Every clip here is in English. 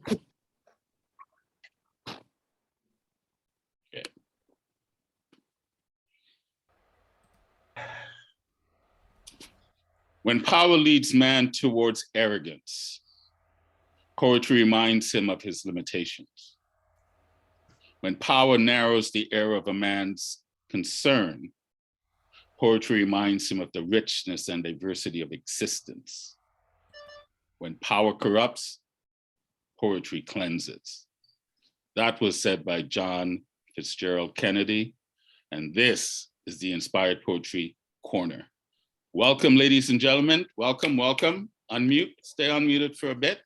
Okay. When power leads man towards arrogance, poetry reminds him of his limitations. When power narrows the era of a man's concern, poetry reminds him of the richness and diversity of existence. When power corrupts, poetry cleanses. That was said by John Fitzgerald Kennedy, and this is the Inspired Poetry Corner. Welcome, ladies and gentlemen. Welcome, welcome. Unmute, stay unmuted for a bit.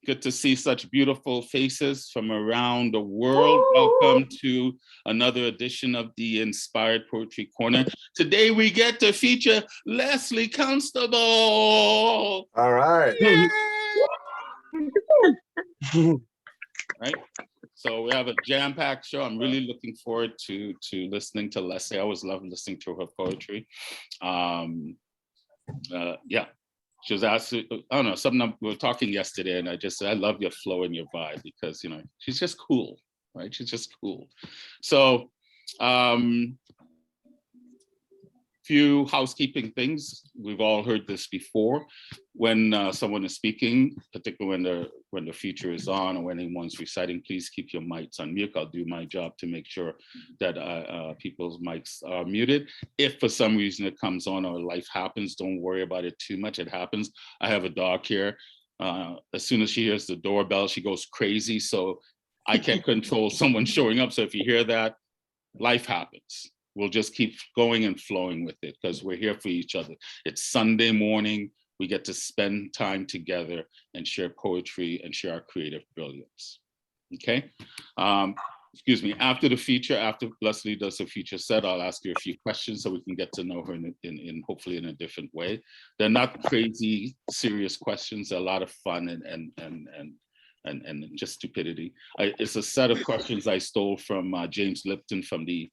Good to see such beautiful faces from around the world. Welcome to another edition of the Inspired Poetry Corner. Today we get to feature Lesley Constable. All right. Right. So we have a jam-packed show. I'm really looking forward to listening to Lesley. I always love listening to her poetry. Yeah. She was asked, I don't know, something we were talking yesterday, and I just said, I love your flow and your vibe because, you know, she's just cool, right? She's just cool. So, few housekeeping things. We've all heard this before. When someone is speaking, particularly when the feature is on or when anyone's reciting, please keep your mics on mute. I'll do my job to make sure that people's mics are muted. If for some reason it comes on or life happens, don't worry about it too much. It happens. I have a dog here. As soon as she hears the doorbell, she goes crazy. So I can't control someone showing up. So if you hear that, life happens. We'll just keep going and flowing with it because we're here for each other. It's Sunday morning. We get to spend time together and share poetry and share our creative brilliance. Okay. Excuse me. After the feature, after Lesley does the feature set, I'll ask her a few questions so we can get to know her in hopefully in a different way. They're not crazy, serious questions. They're a lot of fun and just stupidity. It's a set of questions I stole from James Lipton from the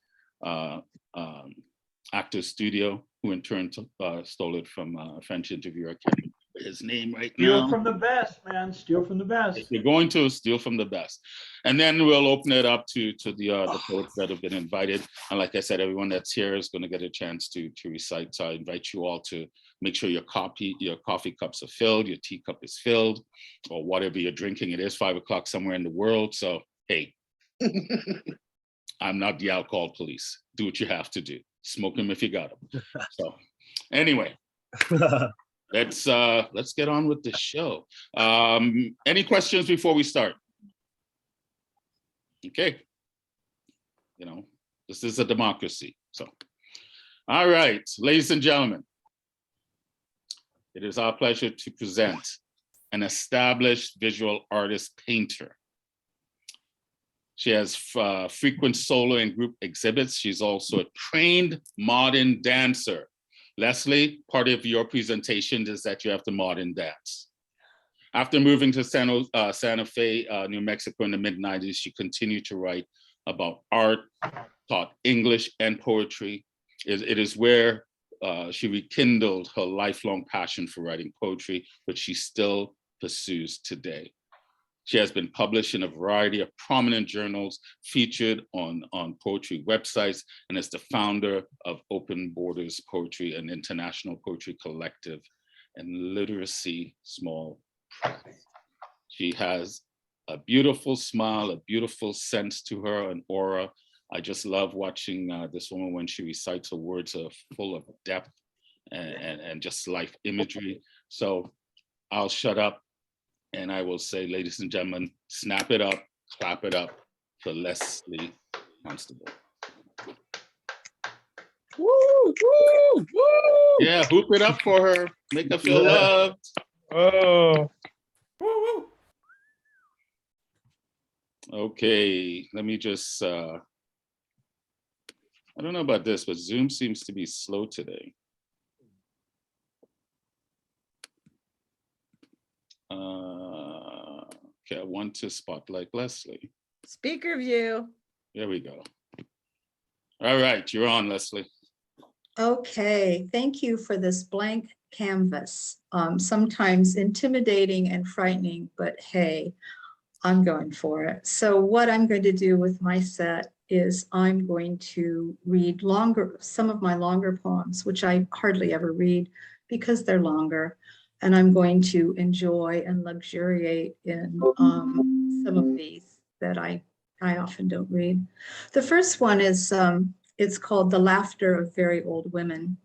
Actors Studio, who in turn stole it from a French interviewer. I can't remember his name right now. Steal from the best, man. Steal from the best. If you're going to steal from the best. And then we'll open it up to the poets that have been invited. And like I said, everyone that's here is going to get a chance to recite. So I invite you all to make sure your coffee cups are filled, your teacup is filled, or whatever you're drinking. It is 5 o'clock somewhere in the world. So, hey. I'm not the alcohol police. Do what you have to do. Smoke them if you got them. So anyway, let's get on with the show. Any questions before we start? Okay. You know, this is a democracy. So, all right, ladies and gentlemen, it is our pleasure to present an established visual artist painter. She has frequent solo and group exhibits. She's also a trained modern dancer. Lesley, part of your presentation is that you have to modern dance. After moving to Santa Fe, New Mexico in the mid-90s, she continued to write about art, taught English and poetry. It is where she rekindled her lifelong passion for writing poetry, which she still pursues today. She has been published in a variety of prominent journals, featured on poetry websites, and is the founder of Open Borders Poetry, an international poetry collective, and Literacy Small Press. She has a beautiful smile, a beautiful sense to her, an aura. I just love watching this woman when she recites. Her words are full of depth and just life imagery. So I'll shut up. And I will say, ladies and gentlemen, snap it up, clap it up for Lesley Constable. Woo, woo, woo. Yeah, hoop it up for her. Make her feel loved. Oh. Woo, woo. Okay, let me just, I don't know about this, but Zoom seems to be slow today. Okay, I want to spotlight Lesley. Speaker view. There we go. All right, you're on, Lesley. Okay, thank you for this blank canvas, sometimes intimidating and frightening, but hey, I'm going for it. So what I'm going to do with my set is I'm going to read some of my longer poems, which I hardly ever read because they're longer. And I'm going to enjoy and luxuriate in some of these that I often don't read. The first one is, it's called The Laughter of Very Old Women.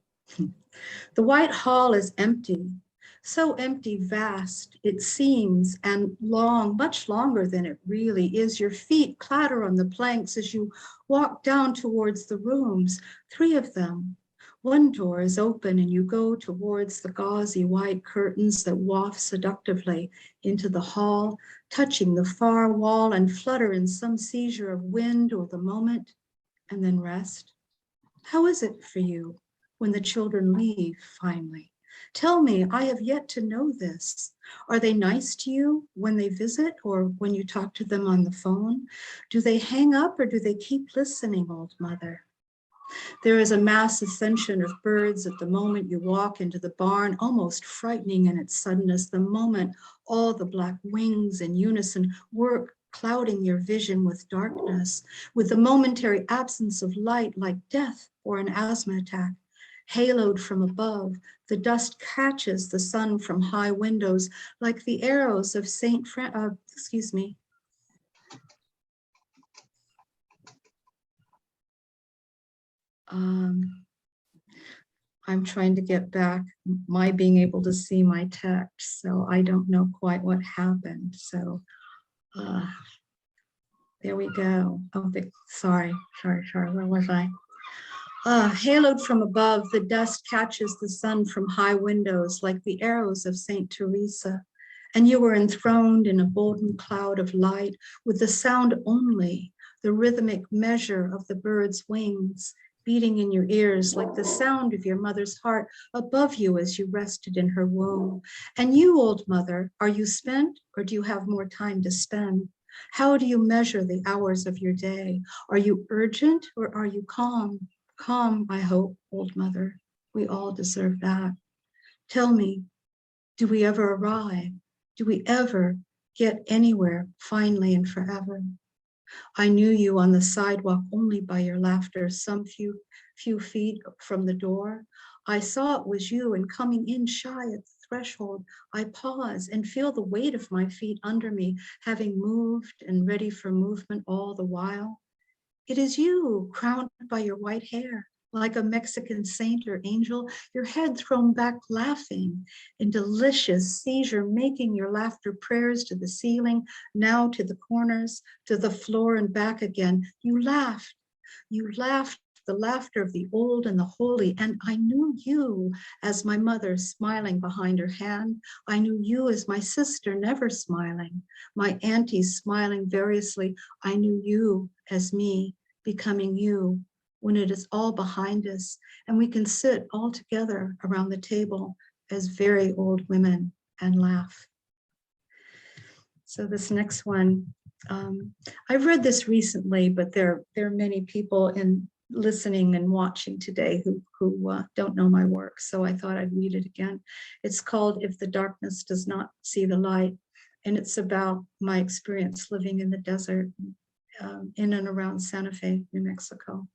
The white hall is empty, so empty, vast, it seems, and long, much longer than it really is. Your feet clatter on the planks as you walk down towards the rooms, 3 of them. One door is open and you go towards the gauzy white curtains that waft seductively into the hall, touching the far wall and flutter in some seizure of wind or the moment, and then rest. How is it for you when the children leave finally? Tell me, I have yet to know this. Are they nice to you when they visit or when you talk to them on the phone? Do they hang up or do they keep listening, old mother? There is a mass ascension of birds at the moment you walk into the barn, almost frightening in its suddenness, the moment all the black wings in unison work, clouding your vision with darkness, with the momentary absence of light like death or an asthma attack. Haloed from above, the dust catches the sun from high windows like the arrows of I'm trying to get back my being able to see my text, so I don't know quite what happened. So there we go. Oh, sorry, where was I? Haloed from above, the dust catches the sun from high windows like the arrows of Saint Teresa, and you were enthroned in a golden cloud of light with the sound only, the rhythmic measure of the bird's wings, beating in your ears like the sound of your mother's heart above you as you rested in her womb. And you, old mother, are you spent or do you have more time to spend? How do you measure the hours of your day? Are you urgent or are you calm? Calm, I hope, old mother. We all deserve that. Tell me, do we ever arrive? Do we ever get anywhere finally and forever? I knew you on the sidewalk only by your laughter, some few feet from the door. I saw it was you, and coming in shy at the threshold, I pause and feel the weight of my feet under me, having moved and ready for movement all the while. It is you, crowned by your white hair, like a Mexican saint or angel, your head thrown back laughing in delicious seizure, making your laughter prayers to the ceiling, now to the corners, to the floor and back again. You laughed, the laughter of the old and the holy, and I knew you as my mother smiling behind her hand. I knew you as my sister never smiling, my aunties smiling variously. I knew you as me, becoming you, when it is all behind us and we can sit all together around the table as very old women and laugh. So this next one, I've read this recently, but there are many people in listening and watching today who don't know my work, so I thought I'd read it again. It's called If the Darkness Does Not See the Light, and it's about my experience living in the desert in and around Santa Fe, New Mexico.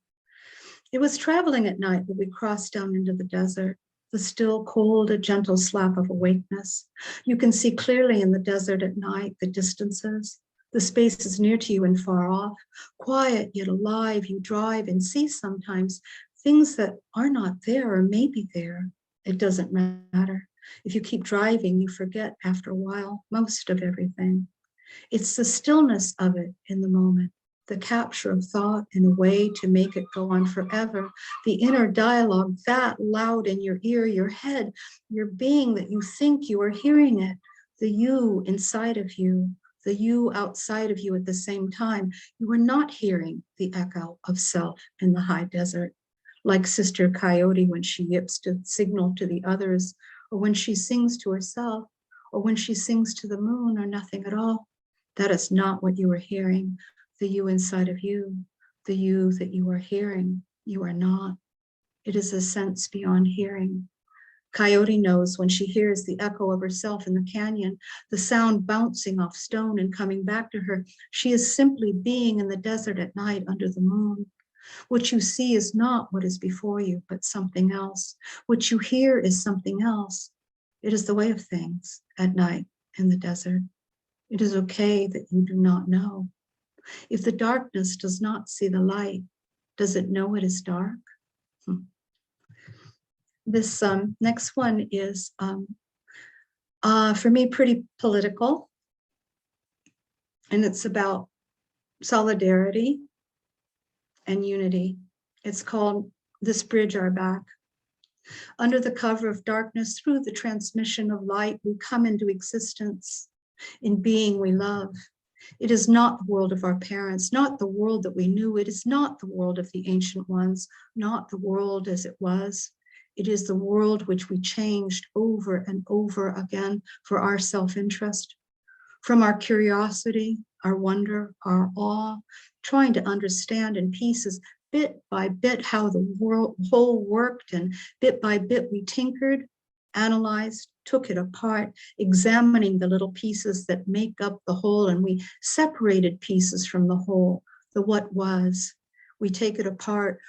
It was traveling at night that we crossed down into the desert, the still cold, a gentle slap of awakeness. You can see clearly in the desert at night the distances, the spaces near to you and far off, quiet yet alive. You drive and see sometimes things that are not there or may be there. It doesn't matter. If you keep driving, you forget after a while most of everything. It's the stillness of it in the moment, the capture of thought in a way to make it go on forever, the inner dialogue that loud in your ear, your head, your being that you think you are hearing it, the you inside of you, the you outside of you at the same time. You are not hearing the echo of self in the high desert, like Sister Coyote when she yips to signal to the others, or when she sings to herself, or when she sings to the moon, or nothing at all. That is not what you are hearing. The you inside of you, the you that you are hearing, you are not. It is a sense beyond hearing, Coyote knows when she hears the echo of herself in the canyon, the sound bouncing off stone and coming back to her. She is simply being in the desert at night under the moon. What you see is not what is before you, but something else. What you hear is something else. It is the way of things at night in the desert. It is okay that you do not know. If the darkness does not see the light, does it know it is dark? This next one is, for me, pretty political. And it's about solidarity and unity. It's called This Bridge Our Back. Under the cover of darkness, through the transmission of light, we come into existence in being we love. It is not the world of our parents, not the world that we knew. It is not the world of the ancient ones, not the world as it was. It is the world which we changed over and over again for our self-interest, from our curiosity, our wonder, our awe, trying to understand in pieces, bit by bit, how the whole worked, and bit by bit we tinkered, analyzed, took it apart, examining the little pieces that make up the whole, and we separated pieces from the whole, the what was. We take it apart,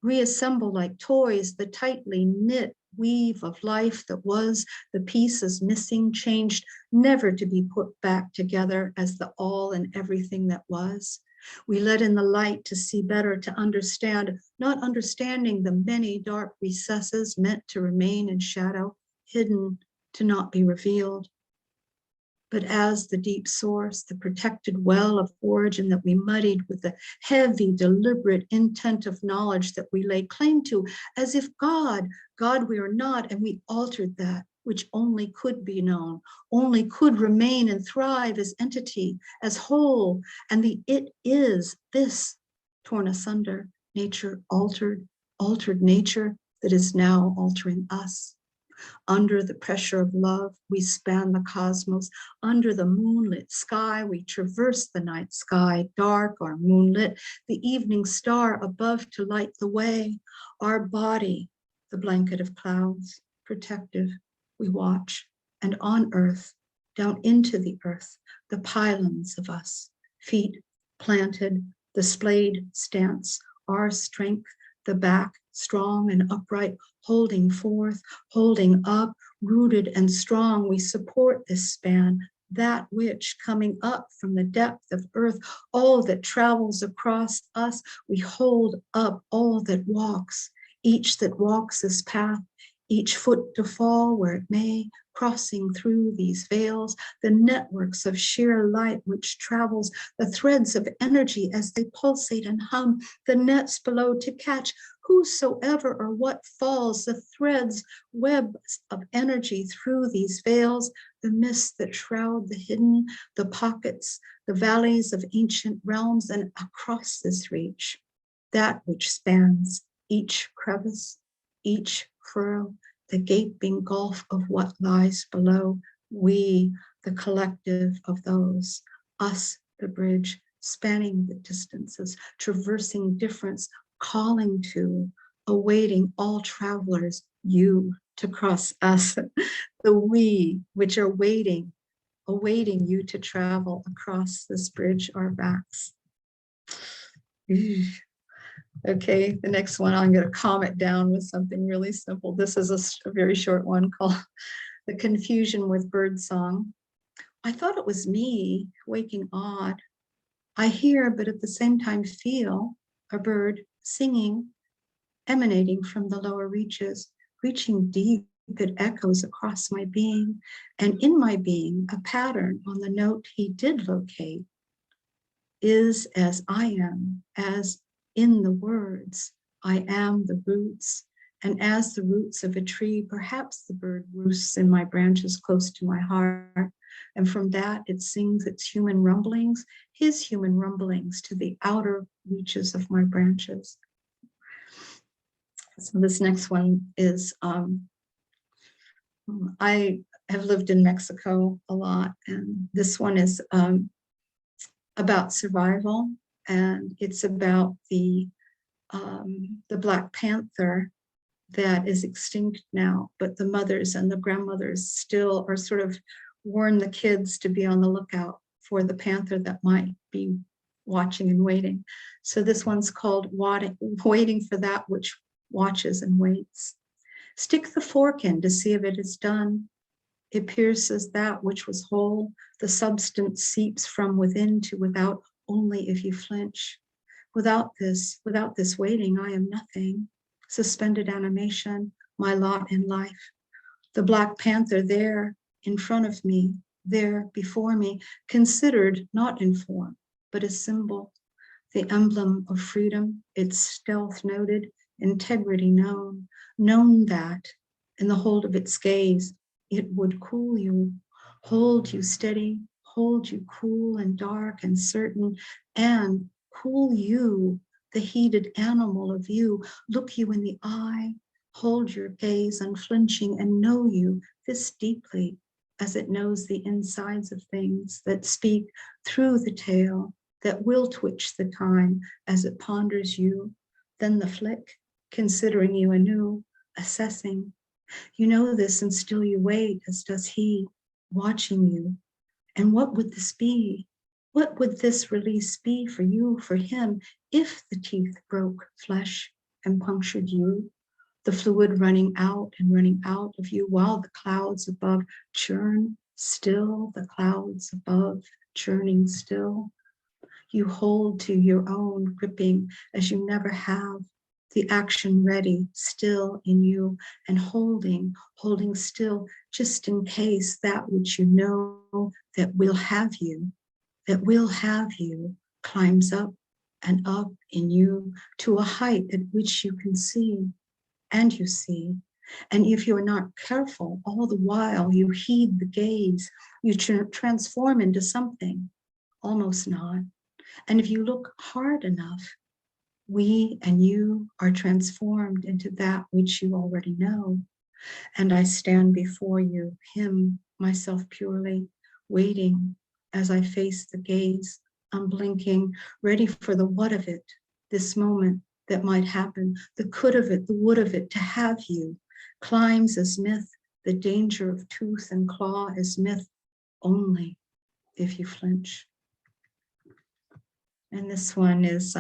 reassemble like toys, the tightly knit weave of life that was, the pieces missing, changed, never to be put back together as the all and everything that was. We let in the light to see better, to understand, not understanding the many dark recesses meant to remain in shadow, hidden, to not be revealed. But as the deep source, the protected well of origin that we muddied with the heavy, deliberate intent of knowledge that we lay claim to, as if God we are not, and we altered that which only could be known, only could remain and thrive as entity, as whole, and the it is this torn asunder, nature altered nature that is now altering us. Under the pressure of love, we span the cosmos. Under the moonlit sky, we traverse the night sky, dark or moonlit, the evening star above to light the way. Our body, the blanket of clouds, protective, we watch. And on earth, down into the earth, the pylons of us, feet planted, the splayed stance, our strength, the back, strong and upright, holding forth, holding up, rooted and strong, we support this span, that which coming up from the depth of earth, all that travels across us, we hold up all that walks, each that walks this path, each foot to fall where it may, crossing through these veils, the networks of sheer light which travels, the threads of energy as they pulsate and hum, the nets below to catch whosoever or what falls, the threads, webs of energy through these veils, the mists that shroud the hidden, the pockets, the valleys of ancient realms, and across this reach, that which spans each crevice, each furrow, the gaping gulf of what lies below, we, the collective of those, us, the bridge, spanning the distances, traversing difference, calling to, awaiting all travelers, you to cross us, the we which are waiting, awaiting you to travel across this bridge, our backs. Okay, the next one, I'm going to calm it down with something really simple. This is a very short one called The Confusion with Birdsong. I thought it was me waking odd. I hear, but at the same time feel a bird singing, emanating from the lower reaches, reaching deep, it echoes across my being, and in my being, a pattern on the note he did locate is as I am, as in the words, I am the roots, and as the roots of a tree, perhaps the bird roosts in my branches close to my heart, and from that it sings its human rumblings, his human rumblings to the outer reaches of my branches. So this next one is, I have lived in Mexico a lot, and this one is about survival, and it's about the Black Panther that is extinct now, but the mothers and the grandmothers still are sort of warn the kids to be on the lookout for the panther that might be watching and waiting. So this one's called Waiting for That Which Watches and Waits. Stick the fork in to see if it is done. It pierces that which was whole. The substance seeps from within to without, only if you flinch. Without this waiting, I am nothing. Suspended animation, my lot in life. The Black Panther there in front of me, there before me, considered not in form, but a symbol, the emblem of freedom, its stealth noted, integrity known that in the hold of its gaze, it would cool you, hold you steady, hold you cool and dark and certain, and cool you, the heated animal of you, look you in the eye, hold your gaze unflinching, and know you this deeply as it knows the insides of things that speak through the tail, that will twitch the time as it ponders you, then the flick, considering you anew, assessing. You know this and still you wait, as does he, watching you. And what would this be? What would this release be for you, for him, if the teeth broke flesh and punctured you? The fluid running out and running out of you while the clouds above churn, still the clouds above churning still. You hold to your own, gripping as you never have, the action ready, still in you, and holding still, just in case that which you know that will have you, climbs up and up in you to a height at which you can see, and you see. And if you're not careful, all the while you heed the gaze, you transform into something, almost not. And if you look hard enough, we and you are transformed into that which you already know. And I stand before you, him, myself purely, waiting as I face the gaze, unblinking, ready for the what of it, this moment that might happen, the could of it, the would of it, to have you, climbs as myth, the danger of tooth and claw is myth, only if you flinch. And this one is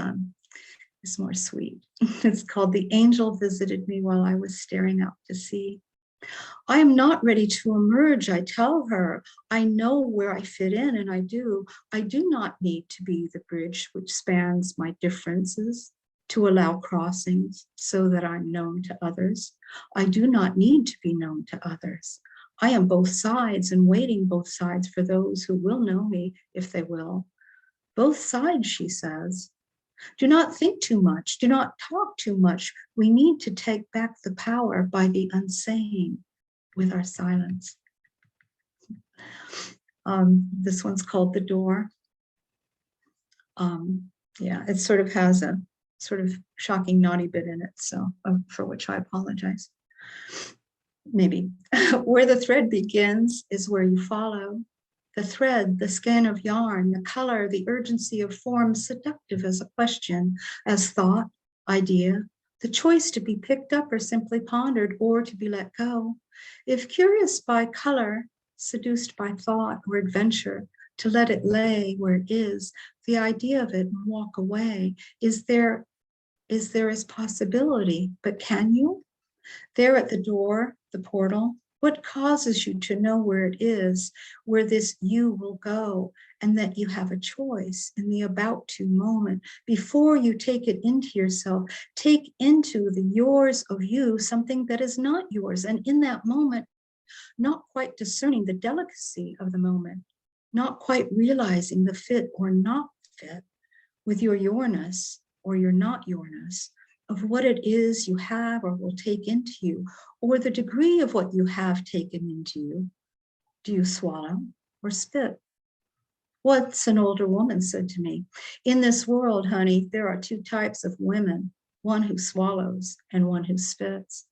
more sweet. It's called The Angel Visited Me While I Was Staring Out to Sea. I am not ready to emerge, I tell her. I know where I fit in, and I do. I do not need to be the bridge which spans my differences to allow crossings so that I'm known to others. I do not need to be known to others. I am both sides and waiting both sides for those who will know me if they will. Both sides, she says. Do not think too much. Do not talk too much. We need to take back the power by the unsaying with our silence. This one's called The Door. Yeah, it sort of has a sort of shocking naughty bit in it, so for which I apologize. Maybe. Where the thread begins is where you follow. The thread, the skein of yarn, the color, the urgency of form, seductive as a question, as thought, idea, the choice to be picked up or simply pondered or to be let go. If curious by color, seduced by thought or adventure, to let it lay where it is, the idea of it and walk away, is there as possibility, but can you? There at the door, the portal, what causes you to know where it is, where this you will go, and that you have a choice in the about to moment before you take it into yourself, take into the yours of you something that is not yours. And in that moment, not quite discerning the delicacy of the moment, not quite realizing the fit or not fit with your yourness or your not yourness, of what it is you have or will take into you, or the degree of what you have taken into you. Do you swallow or spit? Once an older woman said to me, in this world, honey, there are two types of women, one who swallows and one who spits.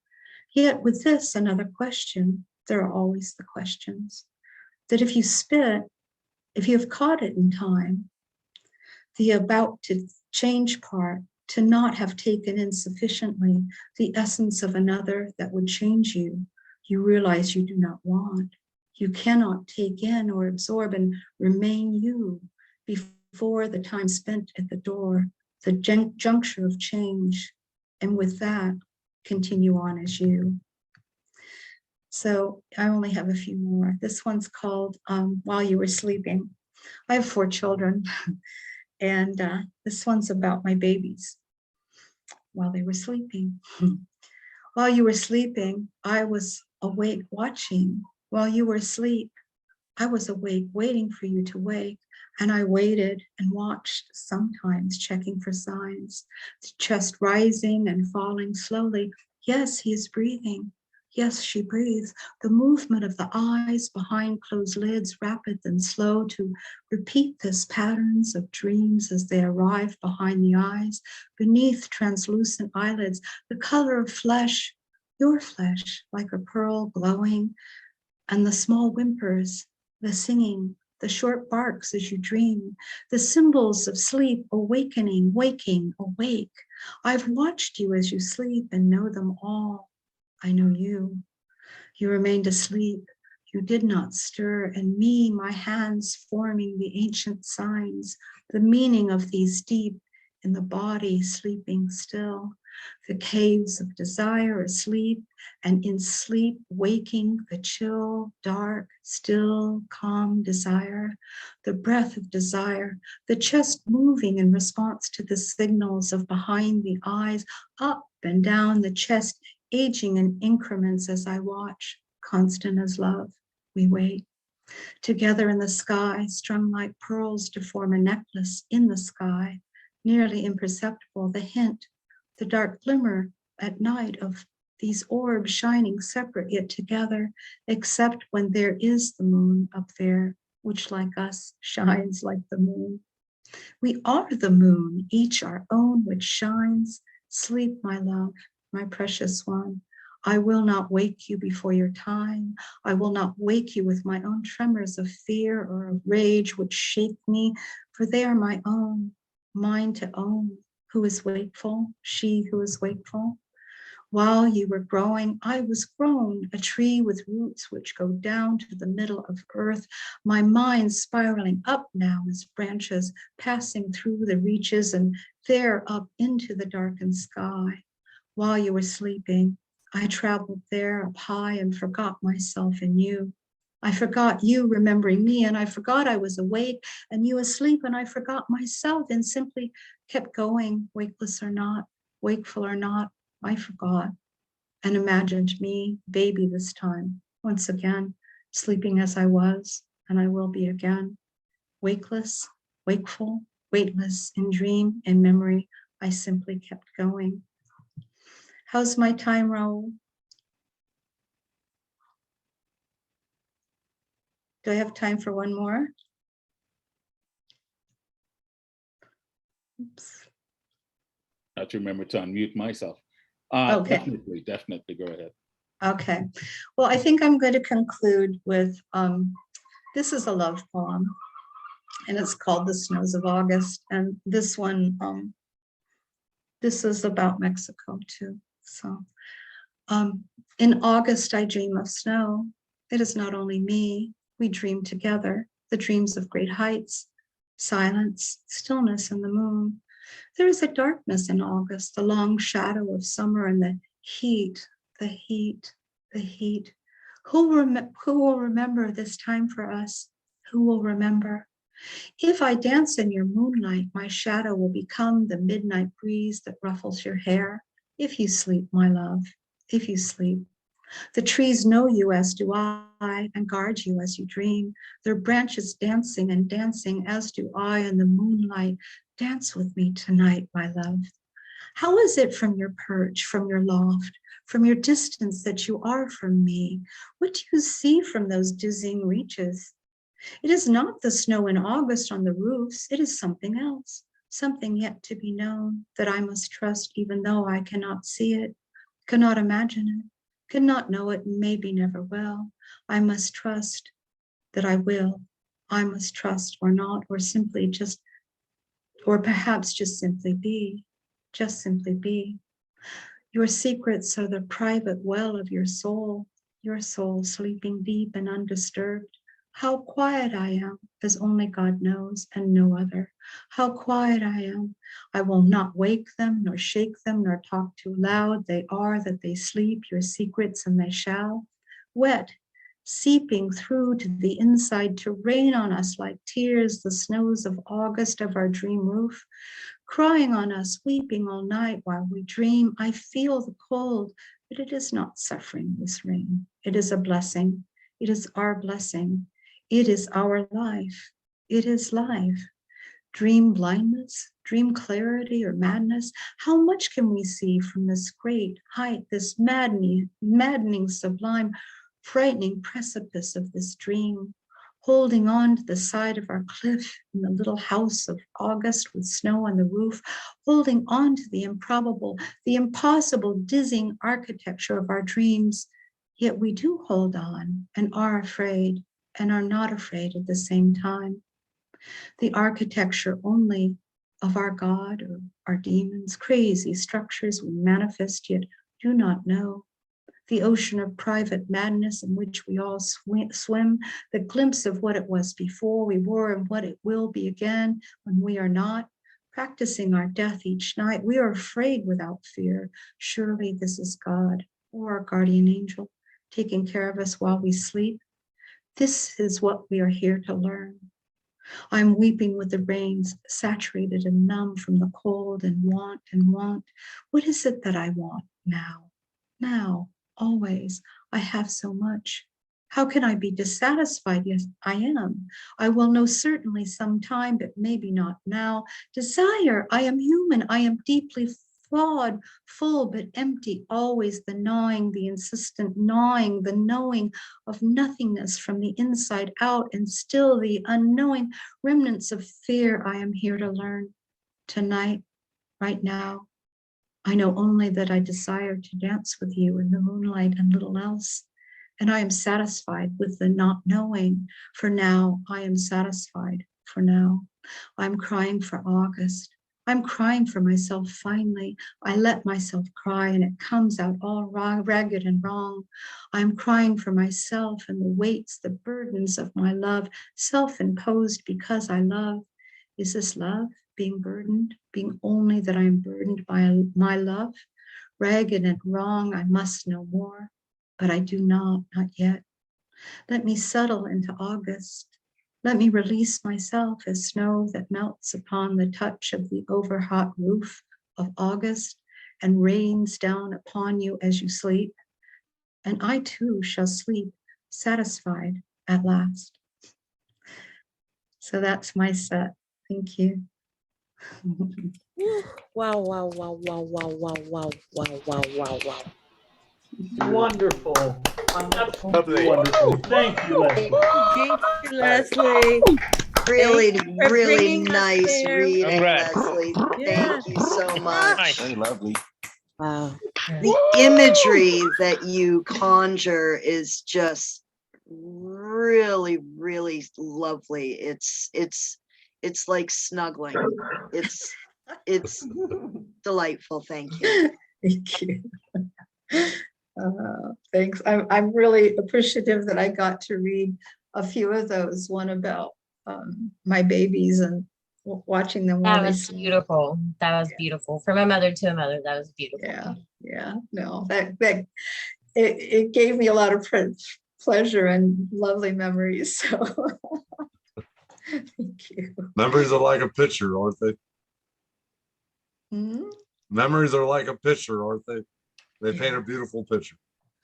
Yet with this, another question, there are always the questions, that if you spit, if you have caught it in time, the about to change part to not have taken in sufficiently the essence of another that would change you, you realize you do not want. You cannot take in or absorb and remain you before the time spent at the door, the juncture of change, and with that, continue on as you. So I only have a few more. This one's called While You Were Sleeping. I have 4 children, and this one's about my babies while they were sleeping. While you were sleeping, I was awake watching. While you were asleep, I was awake waiting for you to wake. And I waited and watched, sometimes checking for signs, the chest rising and falling slowly. Yes, he is breathing. Yes, she breathes. The movement of the eyes behind closed lids, rapid and slow, to repeat this patterns of dreams as they arrive behind the eyes, beneath translucent eyelids, the color of flesh, your flesh, like a pearl glowing, and the small whimpers, the singing, the short barks as you dream, the symbols of sleep, awakening, waking, awake. I've watched you as you sleep and know them all. I know you. You remained asleep. You did not stir, and me, my hands forming the ancient signs, the meaning of these deep in the body, sleeping still. The caves of desire asleep, and in sleep waking the chill, dark, still, calm desire, the breath of desire, the chest moving in response to the signals of behind the eyes, up and down the chest, aging in increments as I watch, constant as love, we wait. Together in the sky, strung like pearls to form a necklace in the sky, nearly imperceptible, the hint, the dark glimmer at night of these orbs shining separate yet together, except when there is the moon up there, which like us shines like the moon. We are the moon, each our own, which shines. Sleep, my love, my precious one. I will not wake you before your time. I will not wake you with my own tremors of fear or of rage which shake me, for they are my own, mine to own. Who is wakeful? She who is wakeful. While you were growing, I was grown, a tree with roots which go down to the middle of earth, my mind spiraling up now as branches passing through the reaches and there up into the darkened sky. While you were sleeping, I traveled there up high and forgot myself in you. I forgot you remembering me, and I forgot I was awake and you asleep, and I forgot myself and simply kept going, wakeless or not, wakeful or not. I forgot and imagined me, baby this time, once again, sleeping as I was, and I will be again. Wakeless, wakeful, weightless, in dream, in memory, I simply kept going. How's my time, Raoul? Do I have time for one more? Oops. I have to remember to unmute myself. Okay. Definitely, go ahead. Okay. Well, I think I'm going to conclude with, this is a love poem, and it's called The Snows of August. And this one, this is about Mexico too. So in August, I dream of snow. It is not only me, we dream together, the dreams of great heights, silence, stillness, and the moon. There is a darkness in August, the long shadow of summer, and the heat, the heat, the heat. Who will remember this time for us? Who will remember? If I dance in your moonlight, my shadow will become the midnight breeze that ruffles your hair. If you sleep, my love, if you sleep. The trees know you as do I, and guard you as you dream. Their branches dancing and dancing, as do I in the moonlight. Dance with me tonight, my love. How is it from your perch, from your loft, from your distance that you are from me? What do you see from those dizzying reaches? It is not the snow in August on the roofs, it is something else, something yet to be known that I must trust even though I cannot see it, cannot imagine it, cannot know it, maybe never will. I must trust that I will. I must trust or not, or simply just, or perhaps just simply be. just simply be. Your secrets are the private well of your soul sleeping deep and undisturbed. How quiet I am, as only God knows and no other. How quiet I am. I will not wake them, nor shake them, nor talk too loud. They are that they sleep, your secrets, and they shall. Wet, seeping through to the inside to rain on us like tears, the snows of August of our dream roof. Crying on us, weeping all night while we dream. I feel the cold, but it is not suffering, this rain. It is a blessing. It is our blessing. It is our life. It is life. Dream blindness, dream clarity or madness. How much can we see from this great height, this maddening, sublime, frightening precipice of this dream? Holding on to the side of our cliff in the little house of August with snow on the roof, holding on to the improbable, the impossible, dizzying architecture of our dreams. Yet we do hold on and are afraid and are not afraid at the same time. The architecture only of our God or our demons, crazy structures we manifest yet do not know. The ocean of private madness in which we all swim, the glimpse of what it was before we were and what it will be again when we are not, practicing our death each night. We are afraid without fear. Surely this is God or our guardian angel taking care of us while we sleep. This is what we are here to learn. I'm weeping with the rains, saturated and numb from the cold and want and want. What is it that I want now? Now. Always, I have so much. How can I be dissatisfied? Yes, I am. I will know certainly sometime, but maybe not now. Desire, I am human. I am deeply flawed, full but empty. Always the gnawing, the insistent gnawing, the knowing of nothingness from the inside out, and still the unknowing remnants of fear. I am here to learn tonight, right now. I know only that I desire to dance with you in the moonlight and little else. And I am satisfied with the not knowing. For now, I am satisfied for now. I'm crying for August. I'm crying for myself finally. I let myself cry and it comes out all ragged and wrong. I'm crying for myself and the weights, the burdens of my love, self-imposed because I love. Is this love? Being burdened, being only that I am burdened by my love, ragged and wrong, I must know more, but I do not yet. Let me settle into August. Let me release myself as snow that melts upon the touch of the overhot roof of August and rains down upon you as you sleep. And I too shall sleep satisfied at last. So that's my set. Thank you. Wow, wow, wow, wow, wow, wow, wow, wow, wow, wow, wow. Wonderful. Absolutely Lovely. wonderful. Thank you, Lesley. Thank you, Leslie. Really, Thank you for really bringing us nice there. reading, Congrats. Leslie. Yeah. Thank you so much. Nice. Very lovely. Wow. The imagery that you conjure is just really, really lovely. It's like snuggling. It's delightful. Thank you. Thank you. Thanks. I'm really appreciative that I got to read a few of those. One about my babies and watching them while That they was sleep. beautiful. That was beautiful. From a mother to a mother, that was beautiful. Yeah. No, that it gave me a lot of pleasure and lovely memories. So thank you. Memories are like a picture, aren't they? Hmm? Memories are like a picture, aren't they? They Yeah. paint a beautiful picture.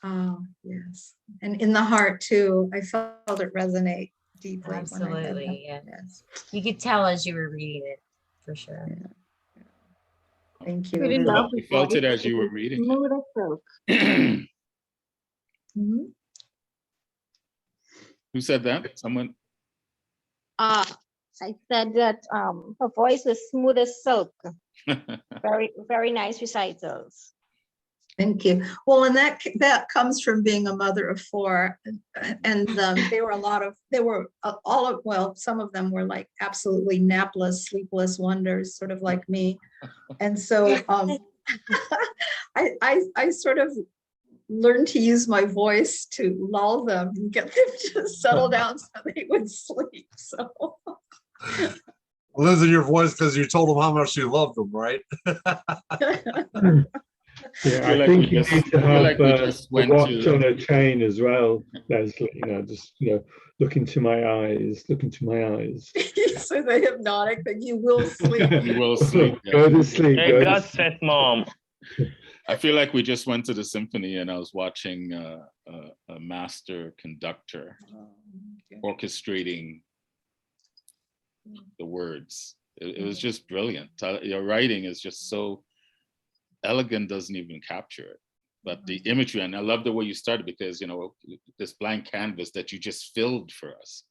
Oh, yes. And in the heart too, I felt it resonate deeply. Absolutely, When I read yeah. them. Yes. You could tell as you were reading it, for sure. Thank you. Really everyone. lovely. You felt it as you were reading it. Mhm. Who said that? Someone? I said that her voice was smooth as silk. Very, very nice recitals. Thank you. Well, and that comes from being a mother of four, and they were some of them were like absolutely napless, sleepless wonders, sort of like me. And so I sort of learned to use my voice to lull them and get them to settle down so they would sleep. So Losing your voice because you told them how much you loved them, right? Yeah, feel I like think we you just- need to I feel have like we just a went watch to- on a chain as well, Lesley. Look into my eyes, look into my eyes. so the hypnotic that you will sleep. You will sleep. yeah. Go to sleep. Hey, Go to God sleep. said, Mom. I feel like we just went to the symphony and I was watching a master conductor orchestrating the words. It was just brilliant. Your writing is just so elegant, doesn't even capture it. But the imagery, and I love the way you started because, this blank canvas that you just filled for us.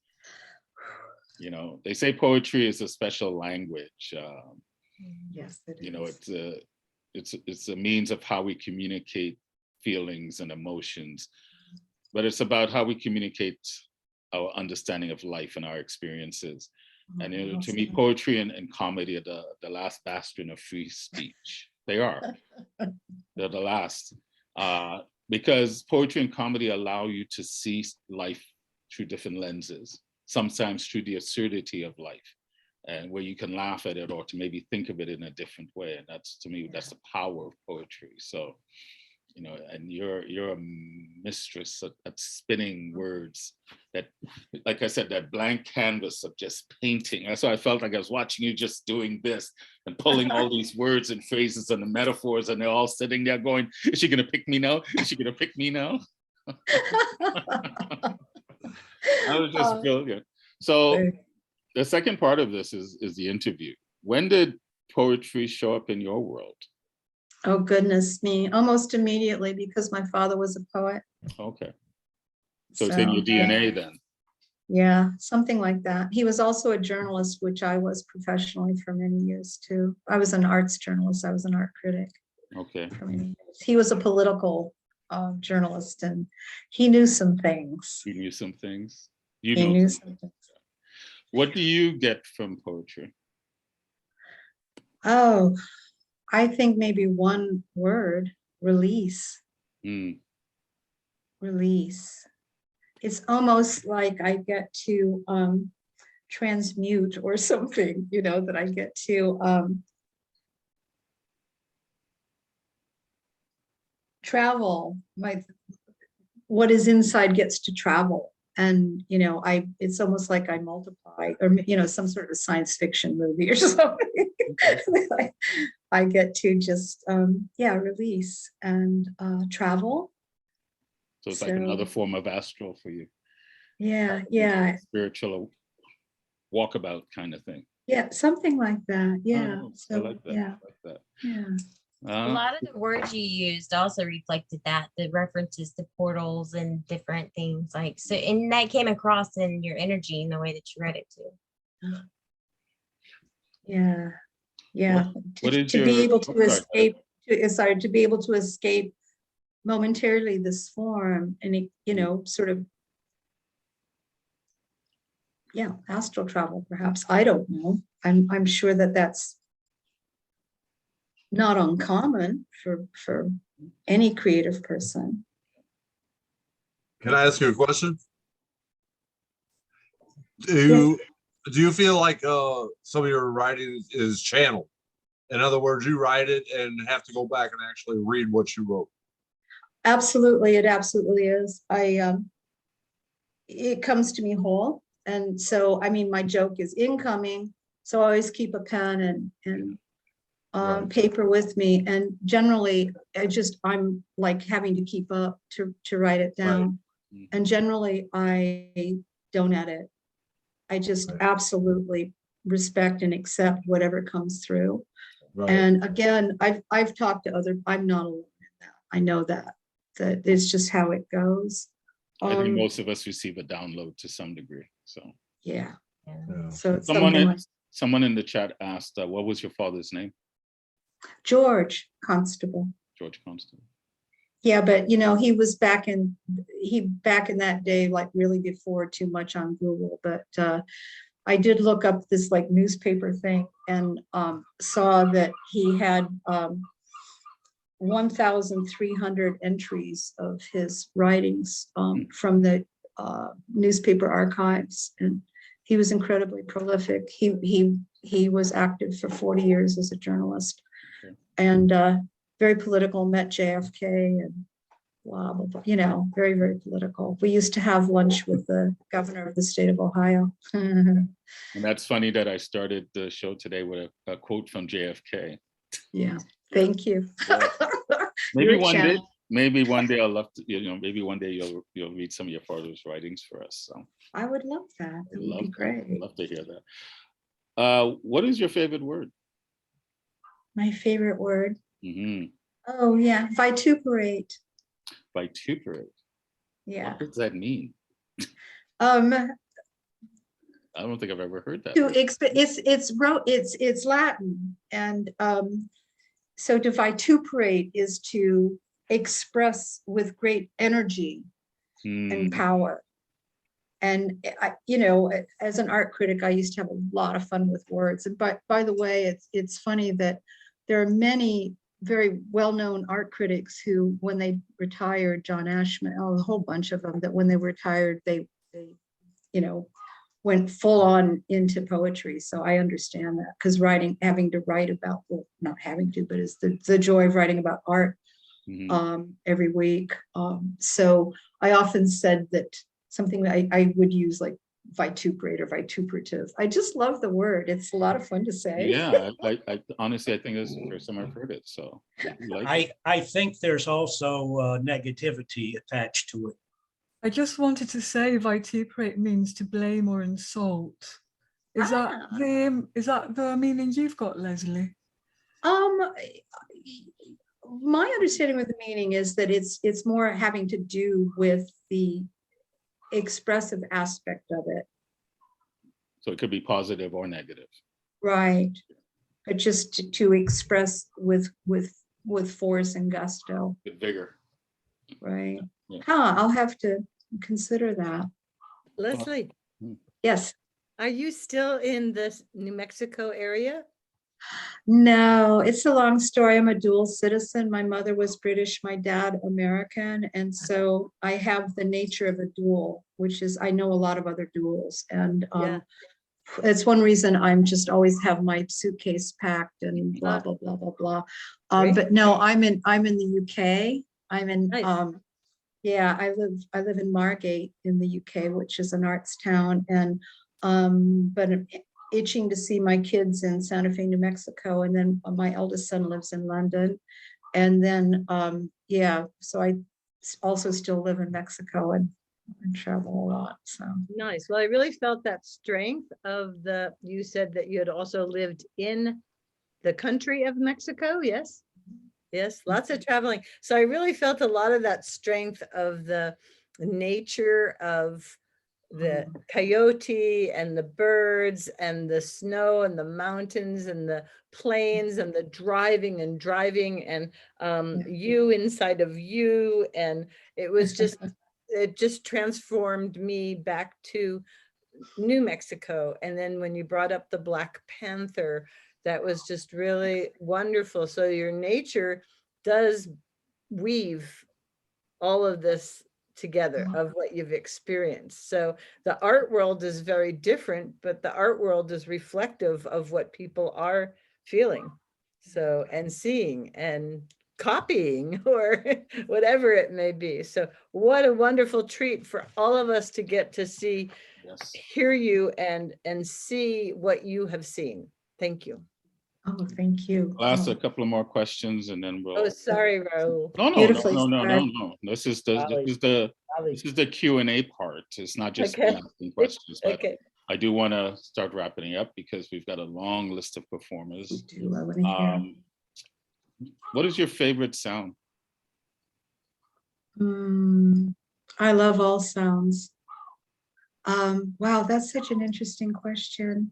They say poetry is a special language. Yes, it is. It's a means of how we communicate feelings and emotions, but it's about how we communicate our understanding of life and our experiences. And to me, poetry and comedy are the last bastion of free speech. They are. They're the last. Because poetry and comedy allow you to see life through different lenses, sometimes through the absurdity of life, and where you can laugh at it or to maybe think of it in a different way. And that's, to me, that's the power of poetry. So, and you're a mistress at spinning words that, like I said, that blank canvas of just painting. That's why I felt like I was watching you just doing this and pulling all these words and phrases and the metaphors, and they're all sitting there going, is she gonna pick me now? Is she gonna pick me now? That was just brilliant. So the second part of this is the interview. When did poetry show up in your world? Oh, goodness me. Almost immediately, because my father was a poet. Okay. So it's in your DNA then. Yeah, something like that. He was also a journalist, which I was professionally for many years too. I was an arts journalist. I was an art critic. Okay. For many years. He was a political journalist, and he knew some things. He knew some things. He knew some things. What do you get from poetry? Oh, I think maybe one word: release. Release. It's almost like I get to transmute or something, that I get to travel. What is inside gets to travel. And, it's almost like I multiply, or, some sort of science fiction movie or something. I get to just, release and travel. So it's like another form of astral for you. Yeah. Spiritual walkabout kind of thing. Yeah, something like that. Yeah. Oh, So, I like that. yeah. I like that. Yeah. A lot of the words you used also reflected that, the references to portals and different things and that came across in your energy in the way that you read it too. Yeah. To be able to escape, to be able to escape momentarily this form and, sort of, astral travel, perhaps. I don't know. I'm sure that that's not uncommon for any creative person. Can I ask you a question? Do you feel like some of your writing is channeled? In other words, you write it and have to go back and actually read what you wrote. Absolutely, it absolutely is. It comes to me whole, and so my joke is incoming. So I always keep a pen and paper with me, and generally I'm like having to keep up to write it down. Right. And generally I don't edit. I just absolutely respect and accept whatever comes through. Right. And again, I've talked to I'm not alone in that. I know that it's just how it goes. I think most of us receive a download to some degree. So yeah. So someone in the chat asked, what was your father's name? George Constable. George Constable. Yeah, but you know, he was back in that day, like really before too much on Google, but I did look up this like newspaper thing and saw that he had 1,300 entries of his writings from the newspaper archives, and he was incredibly prolific. He was active for 40 years as a journalist, and very political. Met JFK and blah blah blah. You know, very very political. We used to have lunch with the governor of the state of Ohio. And that's funny that I started the show today with a quote from JFK. Yeah, thank you. Maybe Your one day, channel. maybe one day I'll love to, you know, maybe one day you'll read some of your father's writings for us. So I would love that. That would be great. I'd love to hear that. What is your favorite word? My favorite word. Mm-hmm. Oh yeah, vituperate. Vituperate. Yeah. What does that mean? Um, I don't think I've ever heard that. It's Latin, and so to vituperate is to express with great energy and power. And you know, as an art critic, I used to have a lot of fun with words. And by the way, it's funny that there are many very well-known art critics who, when they retired, John Ashman, a whole bunch of them, that when they retired, they you know, went full on into poetry. So I understand that, because having to write about, well, not having to, but it's the joy of writing about art every week. So I often said that something that I would use like vituperate or vituperative. I just love the word. It's a lot of fun to say. Yeah, I honestly, I think it's the first time I've heard it. So I think there's also negativity attached to it. I just wanted to say vituperate means to blame or insult. Is that the meaning you've got, Lesley? My understanding of the meaning is that it's more having to do with the expressive aspect of it. So it could be positive or negative. Right. But just to express with force and gusto. With vigor. Right. Yeah. I'll have to consider that. Lesley. Yes. Are you still in the New Mexico area? No, it's a long story. I'm a dual citizen. My mother was British, my dad American. And so I have the nature of a dual, which is, I know a lot of other duals. And it's one reason I'm just always have my suitcase packed and blah, blah, blah, blah, blah. But no, I'm in the UK. I'm in, yeah, I live in Margate in the UK, which is an arts town. And, but I'm itching to see my kids in Santa Fe, New Mexico. And then my eldest son lives in London. And then, yeah, so I also still live in Mexico and travel a lot, so. Nice. Well, I really felt that strength of you said that you had also lived in the country of Mexico, yes? Yes, lots of traveling. So I really felt a lot of that strength of the nature of the coyote and the birds and the snow and the mountains and the plains and the driving and you inside of you. And it was just, it just transformed me back to New Mexico. And then when you brought up the Black Panther, that was just really wonderful. So your nature does weave all of this together of what you've experienced. So the art world is very different, but the art world is reflective of what people are feeling. So, and seeing and copying or whatever it may be. So what a wonderful treat for all of us to get to see, hear you and see what you have seen. Thank you. Oh, thank you. I'll ask a couple of more questions and then we'll. Oh, sorry, Raul. No. This is the Q&A part. It's not just asking questions, but I do want to start wrapping up because we've got a long list of performers. What is your favorite sound? I love all sounds. Wow, that's such an interesting question.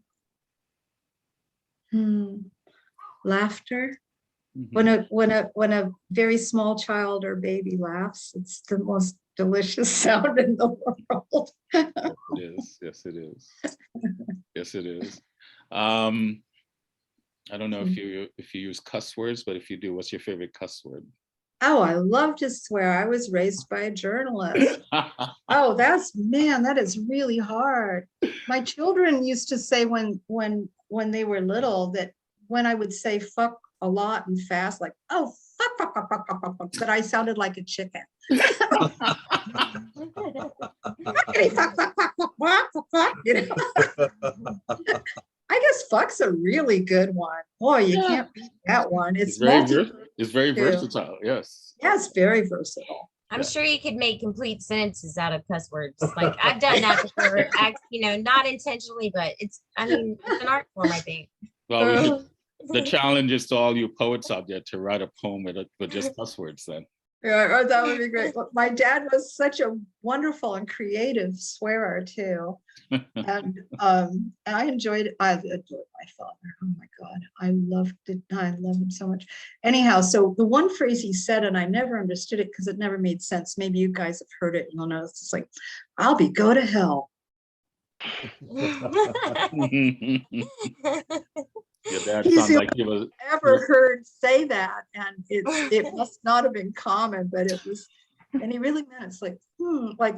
Laughter. When a very small child or baby laughs, it's the most delicious sound in the world. It is. Yes, it is. Yes, it is. I don't know if you use cuss words, but if you do, what's your favorite cuss word? Oh, I love to swear. I was raised by a journalist. Oh, that is really hard. My children used to say when they were little that when I would say fuck a lot and fast, like, oh, fuck, that I sounded like a chicken. You know? I guess fuck's a really good one. Boy, you can't beat that one. It's very versatile. Yes. Yeah, it's very versatile. I'm sure you could make complete sentences out of cuss words. Like I've done that before, not intentionally, but it's an art form, I think. Well, the challenge is to all you poets out there to write a poem with just cuss words then. Yeah, that would be great. My dad was such a wonderful and creative swearer too. And I enjoyed my father. Oh my God, I loved it. I love him so much. Anyhow, so the one phrase he said, and I never understood it because it never made sense. Maybe you guys have heard it and you'll know it's like, I'll be go to hell. Your dad He's sounds the like he was ever heard say that, and it must not have been common, but it was, and he really meant it's like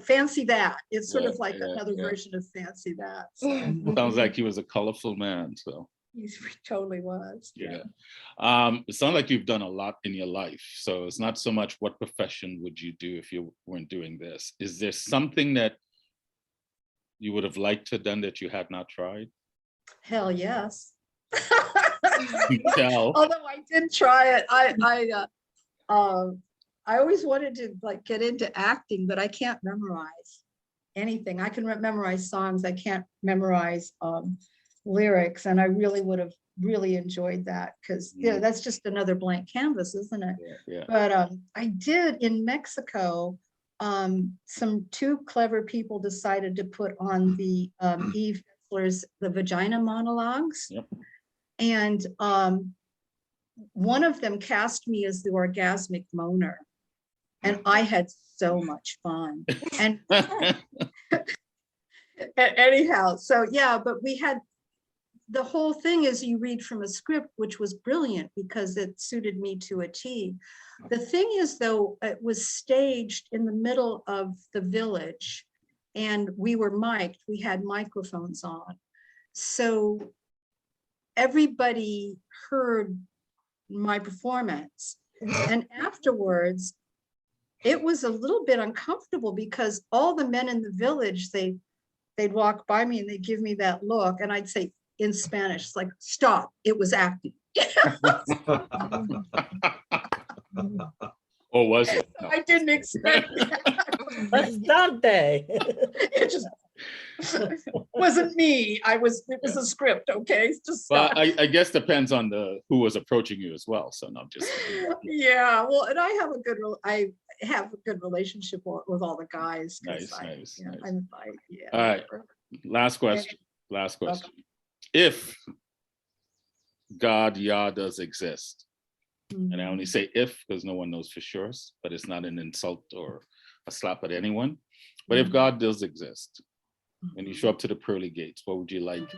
fancy that. It's sort of like another version of fancy that. So. Sounds like he was a colorful man. So he totally was. Yeah. It sounds like you've done a lot in your life. So it's not so much what profession would you do if you weren't doing this. Is there something that you would have liked to have done that you had not tried? Hell yes. Although I did try it, I always wanted to get into acting, but I can't memorize anything. I can memorize songs. I can't memorize lyrics, and I really would have really enjoyed that because that's just another blank canvas, isn't it? Yeah. But I did in Mexico. Two clever people decided to put on the Eve Ensler's The Vagina Monologues. Yep. And one of them cast me as the orgasmic moaner. And I had so much fun. And anyhow, so yeah, but we had, the whole thing is you read from a script, which was brilliant because it suited me to a T. The thing is though, it was staged in the middle of the village and we were mic'd, we had microphones on. So everybody heard my performance. And afterwards, it was a little bit uncomfortable because all the men in the village, they'd walk by me and they'd give me that look. And I'd say in Spanish, it's like, stop, it was acting. Or was it? No. I didn't expect that. Bastante. It just wasn't me. It was a script, okay? Just well, I guess depends on who was approaching you as well. So no, just yeah. Well, and I have a good relationship with all the guys. Nice. Yeah. All right. Last question. Okay. If God, Yah does exist, and I only say if because no one knows for sure, but it's not an insult or a slap at anyone. But if God does exist, when you show up to the pearly gates, what would you like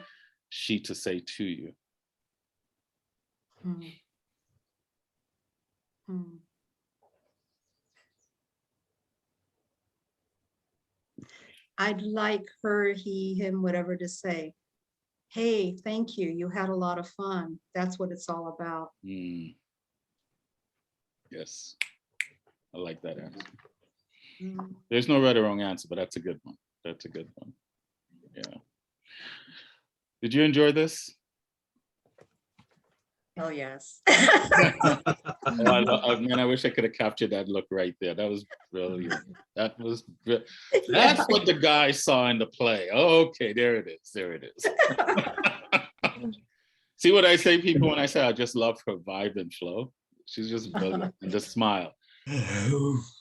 she to say to you? I'd like her, he, him, whatever to say, hey, thank you. You had a lot of fun. That's what it's all about. Yes, I like that answer. There's no right or wrong answer, but that's a good one. That's a good one. Yeah. Did you enjoy this? Oh, yes. I wish I could have captured that look right there. That was brilliant. That's what the guy saw in the play. Okay, there it is. There it is. See what I say, people, when I say I just love her vibe and flow? She's just brilliant. And the smile.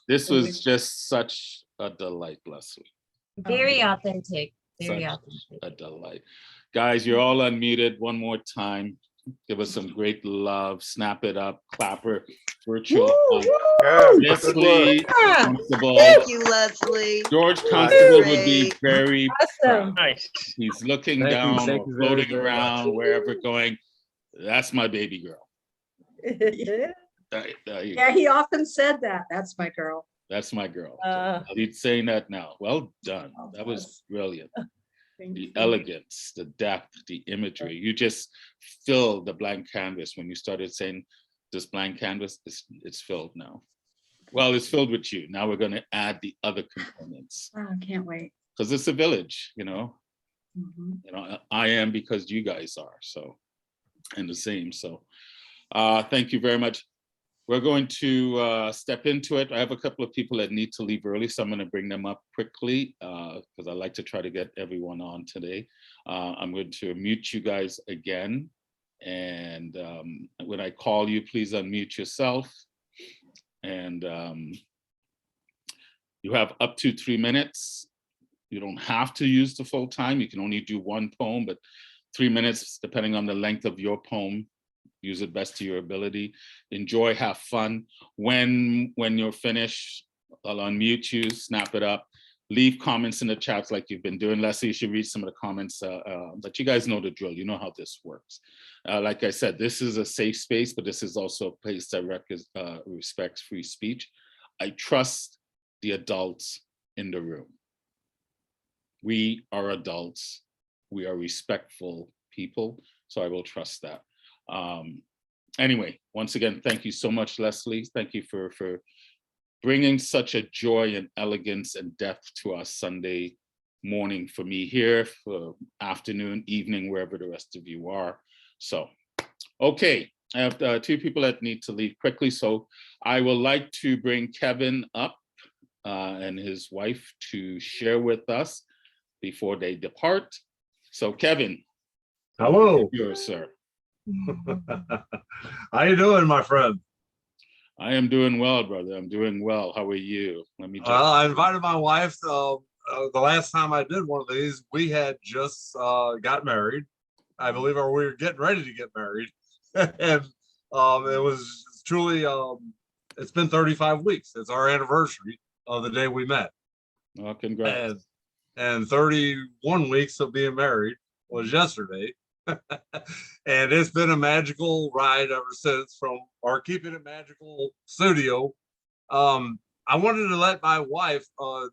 This was just such a delight, Lesley. Very authentic. Such a delight. Guys, you're all unmuted one more time. Give us some great love. Snap it up. Clapper. Virtual. Lesley Constable. Thank you, Leslie. George Constable would be Great. very Awesome. proud. He's looking Thank you, down thank or you very, floating very much. around, wherever going. That's my baby girl. There you go. Yeah, he often said that. That's my girl. That's my girl. Uh, He's saying that now. Well done. That was brilliant. The elegance, the depth, the imagery. You just filled the blank canvas when you started saying this blank canvas, it's filled now. Well, it's filled with you. Now we're going to add the other components. Oh, I can't wait. Because it's a village, you know. Mhm. You know, I am because you guys are. So, and the same. So, thank you very much. We're going to step into it. I have a couple of people that need to leave early, so I'm going to bring them up quickly because I like to try to get everyone on today. I'm going to mute you guys again. And when I call you, please unmute yourself. And you have up to 3 minutes. You don't have to use the full time. You can only do one poem, but 3 minutes, depending on the length of your poem. Use it best to your ability. Enjoy, have fun. When you're finished, I'll unmute you, snap it up. Leave comments in the chats like you've been doing. Lesley, you should read some of the comments, but you guys know the drill. You know how this works. Like I said, this is a safe space, but this is also a place that respects free speech. I trust the adults in the room. We are adults. We are respectful people, so I will trust that. Anyway, once again, thank you so much, Lesley. Thank you for bringing such a joy and elegance and depth to our Sunday morning for me here, for afternoon, evening, wherever the rest of you are. So, okay, I have 2 people that need to leave quickly. So I would like to bring Kevin up and his wife to share with us before they depart. So Kevin. Hello. Yours, sir. How you doing, my friend? I am doing well, brother. I'm doing well. How are you? Let me just... Well, I invited my wife. The last time I did one of these, we had just got married. I believe, or we were getting ready to get married. And it was truly, it's been 35 weeks. It's our anniversary of the day we met. Oh, congrats. And 31 weeks of being married was yesterday. And it's been a magical ride ever since from our Keeping It Magical studio. I wanted to let my wife,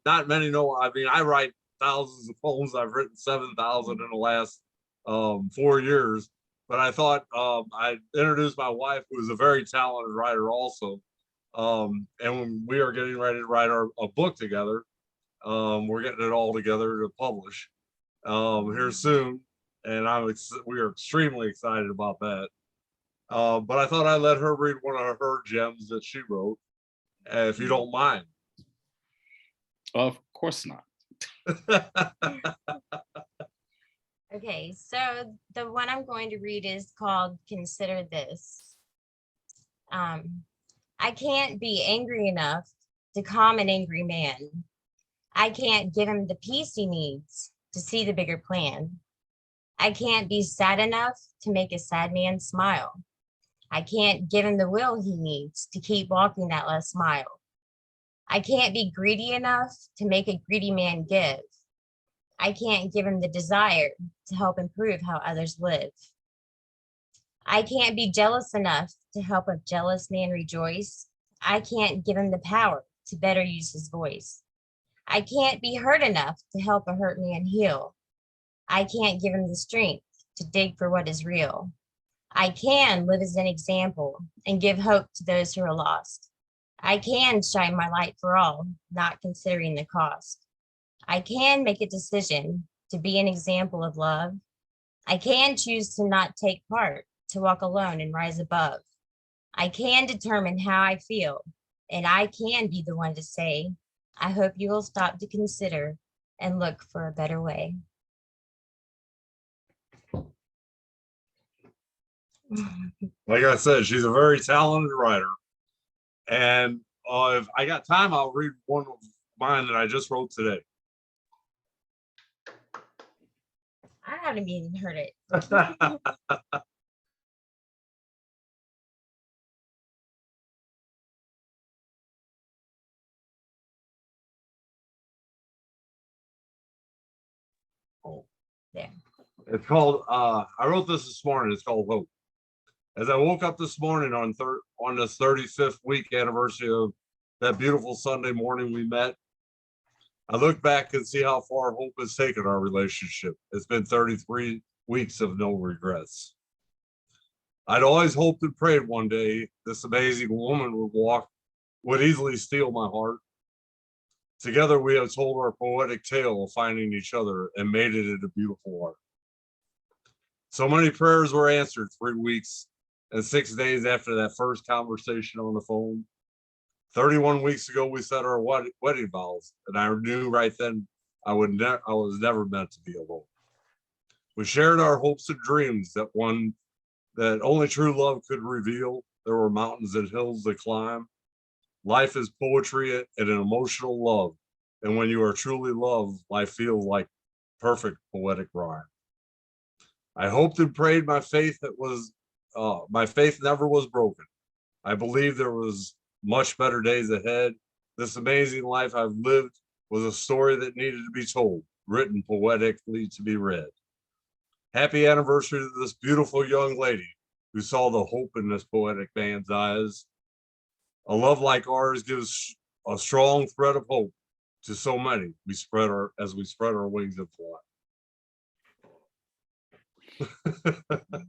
not many know, I mean, I write thousands of poems. I've written 7,000 in the last 4 years, but I thought I'd introduce my wife, who is a very talented writer also. And we are getting ready to write a book together. We're getting it all together to publish here soon. And we are extremely excited about that. But I thought I'd let her read one of her gems that she wrote, if you don't mind. Of course not. Okay, so the one I'm going to read is called Consider This. I can't be angry enough to calm an angry man. I can't give him the peace he needs to see the bigger plan. I can't be sad enough to make a sad man smile. I can't give him the will he needs to keep walking that last mile. I can't be greedy enough to make a greedy man give. I can't give him the desire to help improve how others live. I can't be jealous enough to help a jealous man rejoice. I can't give him the power to better use his voice. I can't be hurt enough to help a hurt man heal. I can't give him the strength to dig for what is real. I can live as an example and give hope to those who are lost. I can shine my light for all, not considering the cost. I can make a decision to be an example of love. I can choose to not take part, to walk alone and rise above. I can determine how I feel, and I can be the one to say, I hope you will stop to consider and look for a better way. Like I said, she's a very talented writer. And if I got time, I'll read one of mine that I just wrote today. I haven't even heard it. there. It's called, I wrote this morning, it's called Hope. As I woke up this morning on this 35th week anniversary of that beautiful Sunday morning we met, I look back and see how far hope has taken our relationship. It's been 33 weeks of no regrets. I'd always hoped and prayed one day this amazing woman would easily steal my heart. Together we have told our poetic tale of finding each other and made it into beautiful art. So many prayers were answered 3 weeks and 6 days after that first conversation on the phone. 31 weeks ago, we said our wedding vows, and I knew right then I was never meant to be alone. We shared our hopes and dreams that only true love could reveal. There were mountains and hills to climb. Life is poetry and an emotional love. And when you are truly loved, life feels like perfect poetic rhyme. I hoped and prayed my faith never was broken. I believed there was much better days ahead. This amazing life I've lived was a story that needed to be told, written poetically to be read. Happy anniversary to this beautiful young lady who saw the hope in this poetic man's eyes. A love like ours gives a strong thread of hope to so many. As we spread our wings and fly.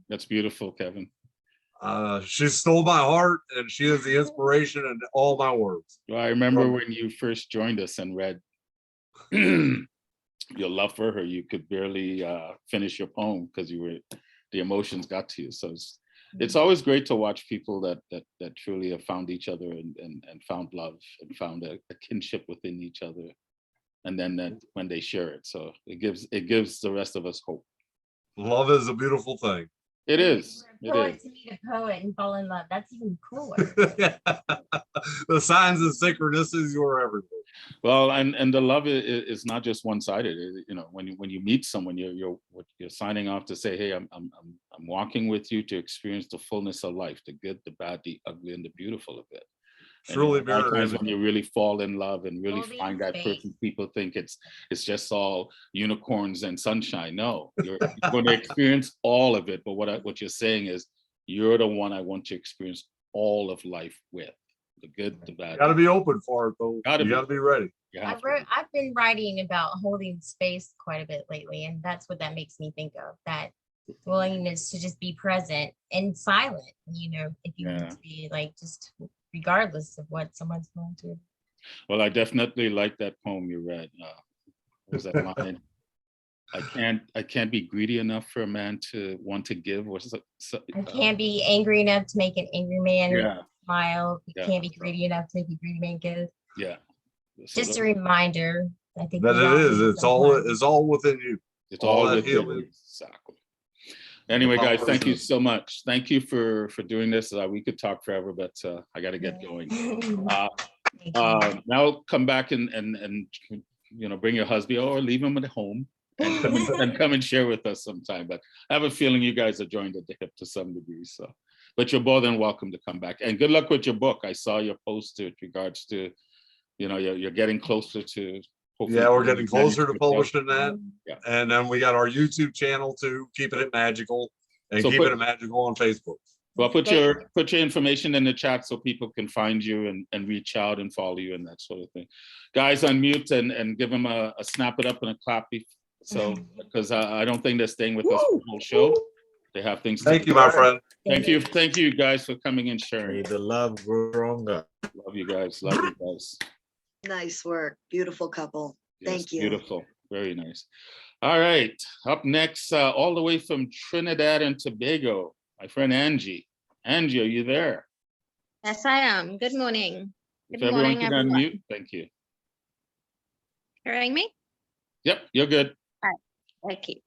That's beautiful, Kevin. She stole my heart, and she is the inspiration in all my words. Well, I remember when you first joined us and read your love for her, you could barely finish your poem because the emotions got to you. So it's always great to watch people that truly have found each other and found love and found a kinship within each other, and then when they share it. So it gives the rest of us hope. Love is a beautiful thing. It is. For a poet to meet a poet and fall in love, that's even cooler. The signs and synchronicities were everywhere. Well, and the love is not just one-sided. You know, when you meet someone, you're signing off to say, hey, I'm walking with you to experience the fullness of life, the good, the bad, the ugly, and the beautiful of it. Truly, a lot of times when you really fall in love and really Holding find that space. person, people think it's just all unicorns and sunshine. No, you're going to experience all of it. But what you're saying is, you're the one I want to experience all of life with, the good, the bad. You got to be open for it, though. You got to be ready. I've been writing about holding space quite a bit lately, and that's what that makes me think of, that willingness to just be present and silent, you know, if you need to be, like, just regardless of what someone's going through. Well, I definitely like that poem you read. What was that line? I can't be greedy enough for a man to want to give. I can't be angry enough to make an angry man smile. You Yeah. can't be greedy enough to make a greedy man give. Yeah. So Just a reminder. I think that it is. It's all within you. It's all that within healing. you. Exactly. Anyway, guys, thank you so much. Thank you for doing this. We could talk forever, but I got to get going. Now come back and you know, bring your husband or leave him at home and come and share with us sometime. But I have a feeling you guys are joined at the hip to some degree. So, but you're more than welcome to come back. And good luck with your book. I saw your post with regards to, you know, you're getting closer to. Yeah, we're getting closer to publishing that. Yeah. And then we got our YouTube channel too, Keeping It Magical, and Keeping It Magical on Facebook. Well, put your information in the chat so people can find you and reach out and follow you and that sort of thing. Guys, unmute and give them a snap it up and a clap. So, because I don't think they're staying with us for the whole show. They have things. Thank you, my friend. Thank you guys for coming and sharing. May the love grow stronger. Love you guys. Love you guys. Nice work. Beautiful couple. Yes, Thank you. Beautiful. Very nice. All right. Up next, all the way from Trinidad and Tobago, my friend Angie. Angie, are you there? Yes, I am. Good morning. If everyone can unmute, thank you. Hearing me? Yep, you're good. All right. Okay.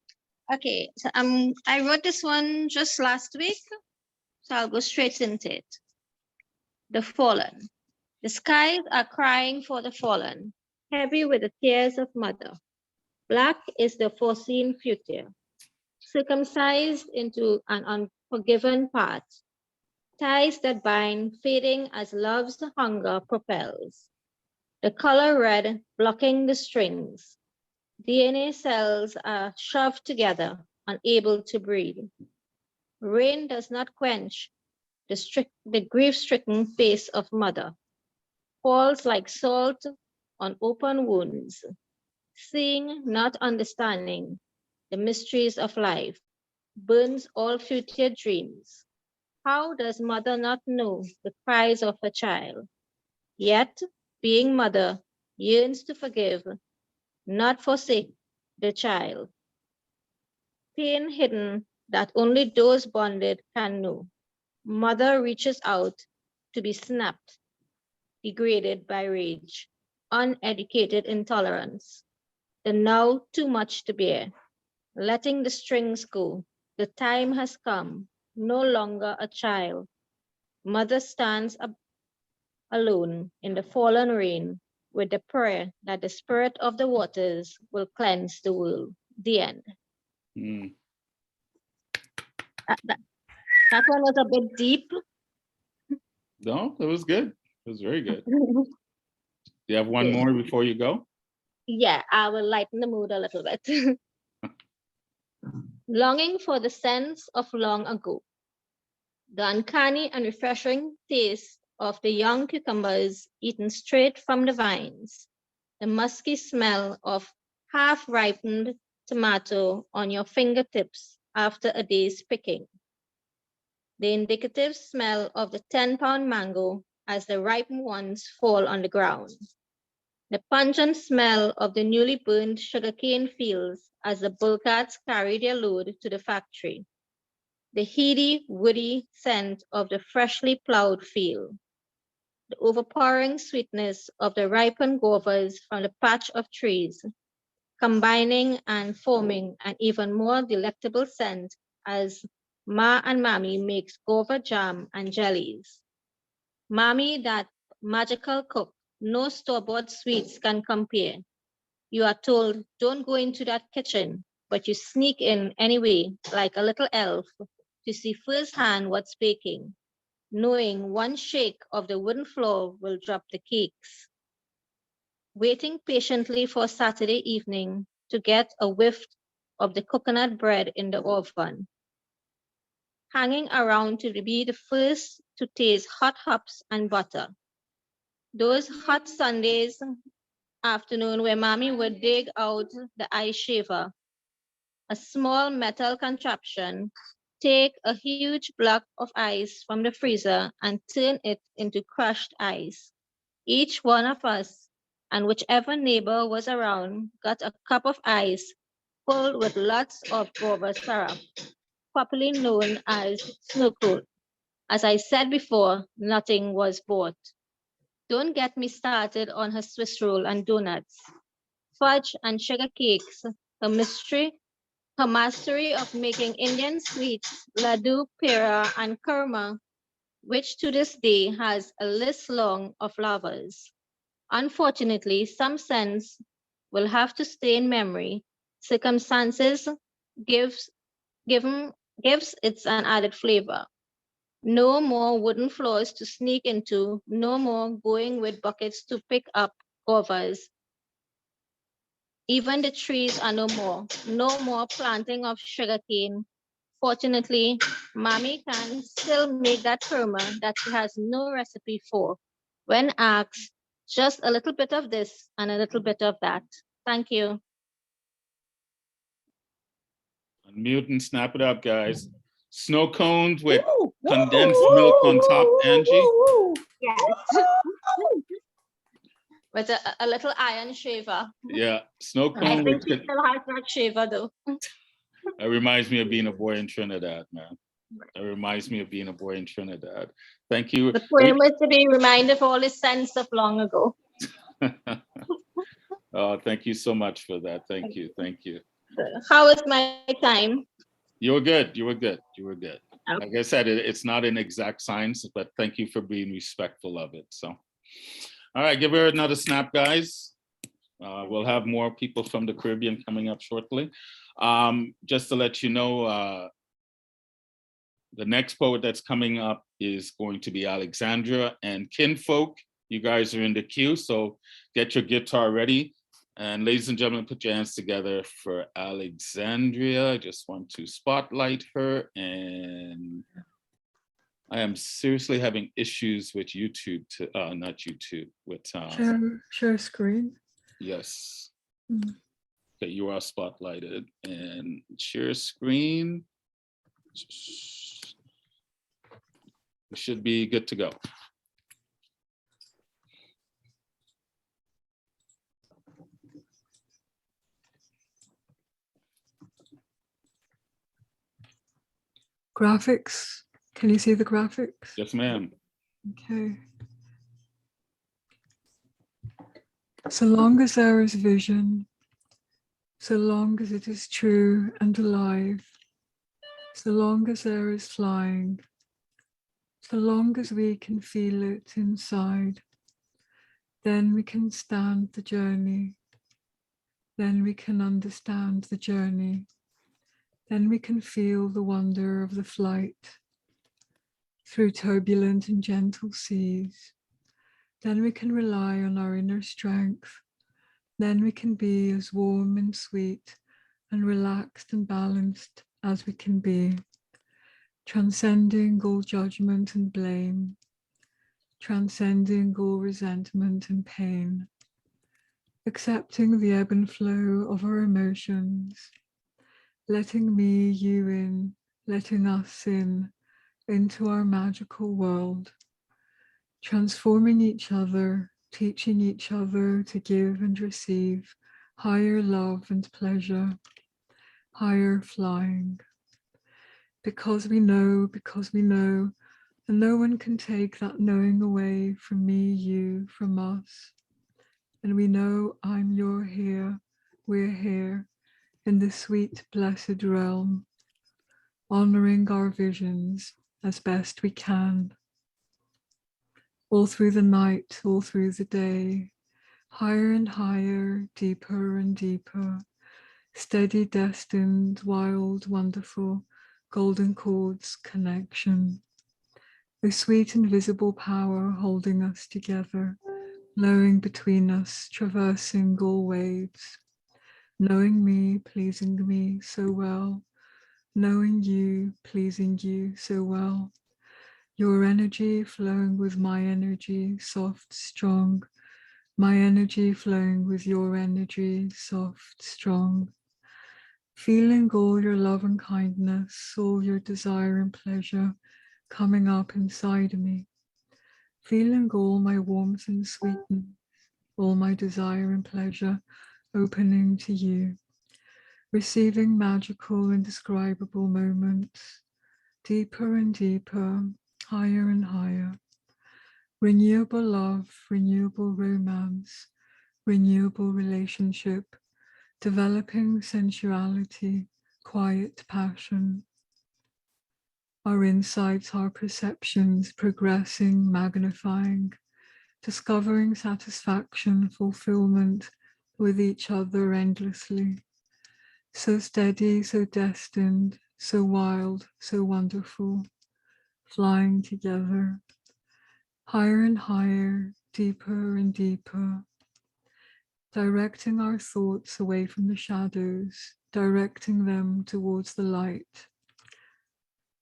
Okay. So I wrote this one just last week, so I'll go straight into it. The fallen. The skies are crying for the fallen, heavy with the tears of mother. Black is the foreseen future, circumcised into an unforgiven past. Ties that bind, fading as love's hunger propels. The color red blocking the strings. DNA cells are shoved together, unable to breathe. Rain does not quench the grief-stricken face of mother, falls like salt on open wounds, seeing, not understanding the mysteries of life, burns all future dreams. How does mother not know the cries of a child? Yet, being mother, yearns to forgive, not forsake the child. Pain hidden that only those bonded can know. Mother reaches out to be snapped, degraded by rage, uneducated intolerance. The now too much to bear, letting the strings go. The time has come, no longer a child. Mother stands alone in the fallen rain with the prayer that the spirit of the waters will cleanse the world. The end. Mm. That one was a bit deep. No, it was good. It was very good. You have one Okay. more before you go? Yeah, I will lighten the mood a little bit. Longing for the sense of long ago. The uncanny and refreshing taste of the young cucumbers eaten straight from the vines. The musky smell of half-ripened tomato on your fingertips after a day's picking. The indicative smell of the 10-pound mango as the ripened ones fall on the ground. The pungent smell of the newly burned sugarcane fields as the bull carts carry their load to the factory. The heady, woody scent of the freshly plowed field. The overpowering sweetness of the ripened guavas from the patch of trees, combining and forming an even more delectable scent as Ma and Mommy makes guava jam and jellies. Mommy, that magical cook, no store-bought sweets can compare. You are told, don't go into that kitchen, but you sneak in anyway, like a little elf, to see firsthand what's baking, knowing one shake of the wooden floor will drop the cakes. Waiting patiently for Saturday evening to get a whiff of the coconut bread in the oven. Hanging around to be the first to taste hot hops and butter. Those hot Sundays afternoon where Mommy would dig out the ice shaver, a small metal contraption, take a huge block of ice from the freezer and turn it into crushed ice. Each one of us and whichever neighbor was around got a cup of ice filled with lots of guava syrup, popularly known as snow cone. As I said before, nothing was bought. Don't get me started on her Swiss roll and donuts, fudge and sugar cakes, her mastery of making Indian sweets, laddu, pera, and kurma, which to this day has a list long of lovers. Unfortunately, some scents will have to stay in memory. Circumstances gives it's an added flavor. No more wooden floors to sneak into, no more going with buckets to pick up guavas. Even the trees are no more planting of sugarcane. Fortunately, Mommy can still make that kurma that she has no recipe for. When asked, just a little bit of this and a little bit of that. Thank you. Unmute and snap it up, guys. Snow cones with condensed milk on top, Angie. Yes. With a little iron shaver. Yeah, snow I cone think with she still has that shaver though. that reminds me of being a boy in Trinidad, man. That reminds me of being a boy in Trinidad. Thank you. The poem was to be reminded of all his sense of long ago. Oh, thank you so much for that. Thank you. Thank you. How was my time? You were good. You were good. You were good. Okay. Like I said, it's not an exact science, but thank you for being respectful of it. So, all right, give her another snap, guys. We'll have more people from the Caribbean coming up shortly. Just to let you know, the next poet that's coming up is going to be Alexandra and Kinfolk. You guys are in the queue, so get your guitar ready. And ladies and gentlemen, put your hands together for Alexandria. I just want to spotlight her. And I am seriously having issues with YouTube, not YouTube, with share screen. yes. Mm. Okay, you are spotlighted and share screen. We should be good to go. Graphics. Can you see the graphics? Yes, ma'am. Okay. So long as there is vision, so long as it is true and alive, so long as there is flying, so long as we can feel it inside, then we can stand the journey. Then we can understand the journey. Then we can feel the wonder of the flight through turbulent and gentle seas. Then we can rely on our inner strength. Then we can be as warm and sweet and relaxed and balanced as we can be, transcending all judgment and blame, transcending all resentment and pain, accepting the ebb and flow of our emotions, letting me, you in, letting us in, into our magical world, transforming each other, teaching each other to give and receive higher love and pleasure, higher flying. Because we know, and no one can take that knowing away from me, you, from us. And we know you're here, we're here, in the sweet, blessed realm, honoring our visions as best we can. All through the night, all through the day, higher and higher, deeper and deeper, steady, destined, wild, wonderful, golden chords connection. The sweet invisible power holding us together, flowing between us, traversing all waves, knowing me, pleasing me so well, knowing you, pleasing you so well. Your energy flowing with my energy, soft, strong. My energy flowing with your energy, soft, strong. Feeling all your love and kindness, all your desire and pleasure coming up inside me. Feeling all my warmth and sweetness, all my desire and pleasure opening to you. Receiving magical, indescribable moments, deeper and deeper, higher and higher. Renewable love, renewable romance, renewable relationship, developing sensuality, quiet passion. Our insights, our perceptions progressing, magnifying, discovering satisfaction, fulfillment with each other endlessly. So steady, so destined, so wild, so wonderful, flying together, higher and higher, deeper and deeper, directing our thoughts away from the shadows, directing them towards the light,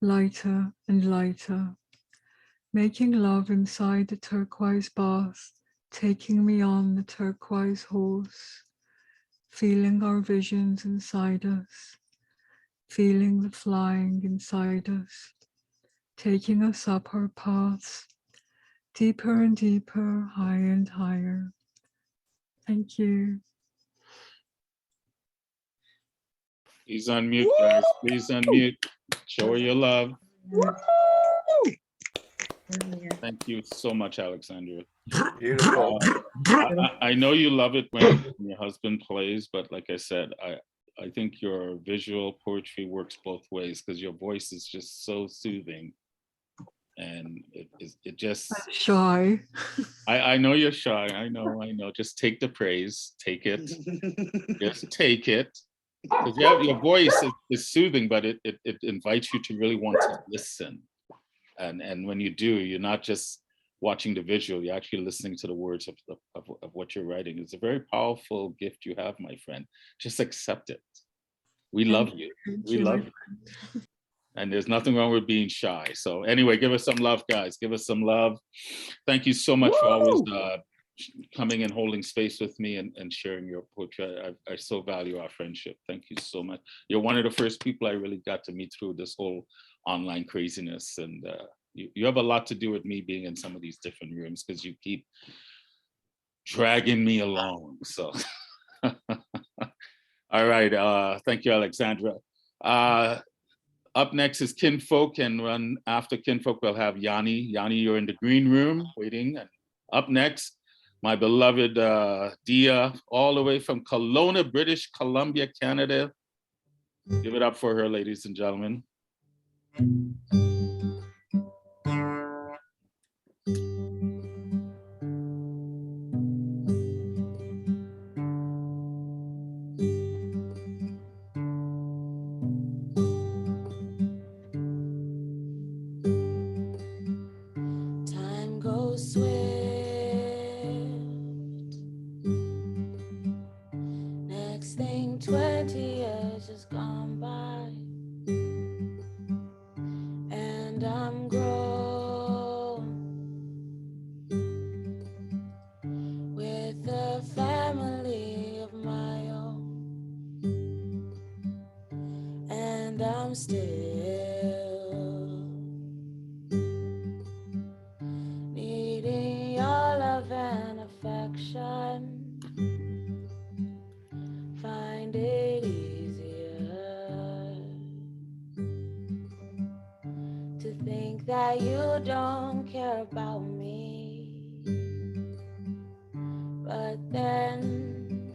lighter and lighter, making love inside the turquoise bath, taking me on the turquoise horse, feeling our visions inside us, feeling the flying inside us, taking us up our paths, deeper and deeper, higher and higher. Thank you. Please unmute, guys. Please unmute. Show her your love. Thank you so much, Alexandra. Beautiful. I know you love it when your husband plays, but like I said, I think your visual poetry works both ways because your voice is just so soothing. And it just... I'm shy. I know you're shy. I know. Just take the praise. Take it. Just take it. Because your voice is soothing, but it invites you to really want to listen. And when you do, you're not just watching the visual, you're actually listening to the words of what you're writing. It's a very powerful gift you have, my friend. Just accept it. We love you. We love you. And there's nothing wrong with being shy. So anyway, give us some love, guys. Give us some love. Thank you so much for always coming and holding space with me and sharing your poetry. I so value our friendship. Thank you so much. You're one of the first people I really got to meet through this whole online craziness. And you have a lot to do with me being in some of these different rooms because you keep dragging me along. So, all right. Thank you, Alexandra. Up next is Kinfolk, and run after Kinfolk, we'll have Yanny. Yanny, you're in the green room waiting. And up next, my beloved Dia, all the way from Kelowna, British Columbia, Canada. Give it up for her, ladies and gentlemen. Next thing 20 years has gone by, and I'm grown with a family of my own, and I'm still needing your love and affection. Find it easier to think that you don't care about me, but then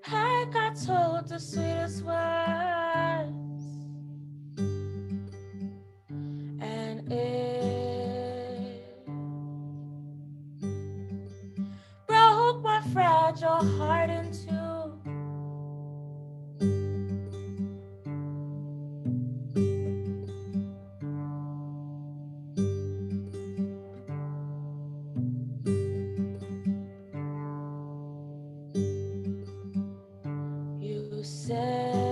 I got told the sweetest words, and it broke my fragile heart in two. You said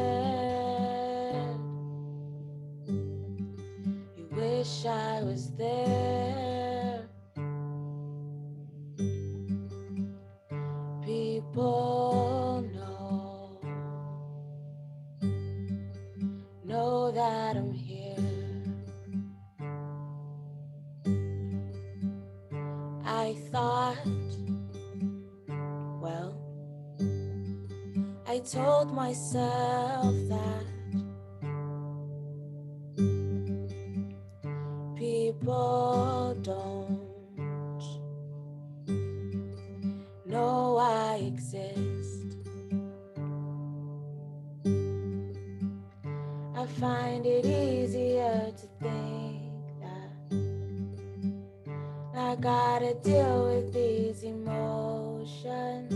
you wish I was there. People know that I'm here. I thought, well, I told myself that people don't know I exist. I find it easier to think that I gotta deal with these emotions.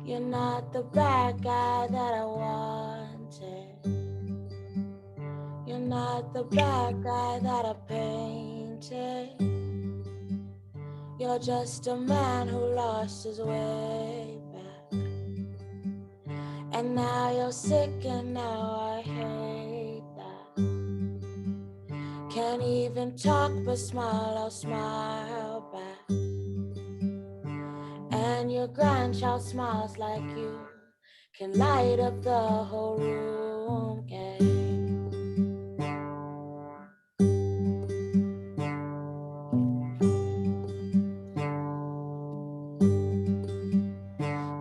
You're not the bad guy that I wanted. You're not the bad guy that I painted. You're just a man who lost his way back. And now you're sick and now I hate that. Can't even talk but smile, I'll smile back. And your grandchild smiles like you can light up the whole room, gang.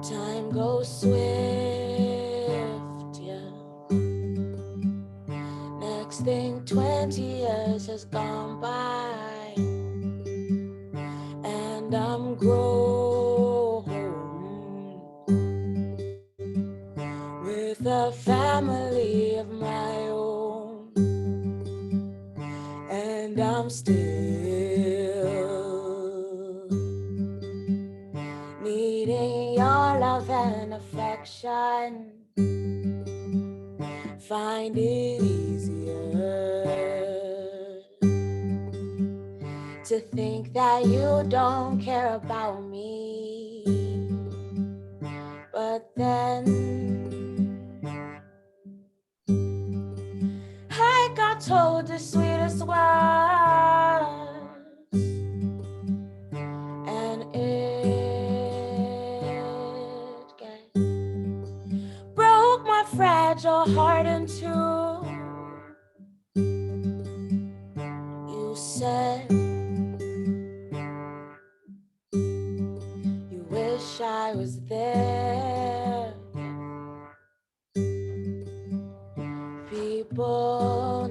Time goes swift, yeah. Next thing 20 years has gone by, and I'm grown with a family of my own, and I'm still needing your love and affection. Find it easier to think that you don't care about me. But then I got told the sweetest words, and it broke my fragile heart in two. You said you wish I was there. People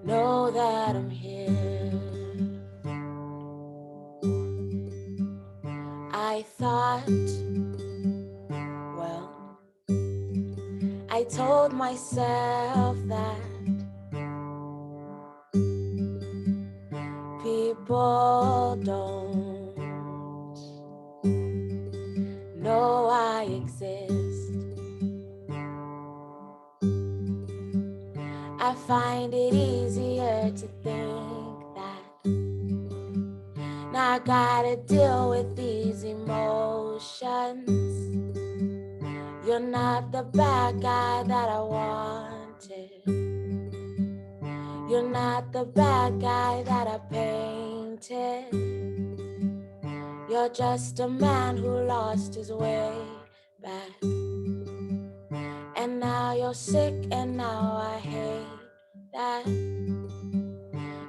know that I'm here. I thought, well, I told myself that people don't know I exist. I find it easier to think that now I gotta deal with these emotions. You're not the bad guy that I wanted. You're not the bad guy that I painted. You're just a man who lost his way back. And now you're sick and now I hate that.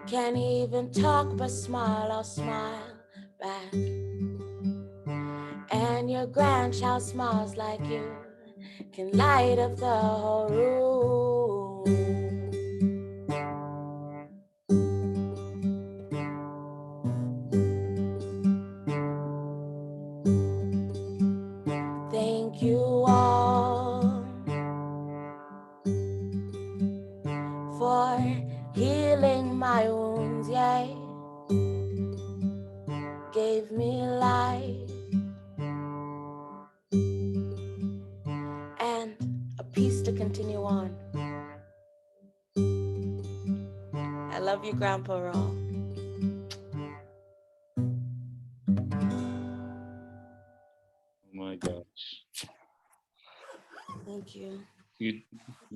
Can't even talk but smile, I'll smile back. And your grandchild smiles like you can light up the whole room. Thank you all for healing my wounds, yeah. Gave me life and a peace to continue on. I love you, Grandpa Raw. Oh my gosh. Thank you. You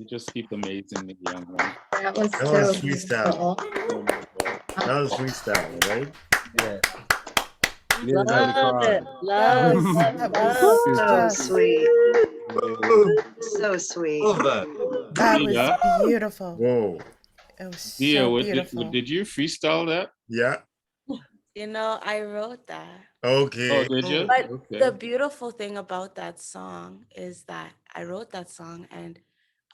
just keep amazing me, young man. That was That so was freestyle. beautiful. Oh my God. That was freestyle, right? Yeah. Love it. That Love, was love, so love. So just sweet. So sweet. Love that. That was Yeah. beautiful. Whoa. It was Yeah, so beautiful. did you freestyle that? Yeah. You know, I wrote that. Okay. Oh, did you? But Okay. the beautiful thing about that song is that I wrote that song and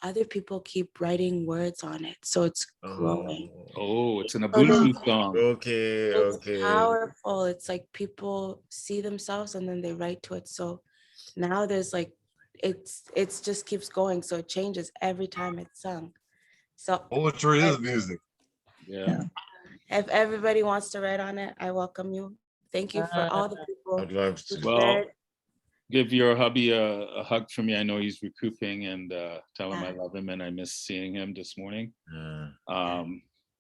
other people keep writing words on it. So it's growing. Oh, it's an So there's- Ubuntu song. Okay. It's Okay. powerful. It's like people see themselves and then they write to it. So now there's like, it's just keeps going. So it changes every time it's sung. So Poetry is music. Yeah. if everybody wants to write on it, I welcome you. Thank you for all the people. I'd love who to. Well, shared. give your hubby a hug for me. I know he's recouping, and tell him I love him and I miss seeing him this morning.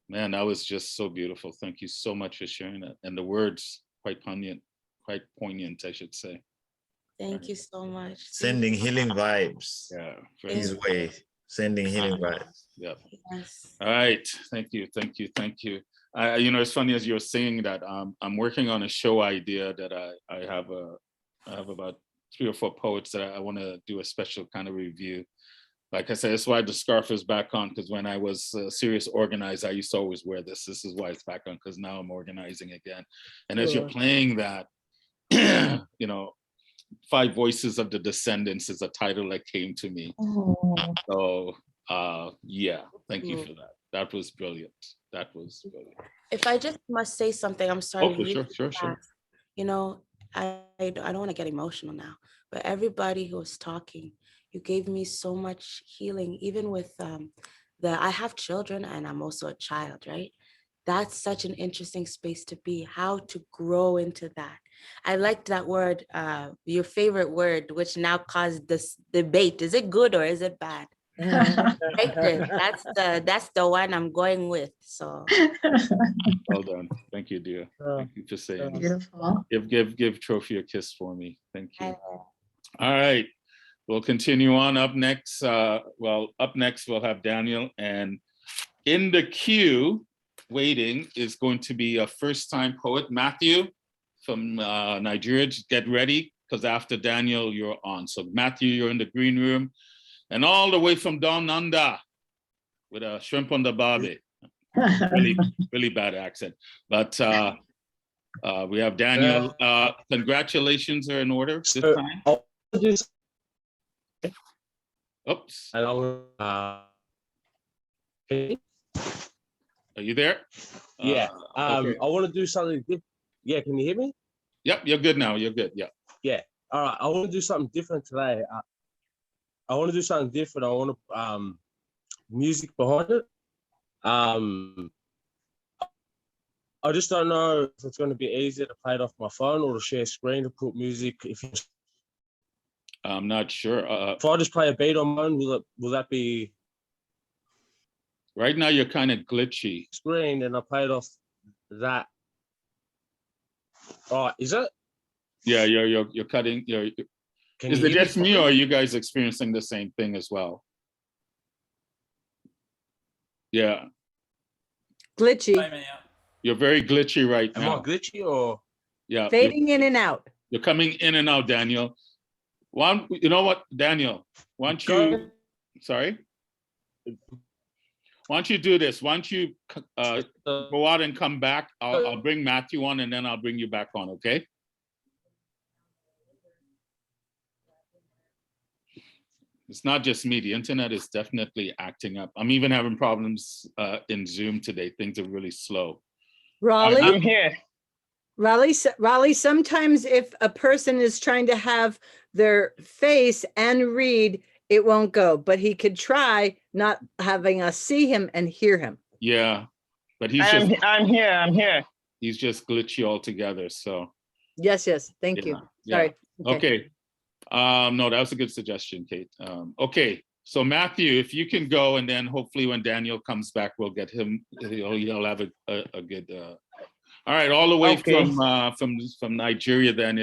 Man, that was just so beautiful. Thank you so much for sharing that. And the words quite poignant, I should say. Thank you so much. Sending healing vibes. Yeah. His way. Sending healing vibes. Yep. Yes. All right. Thank you. You know, it's funny as you're saying that. I'm working on a show idea that I have about 3 or 4 poets that I want to do a special kind of review. Like I said, that's why the scarf is back on, because when I was a serious organizer, I used to always wear this. This is why it's back on, because now I'm organizing again. And as you're playing that, you know, 5 Voices of the Descendants is a title that came to me. So yeah, thank you for that. That was brilliant. If I just must say something, I'm sorry. Oh, sure. You know, I don't want to get emotional now, but everybody who was talking, you gave me so much healing, even with I have children and I'm also a child, right? That's such an interesting space to be, how to grow into that. I liked that word, your favorite word, which now caused this debate. Is it good or is it bad? That's the one I'm going with. So Well done. Thank you, dear. Thank you for saying this. Beautiful. Give Trophy a kiss for me. Thank you. All right. We'll continue on. Up next, we'll have Daniel, and in the queue, waiting, is going to be a first-time poet, Matthew from Nigeria. Just get ready, because after Daniel, you're on. So Matthew, you're in the green room, and all the way from Down Under with a shrimp on the barbie. Really bad accent. But we have Daniel. Congratulations are in order this time. Oops. Are you there? Yeah. Okay. I want to do something different. Yeah, can you hear me? Yep, you're good now. You're good. Yeah. Yeah. All right. I want to do something different today. I want to do something different. I want to music behind it. I just don't know if it's going to be easier to play it off my phone or to share screen to put music. I'm not sure. If I just play a beat on mine, will that be? Right now, you're kind of glitchy. Screen, and I play it off that. Oh, is it? Yeah, you're cutting. Is it just me, or are you guys experiencing the same thing as well? Yeah. Glitchy. You're very glitchy right Am now. I glitchy or? Yeah. Fading in and out. You're coming in and out, Daniel. You know what, Daniel? Why don't you? Sorry. Why don't you do this? Why don't you go out and come back? I'll bring Matthew on, and then I'll bring you back on. Okay. It's not just me. The internet is definitely acting up. I'm even having problems in Zoom today. Things are really slow. Raleigh? I'm here. Raleigh, sometimes if a person is trying to have their face and read, it won't go, but he could try not having us see him and hear him. Yeah, but I'm here. He's just glitchy altogether, so. Yes, thank you. Sorry. Okay. No, that was a good suggestion, Kate. Okay, so Matthew, if you can go, and then hopefully when Daniel comes back, we'll get him, he'll have a good, all right, all the way from Nigeria then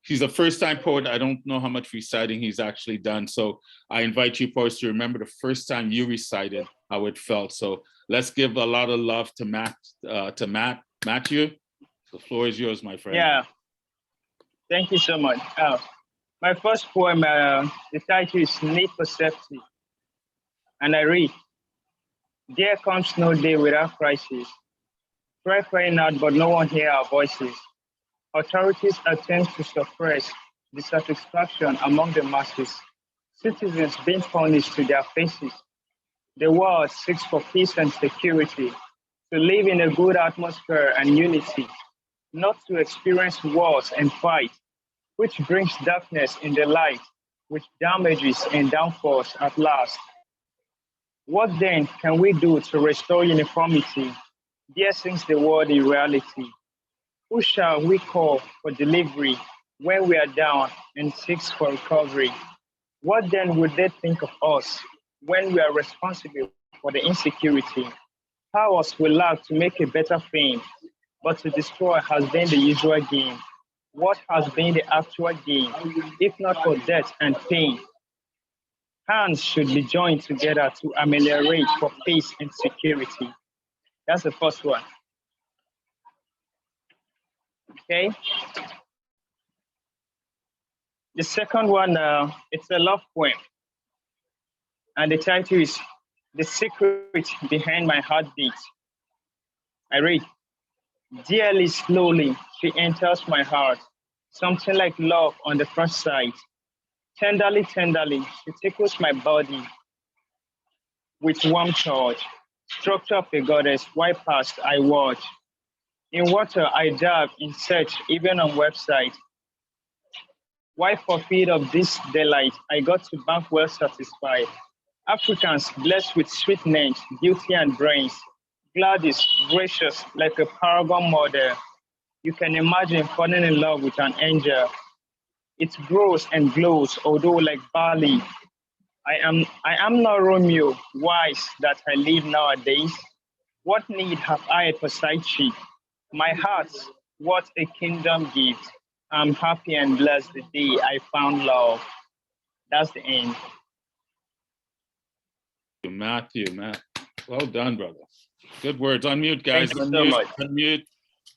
he's a first-time poet. I don't know how much reciting he's actually done. So I invite you poets to remember the first time you recited, how it felt. So let's give a lot of love to Matthew. The floor is yours, my friend. Yeah, thank you so much. My first poem, the title is Need for Safety. And I read, there comes no day without crisis. Try crying out, but no one hears our voices. Authorities attempt to suppress dissatisfaction among the masses. Citizens being punished to their faces. The world seeks for peace and security, to live in a good atmosphere and unity, not to experience wars and fight, which brings darkness in the light, which damages and downfalls at last. What then can we do to restore uniformity? There sinks the world in reality. Who shall we call for delivery when we are down and seeks for recovery? What then would they think of us when we are responsible for the insecurity? Powers will lack to make a better fame, but to destroy has been the usual game. What has been the actual gain, if not for death and pain? Hands should be joined together to ameliorate for peace and security. That's the first one. Okay. The second one, it's a love poem. And the title is The Secret Behind My Heartbeat. I read, dearly, slowly, she enters my heart, something like love on the first sight. Tenderly, tenderly, she tickles my body with warm touch. Structure of a goddess, why past I watch. In water I dive in search, even on website. Why forfeit of this delight? I got to bank well satisfied. Africans blessed with sweet names, beauty and brains. Gladys, gracious, like a paragon model. You can imagine falling in love with an angel. It grows and glows, although like barley. I am not Romeo, wise that I live nowadays. What need have I for side chick? My heart, what a kingdom gives. I'm happy and blessed the day I found love. That's the end. Matthew, well done, brother. Good words. Unmute, guys. Thank you so much. Unmute.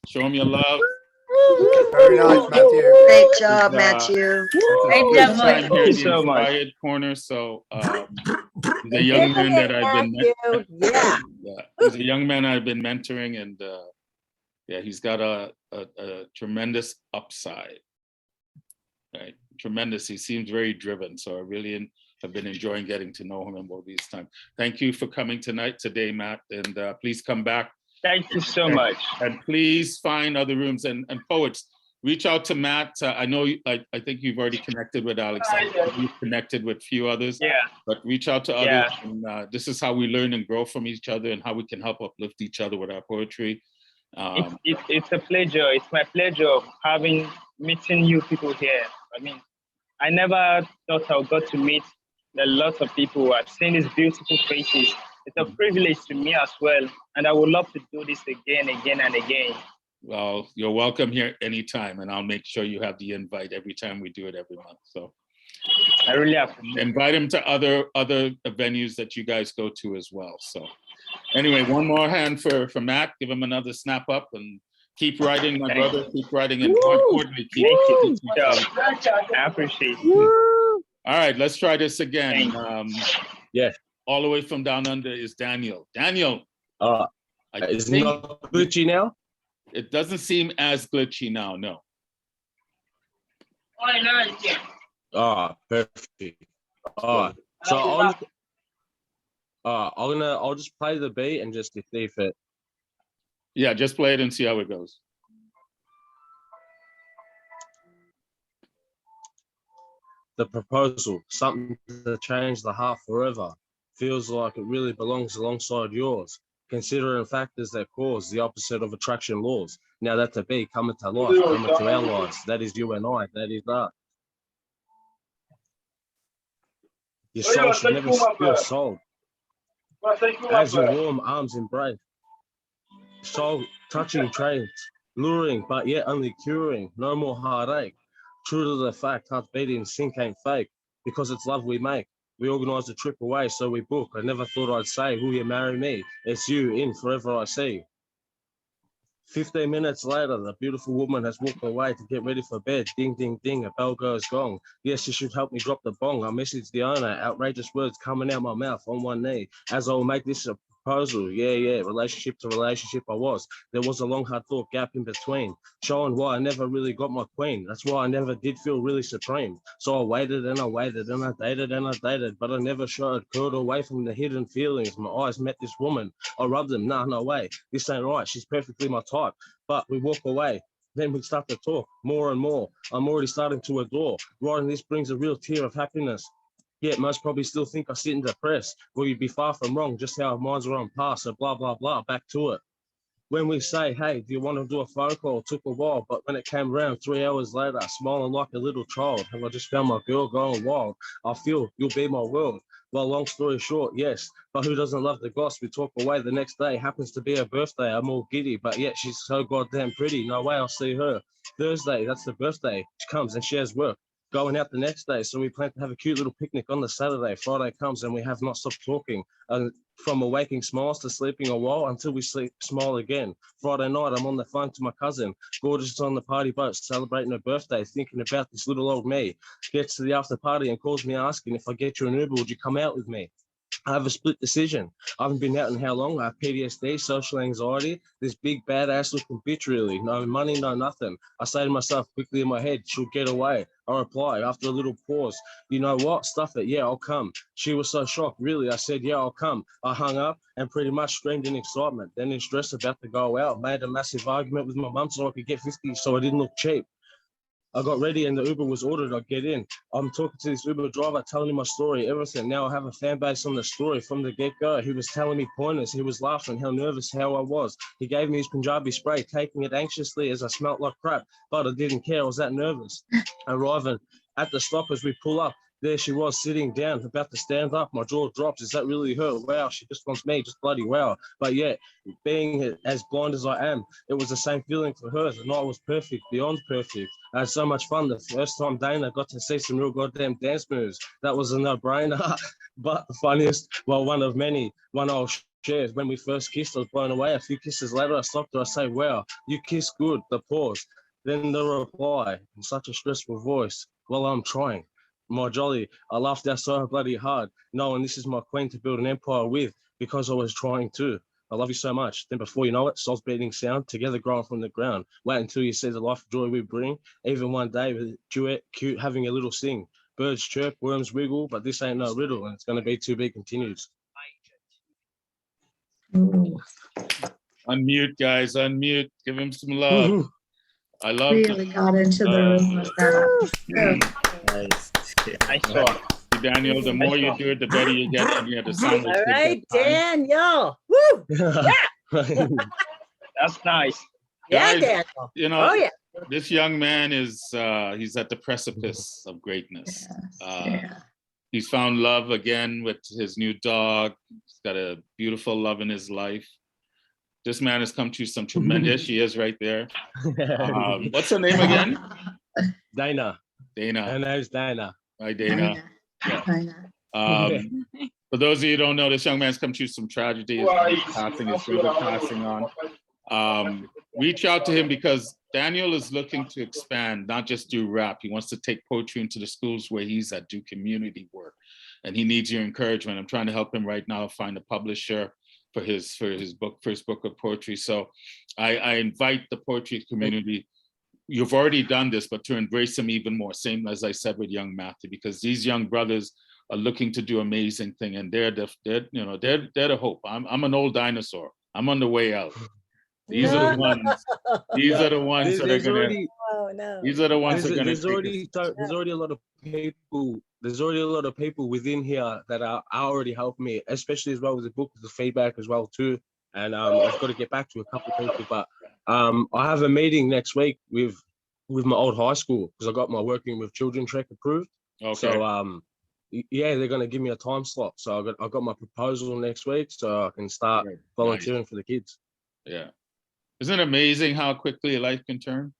Show them your love. Very nice, Matthew. Great job, Matthew. Thank you so much. Inspired corner. So he's a young man that I've been he's a young man I've been mentoring, and yeah, he's got a tremendous upside. Right, tremendous. He seems very driven. So I really have been enjoying getting to know him all these times. Thank you for coming today, Matt, and please come back. Thank you so much. And please find other rooms and poets. Reach out to Matt. I know, I think you've already connected with Alexandra. You've connected with a few others. Yeah. But reach out to others. Yeah. And, this is how we learn and grow from each other, and how we can help uplift each other with our poetry. It's a pleasure. It's my pleasure of meeting you people here. I mean, I never thought I got to meet a lot of people. I've seen these beautiful faces. It's a privilege to me as well. And I would love to do this again and again. Well, you're welcome here anytime, and I'll make sure you have the invite every time we do it every month. So I really appreciate it. Invite him to other venues that you guys go to as well. So anyway, one more hand for Matt. Give him another snap up, and keep writing, my brother. Keep writing, and more importantly, keep I appreciate it. All right, let's try this again. Yeah. All the way from down under is Daniel. Daniel. Is it not glitchy now? It doesn't seem as glitchy now, no. Perfect. So I'll just play the beat and just see if it. Yeah, just play it and see how it goes. The proposal, something to change the heart forever, feels like it really belongs alongside yours, considering factors that cause the opposite of attraction laws. Now that to be coming to life, coming to our lives, that is you and I, that is that. Your soul should never feel sold. As your warm arms embrace, soul touching trains, luring, but yet only curing, no more heartache. True to the fact, heart beating, sync ain't fake, because it's love we make. We organised a trip away, so we book. I never thought I'd say, will you marry me? It's you, in forever I see. 15 minutes later, the beautiful woman has walked away to get ready for bed. Ding, ding, ding, a bell goes gong. Yes, you should help me drop the bong. I message the owner, outrageous words coming out my mouth on one knee. As I will make this a proposal, yeah, relationship to relationship I was. There was a long, hard thought gap in between, showing why I never really got my queen. That's why I never did feel really supreme. So I waited and I waited and I dated and I dated, but I never curled away from the hidden feelings. My eyes met this woman. I rubbed them, nah, no way. This ain't right. She's perfectly my type. But we walk away. Then we start to talk more and more. I'm already starting to adore. Writing this brings a real tear of happiness. Yet most probably still think I sit in depressed. Well, you'd be far from wrong, just how our minds are on par. So blah, blah, blah, back to it. When we say, hey, do you want to do a phone call? It took a while, but when it came around 3 hours later, smiling like a little child, and I just found my girl going wild. I feel you'll be my world. Well, long story short, yes, but who doesn't love the goss? We talk away the next day, happens to be her birthday. I'm all giddy, but yet she's so goddamn pretty. No way I'll see her. Thursday, that's the birthday. She comes and shares work. Going out the next day, so we plan to have a cute little picnic on the Saturday. Friday comes and we have not stopped talking. From awaking smiles to sleeping a while until we smile again. Friday night, I'm on the phone to my cousin. Gorgeous on the party boat, celebrating her birthday, thinking about this little old me. Gets to the after party and calls me asking, if I get you an Uber, would you come out with me? I have a split decision. I haven't been out in how long? I have PTSD, social anxiety, this big badass looking bitch really. No money, no nothing. I say to myself quickly in my head, she'll get away. I reply after a little pause, you know what? Stuff it, yeah, I'll come. She was so shocked, really. I said, yeah, I'll come. I hung up and pretty much screamed in excitement. Then in stress about to go out, made a massive argument with my mum so I could get 50 so I didn't look cheap. I got ready and the Uber was ordered. I get in. I'm talking to this Uber driver, telling him my story, everything. Now I have a fan base on the story from the get-go. He was telling me pointers. He was laughing, how nervous, how I was. He gave me his Punjabi spray, taking it anxiously as I smelt like crap, but I didn't care. I was that nervous. Arriving at the stop as we pull up, there she was sitting down, about to stand up. My jaw drops. Is that really her? Wow, she just wants me, just bloody wow. But yeah, being as blind as I am, it was the same feeling for her. The night was perfect, beyond perfect. I had so much fun. The first time Dana got to see some real goddamn dance moves. That was a no-brainer. But the funniest, well, one of many, one I'll share. When we first kissed, I was blown away. A few kisses later, I stopped her. I say, wow, you kiss good. The pause. Then the reply in such a stressful voice. Well, I'm trying. My jolly, I laughed out so bloody hard, knowing this is my queen to build an empire with, because I was trying to. I love you so much. Then before you know it, soul's beating sound, together growing from the ground. Wait until you see the life of joy we bring, even one day with a duet, cute, having a little sing. Birds chirp, worms wiggle, but this ain't no riddle, and it's going to be to be continued. Unmute, guys, unmute. Give him some love. I love Really got into the room with that. Nice. I saw. Daniel, the more you do it, the better you get. And yeah, the sound will All take right, that time. Daniel. Woo! Yeah. That's nice. Yeah, Guys, Daniel. you know, Oh, yeah. this young man is, he's at the precipice of greatness. He's found love again with his new dog. He's got a beautiful love in his life. This man has come to some tremendous, she is right there. What's her name again? Dana. Dana. Her name's Dana. Hi, Dana. Yeah. For those of you who don't know, this young man's come through some tragedy. His brother passing on. Reach out to him because Daniel is looking to expand, not just do rap. He wants to take poetry into the schools where he's at, do community work. And he needs your encouragement. I'm trying to help him right now find a publisher for his book, first book of poetry. So I invite the poetry community. You've already done this, but to embrace him even more. Same as I said with young Matthew, because these young brothers are looking to do amazing thing, and they're the hope. I'm an old dinosaur. I'm on the way out. These are the ones. These are the ones that are gonna. These are the ones that are gonna. There's already a lot of people. There's already a lot of people within here that are already helping me, especially as well with the book, with the feedback as well too. And I've got to get back to a couple of people, but I have a meeting next week with my old high school because I got my working with children track approved. Okay. So yeah, they're going to give me a time slot. So I got my proposal next week, so I can start volunteering for the kids. Yeah, isn't it amazing how quickly life can turn?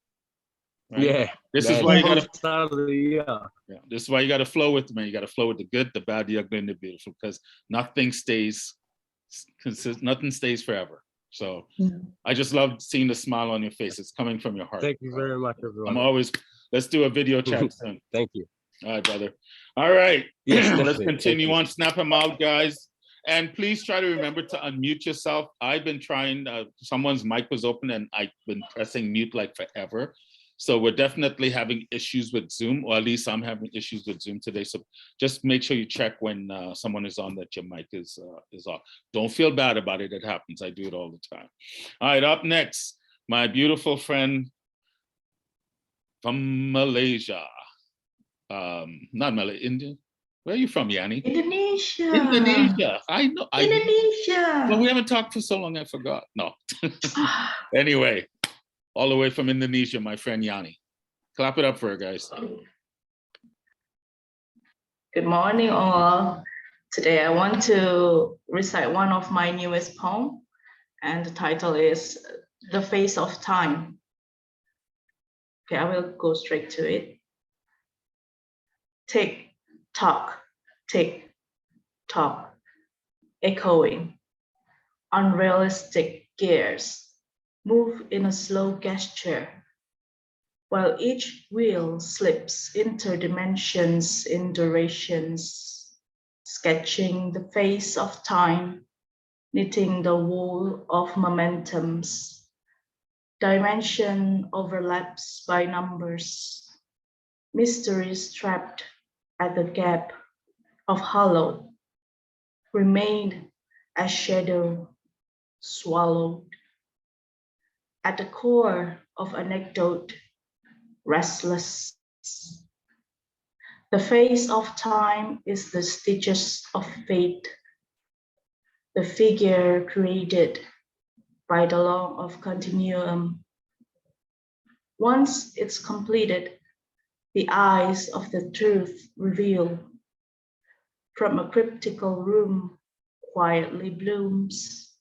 Right? Yeah, this is why you got to start of the year. Yeah, this is why you got to flow with me. You got to flow with the good, the bad, the ugly, and the beautiful, because nothing stays forever. So I just love seeing the smile on your face. It's coming from your heart. Thank you very much, everyone. Let's do a video chat soon. Thank you. All right, brother. All right. Yes, let's continue on. Snap them out, guys. And please try to remember to unmute yourself. I've been trying, someone's mic was open and I've been pressing mute like forever. So we're definitely having issues with Zoom, or at least I'm having issues with Zoom today. So just make sure you check when someone is on that your mic is off. Don't feel bad about it. It happens. I do it all the time. All right, up next, my beautiful friend from Malaysia. Not Malaysia, India. Where are you from, Yanny? Indonesia. Indonesia. I know. Indonesia. Well, we haven't talked for so long, I forgot. No. Anyway. All the way from Indonesia, my friend Yanny. Clap it up for her, guys. Good morning, all. Today I want to recite one of my newest poems, and the title is The Face of Time. Okay, I will go straight to it. Tick, tock, echoing, unrealistic gears move in a slow gesture, while each wheel slips interdimensions in durations, sketching the face of time, knitting the wool of momentums. Dimension overlaps by numbers, mysteries trapped at the gap of hollow, remained as shadow swallowed. At the core of anecdote, restless. The face of time is the stitches of fate, the figure created by the law of continuum. Once it's completed, the eyes of the truth reveal. From a cryptical room quietly blooms.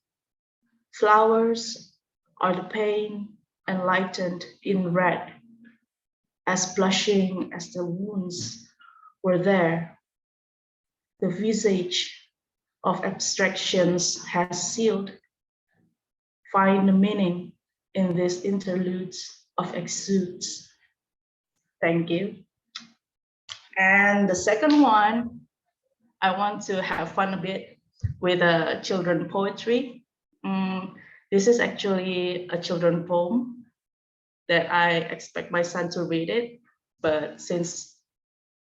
Flowers are the pain enlightened in red, as blushing as the wounds were there. The visage of abstractions has sealed. Find the meaning in these interludes of exudes. Thank you. And the second one, I want to have fun a bit with children poetry. This is actually a children poem that I expect my son to read it, but since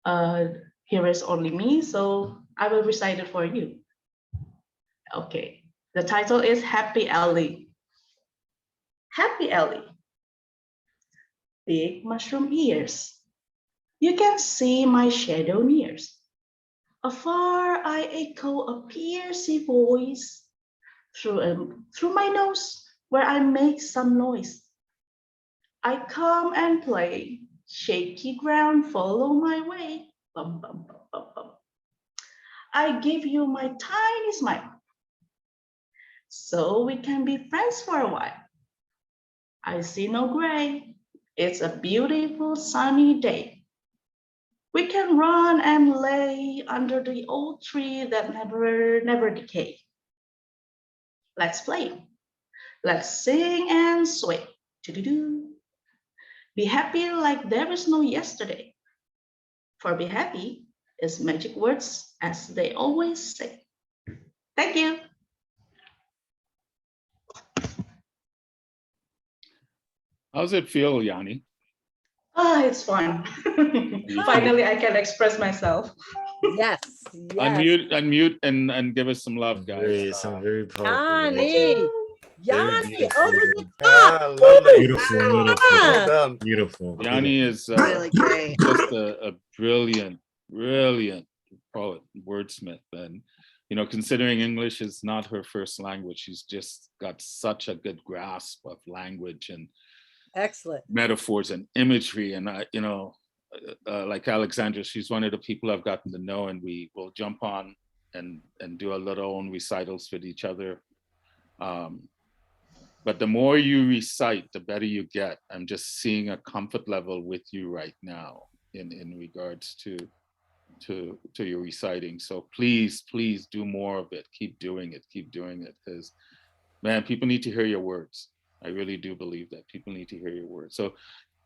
here is only me, so I will recite it for you. Okay, the title is Happy Ellie. Happy Ellie. Big mushroom ears. You can see my shadow nears. Afar I echo a piercing voice through my nose where I make some noise. I come and play, shaky ground, follow my way. Bum, bum, bum, bum, bum. I give you my tiny smile, so we can be friends for a while. I see no gray, it's a beautiful sunny day. We can run and lay under the old tree that never decay. Let's play, let's sing and sway. Doo-doo-doo. Be happy like there is no yesterday. For be happy is magic words, as they always say. Thank you. How's it feel, Yanny? It's fun. Finally, I can express myself. Yes. Unmute and give us some love, guys. Some very powerful. Yanny. Yanny, over the top. Beautiful. Beautiful. Yanny is Really great. just a brilliant poet, wordsmith. And, you know, considering English is not her first language, she's just got such a good grasp of language and excellent metaphors and imagery. And, you know, like Alexandra, she's one of the people I've gotten to know, and we will jump on and do a little own recitals with each other. But the more you recite, the better you get. I'm just seeing a comfort level with you right now in regards to your reciting. So please do more of it. Keep doing it, because man, people need to hear your words. I really do believe that people need to hear your words. So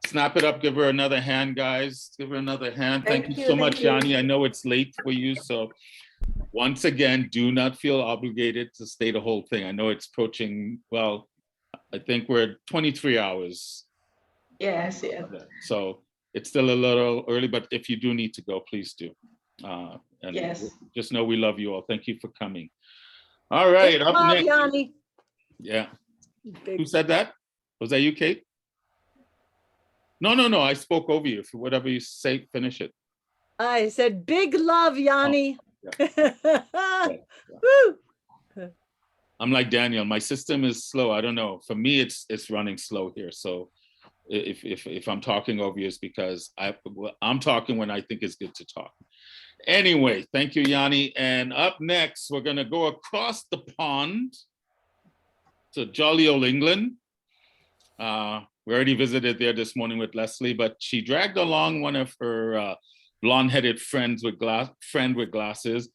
snap it up, give her another hand, guys. Give her another hand. Thank you so much, Yanny. I know it's late for you, so once again, do not feel obligated to stay the whole thing. I know it's approaching, well, I think we're at 23 hours. Yes, yeah. So it's still a little early, but if you do need to go, please do. And yes. Just know we love you all. Thank you for coming. All right, Big up love, next. Yanny. Yeah. Who said that? Was that you, Kate? No, I spoke over you. For whatever you say, finish it. I said big love, Yanny. Oh, Woo! I'm like Daniel. My system is slow. I don't know. For me, it's running slow here. So if I'm talking over you, it's because I'm talking when I think it's good to talk. Anyway, thank you, Yanny. And up next, we're gonna go across the pond to jolly old England. We already visited there this morning with Lesley, but she dragged along one of her blonde-headed friends with glasses.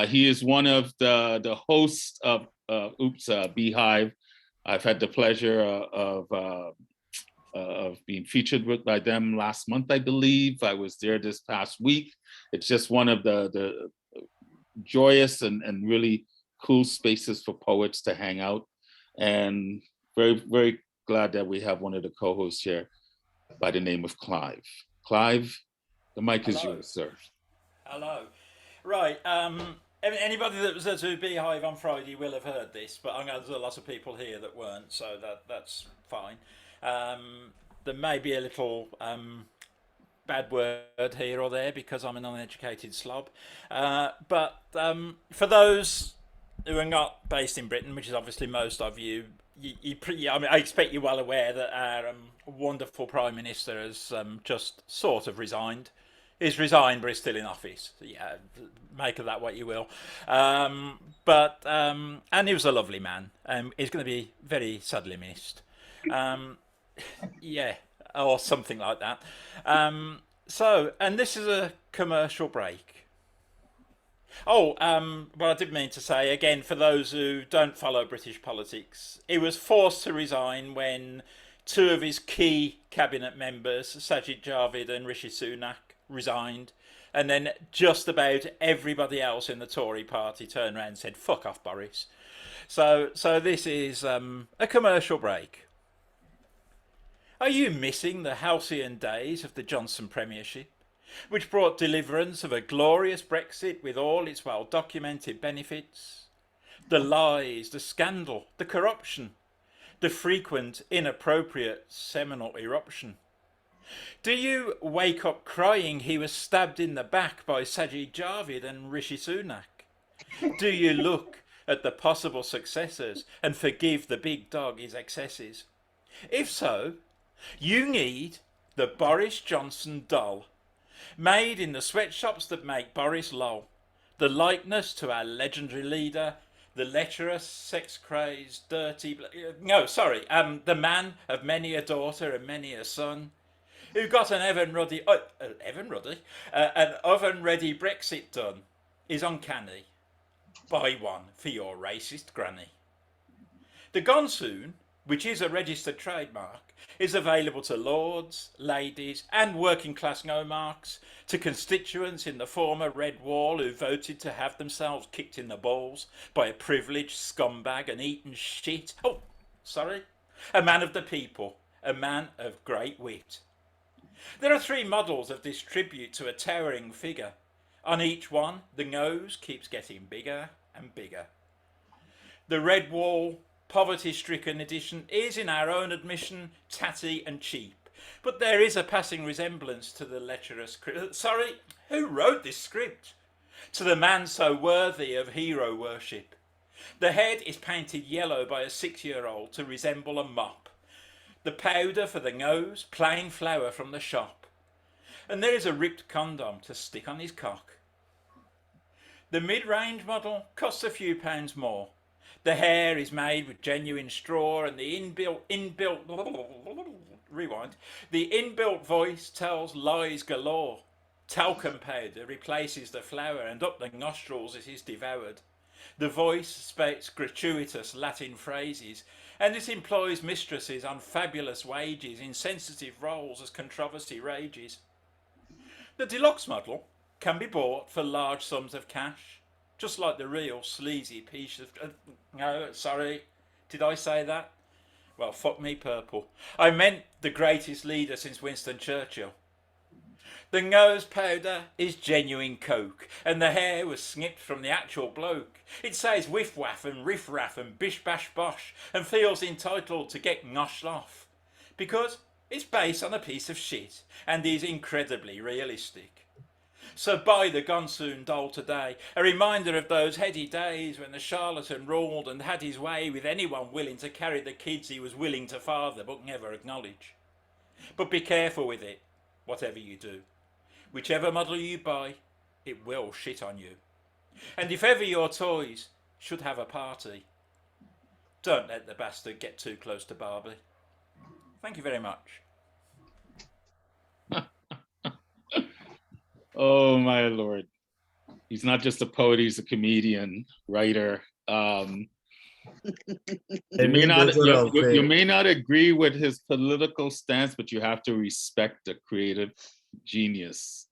He is one of the hosts of Beehive. I've had the pleasure of being featured by them last month, I believe. I was there this past week. It's just one of the joyous and really cool spaces for poets to hang out. And very, very glad that we have one of the co-hosts here by the name of Clive. Clive, the mic is yours, sir. Hello. Right. Anybody that was at a Beehive on Friday will have heard this, but I know there's a lot of people here that weren't, so that's fine. There may be a little bad word here or there because I'm an uneducated slob. But for those who are not based in Britain, which is obviously most of you, I mean, I expect you're well aware that our wonderful Prime Minister has just sort of resigned. He's resigned, but he's still in office. So, yeah, make of that what you will. And he was a lovely man. He's going to be very sadly missed. Yeah, or something like that. And this is a commercial break. Oh, what I did mean to say, again, for those who don't follow British politics, he was forced to resign when two of his key cabinet members, Sajid Javid and Rishi Sunak, resigned. And then just about everybody else in the Tory party turned around and said, fuck off, Boris. So this is a commercial break. Are you missing the halcyon days of the Johnson Premiership, which brought deliverance of a glorious Brexit with all its well-documented benefits? The lies, the scandal, the corruption, the frequent inappropriate seminal eruption. Do you wake up crying he was stabbed in the back by Sajid Javid and Rishi Sunak? Do you look at the possible successors and forgive the big dog his excesses? If so, you need the Boris Johnson doll, made in the sweatshops that make Boris lol, the likeness to our legendary leader, the lecherous, sex-crazed, dirty... the man of many a daughter and many a son, who got an oven-ready Brexit done, is uncanny. Buy one for your racist granny. The Gone Soon, which is a registered trademark, is available to lords, ladies and working class no-marks, to constituents in the former Red Wall who voted to have themselves kicked in the balls by a privileged scumbag and eaten shit. Oh, sorry. A man of the people, a man of great wit. There are 3 models of this tribute to a towering figure. On each one, the nose keeps getting bigger and bigger. The Red Wall poverty-stricken edition is, in our own admission, tatty and cheap, but there is a passing resemblance to the lecherous... who wrote this script? To the man so worthy of hero worship. The head is painted yellow by a 6-year-old to resemble a mop. The powder for the nose, plain flour from the shop. And there is a ripped condom to stick on his cock. The mid-range model costs a few pounds more. The hair is made with genuine straw, and the inbuilt voice tells lies galore. Talcum powder replaces the flour, and up the nostrils it is devoured. The voice speaks gratuitous Latin phrases, and it employs mistresses on fabulous wages in sensitive roles as controversy rages. The deluxe model can be bought for large sums of cash, just like the real sleazy piece of... no, sorry, did I say that? Well, fuck me purple. I meant the greatest leader since Winston Churchill. The nose powder is genuine coke, and the hair was snipped from the actual bloke. It says whiff waff and riff raff and bish bash bosh, and feels entitled to get noshed off, because it's based on a piece of shit and is incredibly realistic. So buy the Gone Soon doll today, a reminder of those heady days when the charlatan ruled and had his way with anyone willing to carry the kids he was willing to father but never acknowledge. But be careful with it, whatever you do. Whichever model you buy, it will shit on you. And if ever your toys should have a party, don't let the bastard get too close to Barbie. Thank you very much. Oh my Lord. He's not just a poet, he's a comedian, writer. You may not agree with his political stance, but you have to respect the creative genius,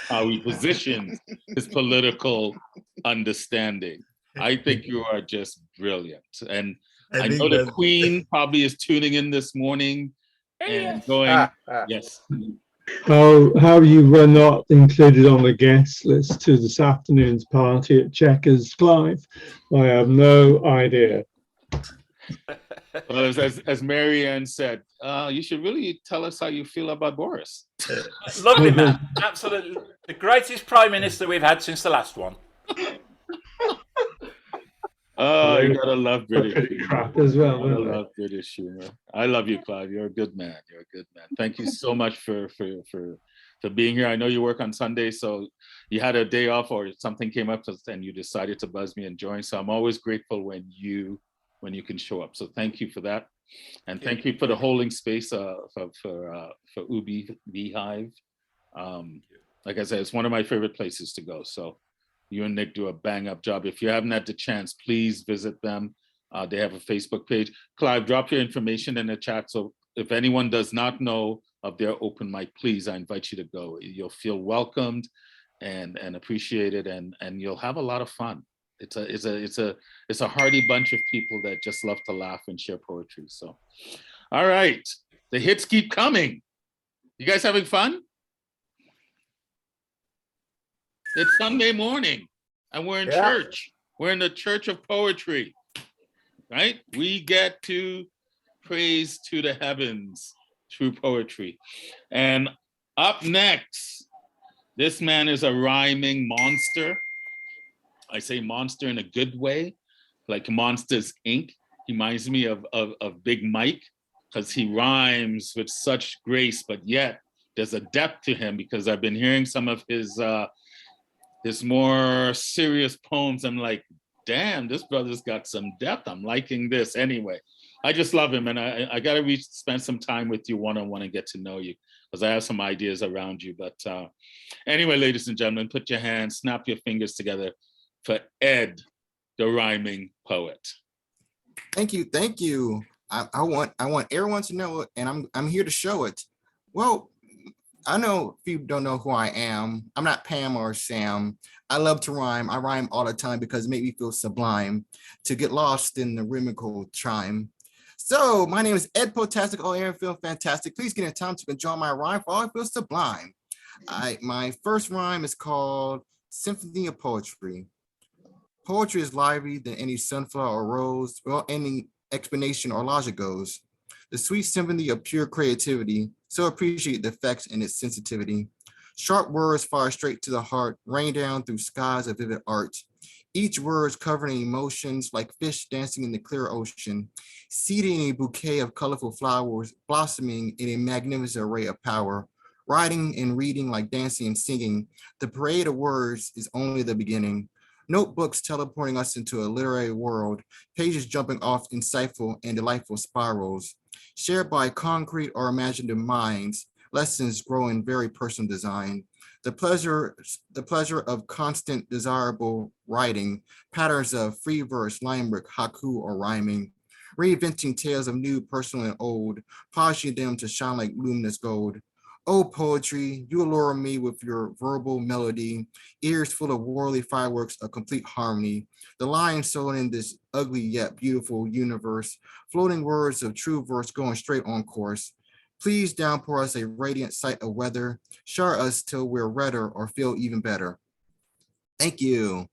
how he positions his political understanding. I think you are just brilliant. And I know the Queen probably is tuning in this morning and going, yes. How you were not included on the guest list to this afternoon's party at Chequers, Clive, I have no idea. Well, as Marianne said, you should really tell us how you feel about Boris. Lovely man, absolutely. The greatest Prime Minister we've had since the last one. Oh, you gotta love British humor. Crap as well. I Don't they? love British humor. I love you, Clive. You're a good man. You're a good man. Thank you so much for being here. I know you work on Sunday, so you had a day off or something came up and you decided to buzz me and join. So I'm always grateful when you can show up. So thank you for that. And thank you for the holding space for Ubi Beehive. Like I said, it's one of my favorite places to go. So you and Nick do a bang up job. If you haven't had the chance, please visit them. They have a Facebook page. Clive, drop your information in the chat. So if anyone does not know of their open mic, please, I invite you to go. You'll feel welcomed and appreciated, and you'll have a lot of fun. It's a hearty bunch of people that just love to laugh and share poetry. So, all right, the hits keep coming. You guys having fun? It's Sunday morning and we're in church. We're in the church of poetry, right? We get to praise to the heavens through poetry. And up next, this man is a rhyming monster. I say monster in a good way, like Monsters, Inc. He reminds me of Big Mike because he rhymes with such grace, but yet there's a depth to him because I've been hearing some of his more serious poems. I'm like, damn, this brother's got some depth. I'm liking this anyway. I just love him, and I got to spend some time with you one-on-one and get to know you because I have some ideas around you. But anyway, ladies and gentlemen, put your hands, snap your fingers together for Ed, the rhyming poet. Thank you, thank you. I want everyone to know it, and I'm here to show it. Well, I know if you don't know who I am, I'm not Pam or Sam. I love to rhyme. I rhyme all the time because it makes me feel sublime to get lost in the rhythmical chime. So my name is Ed Potastic. Oh, Aaron, feel fantastic. Please get in time to enjoy my rhyme for all I feel sublime. My first rhyme is called Symphony of Poetry. Poetry is lively than any sunflower or rose, or any explanation or logic goes. The sweet symphony of pure creativity, so appreciate the effects and its sensitivity. Sharp words fire straight to the heart, rain down through skies of vivid art. Each word is covered in emotions like fish dancing in the clear ocean, seated in a bouquet of colorful flowers, blossoming in a magnificent array of power. Writing and reading like dancing and singing, the parade of words is only the beginning. Notebooks teleporting us into a literary world, pages jumping off insightful and delightful spirals. Shared by concrete or imaginative minds, lessons grow in very personal design. The pleasure of constant desirable writing, patterns of free verse, limerick, haiku, or rhyming, reinventing tales of new, personal, and old, polishing them to shine like luminous gold. Oh, poetry, you allure me with your verbal melody, ears full of worldly fireworks, a complete harmony. The lion soul in this ugly yet beautiful universe, floating words of true verse going straight on course. Please downpour us a radiant sight of weather, shower us till we're redder or feel even better. Thank you.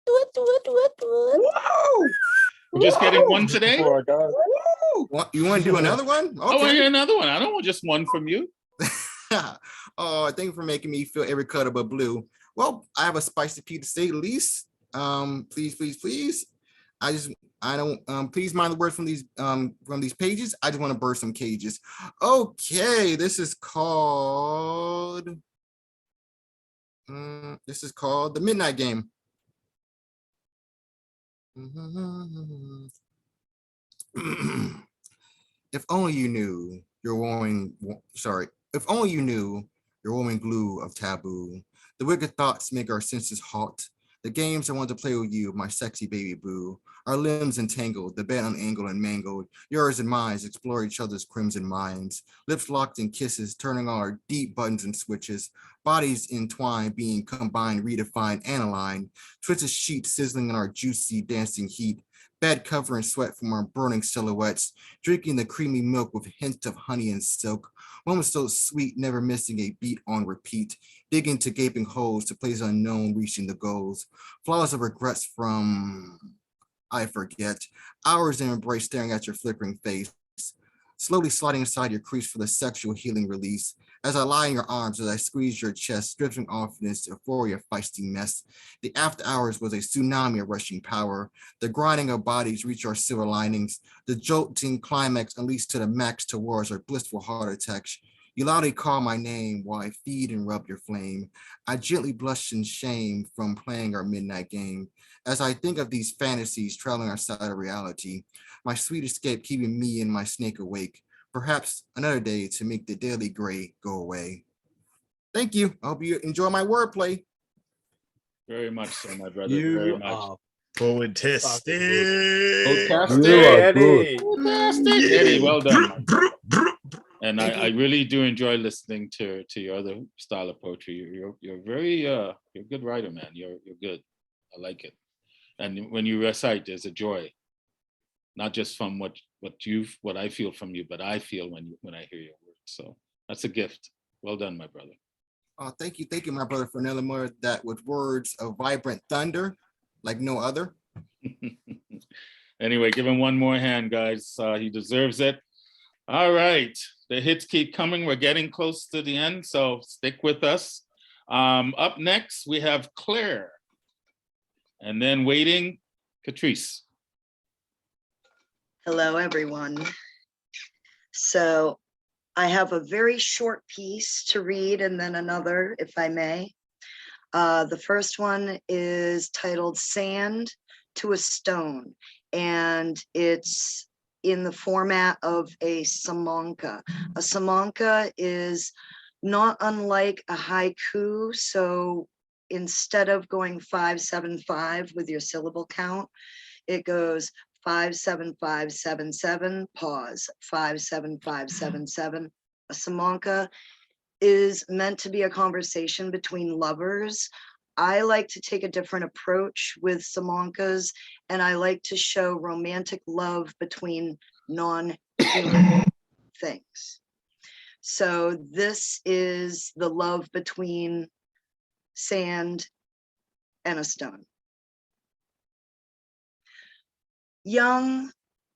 Whoa! We're just getting one today? You want to do another one? Okay. I want to hear another one. I don't want just one from you. Oh, thank you for making me feel every color but blue. Well, I have a spicy pea to say the least. Please, please, please. I don't please mind the words from these pages. I just want to burst some cages. Okay, this is called The Midnight Game. If only you knew your warming, if only you knew your warming glue of taboo. The wicked thoughts make our senses halt. The games I want to play with you, my sexy baby boo. Our limbs entangled, the bed unangled and mangled. Yours and mine explore each other's crimson minds. Lips locked in kisses, turning on our deep buttons and switches. Bodies entwined, being combined, redefined, and aligned. Twisted sheets sizzling in our juicy dancing heat. Bed cover and sweat from our burning silhouettes. Drinking the creamy milk with hints of honey and silk. Moments so sweet, never missing a beat on repeat. Digging to gaping holes to place unknown, reaching the goals. Flaws of regrets from I forget. Hours in embrace, staring at your flickering face. Slowly sliding inside your crease for the sexual healing release. As I lie in your arms, as I squeeze your chest, drifting off in this euphoria feisty mess. The after hours was a tsunami of rushing power. The grinding of bodies reach our silver linings. The jolting climax unleashed to the max towards our blissful heart attacks. You loudly call my name while I feed and rub your flame. I gently blush in shame from playing our midnight game. As I think of these fantasies traveling outside of reality, my sweet escape keeping me and my snake awake. Perhaps another day to make the daily gray go away. Thank you. I hope you enjoy my wordplay. Very much so, my brother. Very You much. are fantastic. Fantastic, You are Eddie. good. Fantastic, Eddie. Well done. And I really do enjoy listening to your other style of poetry. You're very you're a good writer, man. You're good. I like it. And when you recite, there's a joy, not just from what I feel from you, but I feel when I hear your words. So that's a gift. Well done, my brother. Thank you, my brother, for another more that with words of vibrant thunder, like no other. Anyway, give him one more hand, guys. He deserves it. All right, the hits keep coming. We're getting close to the end, so stick with us. Up next, we have Claire. And then waiting, Catrice. Hello, everyone. So I have a very short piece to read and then another, if I may. The first one is titled Sand to a Stone, and it's in the format of a samanka. A samanka is not unlike a haiku, so instead of going 5-7-5 with your syllable count, it goes 5-7-5-7-7, pause, 5-7-5-7-7. A samanka is meant to be a conversation between lovers. I like to take a different approach with samankas, and I like to show romantic love between non-human things. So this is the love between sand and a stone. Young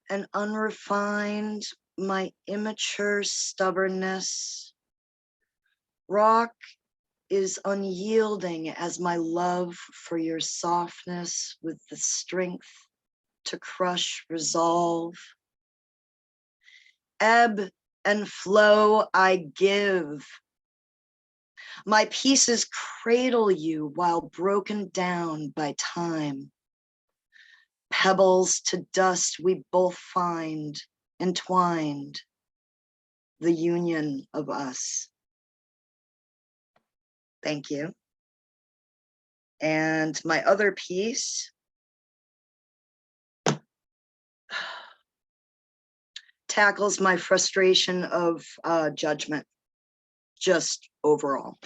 and unrefined, my immature stubbornness. Rock is unyielding as my love for your softness with the strength to crush resolve. Ebb and flow I give. My pieces cradle you while broken down by time. Pebbles to dust we both find entwined, the union of us. Thank you. And my other piece tackles my frustration of judgment, just overall.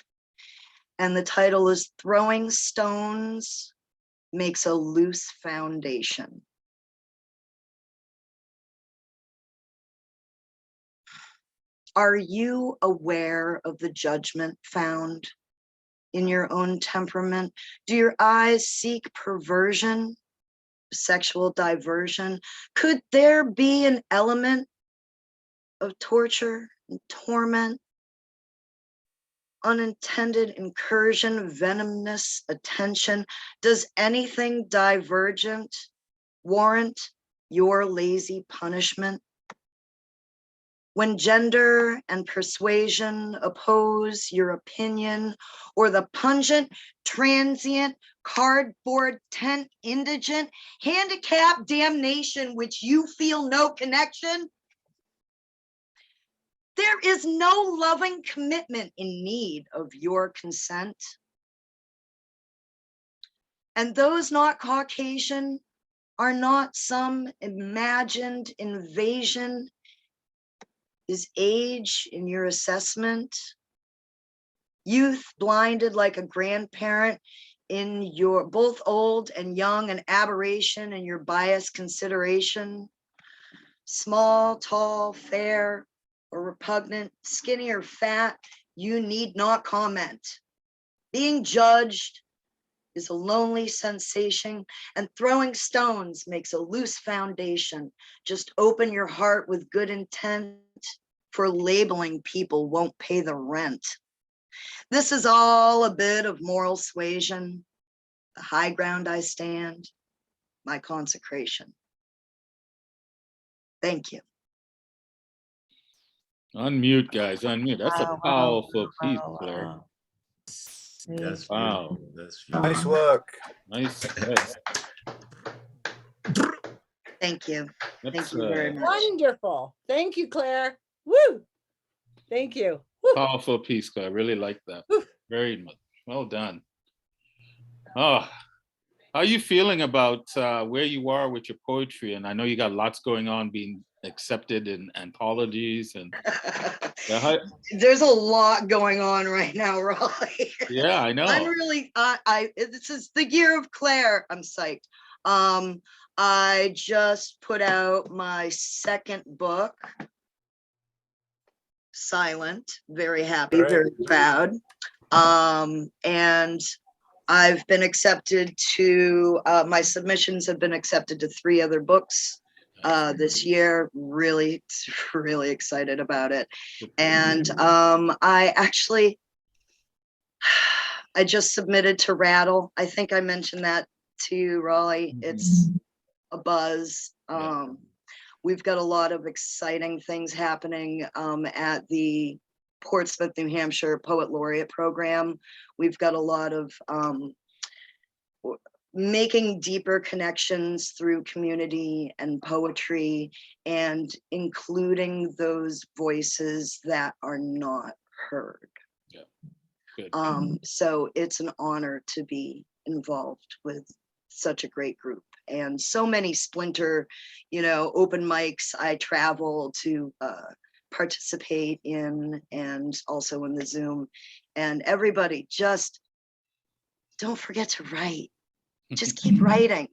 And the title is Throwing Stones Makes a Loose Foundation. Are you aware of the judgment found in your own temperament? Do your eyes seek perversion, sexual diversion? Could there be an element of torture and torment, unintended incursion, venomous attention? Does anything divergent warrant your lazy punishment? When gender and persuasion oppose your opinion, or the pungent, transient, cardboard tent, indigent, handicapped damnation which you feel no connection, there is no loving commitment in need of your consent. And those not Caucasian are not some imagined invasion. Is age in your assessment? Youth blinded like a grandparent in your both old and young, an aberration in your biased consideration? Small, tall, fair, or repugnant, skinny or fat, you need not comment. Being judged is a lonely sensation, and throwing stones makes a loose foundation. Just open your heart with good intent for labeling people won't pay the rent. This is all a bit of moral suasion, the high ground I stand, my consecration. Thank you. Unmute, guys, unmute. That's a powerful piece, Claire. That's Wow. beautiful. That's Nice beautiful. work. Nice. Thank you. Thank That's you very much. Wonderful. Thank you, Claire. Woo. Thank you. Woo. powerful piece, Claire. I really like that. Very much. Well done. Oh, how are you feeling about where you are with your poetry? And I know you got lots going on, being accepted in anthologies and There's a lot going on right now, Raleigh. yeah, I know. I'm really this is the year of Claire. I'm psyched. I just put out my second book, Silent. Very happy, very proud. And I've been accepted to my submissions have been accepted to 3 other books this year. Really excited about it. And I just submitted to Rattle. I think I mentioned that to you, Raleigh. It's a buzz. We've got a lot of exciting things happening at the Portsmouth, New Hampshire Poet Laureate program. We've got a lot of making deeper connections through community and poetry, and including those voices that are not heard. So it's an honor to be involved with such a great group, and so many splinter, open mics I travel to participate in, and also in the Zoom. And everybody, just don't forget to write. Just keep writing,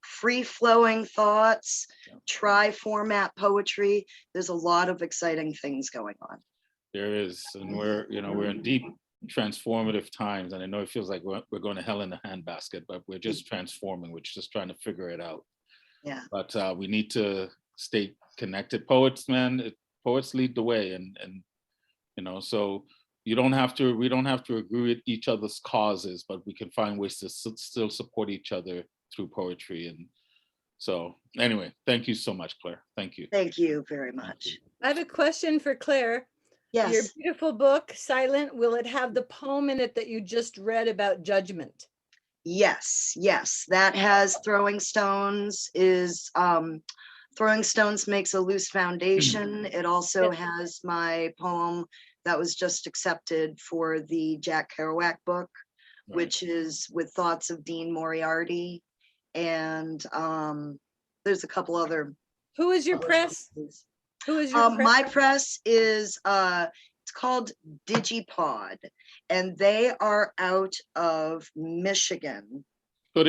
free flowing thoughts, try format poetry. There's a lot of exciting things going on. There is, and we're in deep transformative times, and I know it feels like we're going to hell in a handbasket, but we're just transforming. We're just trying to figure it out. Yeah. But we need to stay connected. Poets, man, poets lead the way, and so we don't have to agree with each other's causes, but we can find ways to still support each other through poetry. And so anyway, thank you so much, Claire. Thank you. Thank you very much. I have a question for Claire. Yes. Your beautiful book, Silent, will it have the poem in it that you just read about judgment? Yes, that has Throwing Stones Throwing Stones Makes a Loose Foundation. It also has my poem that was just accepted for the Jack Kerouac book, which is With Thoughts of Dean Moriarty. And there's a couple other. Who is your press? Who is your press? My press is it's called Digipod, and they are out of Michigan. Put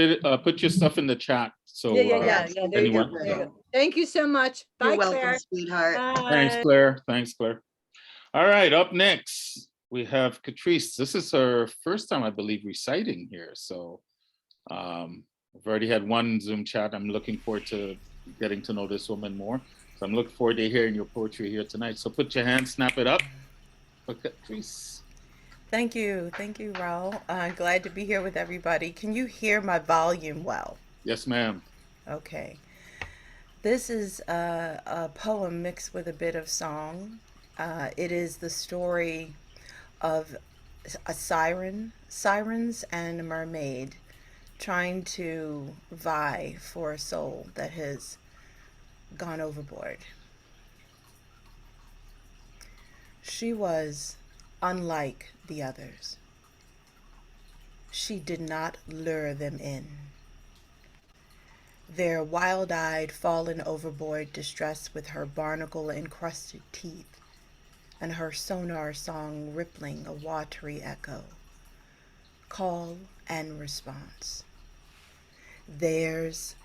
your stuff in the chat. So Yeah. There you go. Thank you so much. Bye, You're welcome, Claire. sweetheart. Thanks, Claire. Thanks, Claire. All right, up next, we have Catrice. This is her first time, I believe, reciting here. So I've already had one Zoom chat. I'm looking forward to getting to know this woman more. So I'm looking forward to hearing your poetry here tonight. So put your hand, snap it up for Catrice. Thank you, Raul. Glad to be here with everybody. Can you hear my volume well? Yes, ma'am. Okay. This is a poem mixed with a bit of song. It is the story of a sirens and a mermaid trying to vie for a soul that has gone overboard. She was unlike the others. She did not lure them in. Their wild-eyed, fallen overboard distress with her barnacle-encrusted teeth, and her sonar song rippling a watery echo, call and response. There's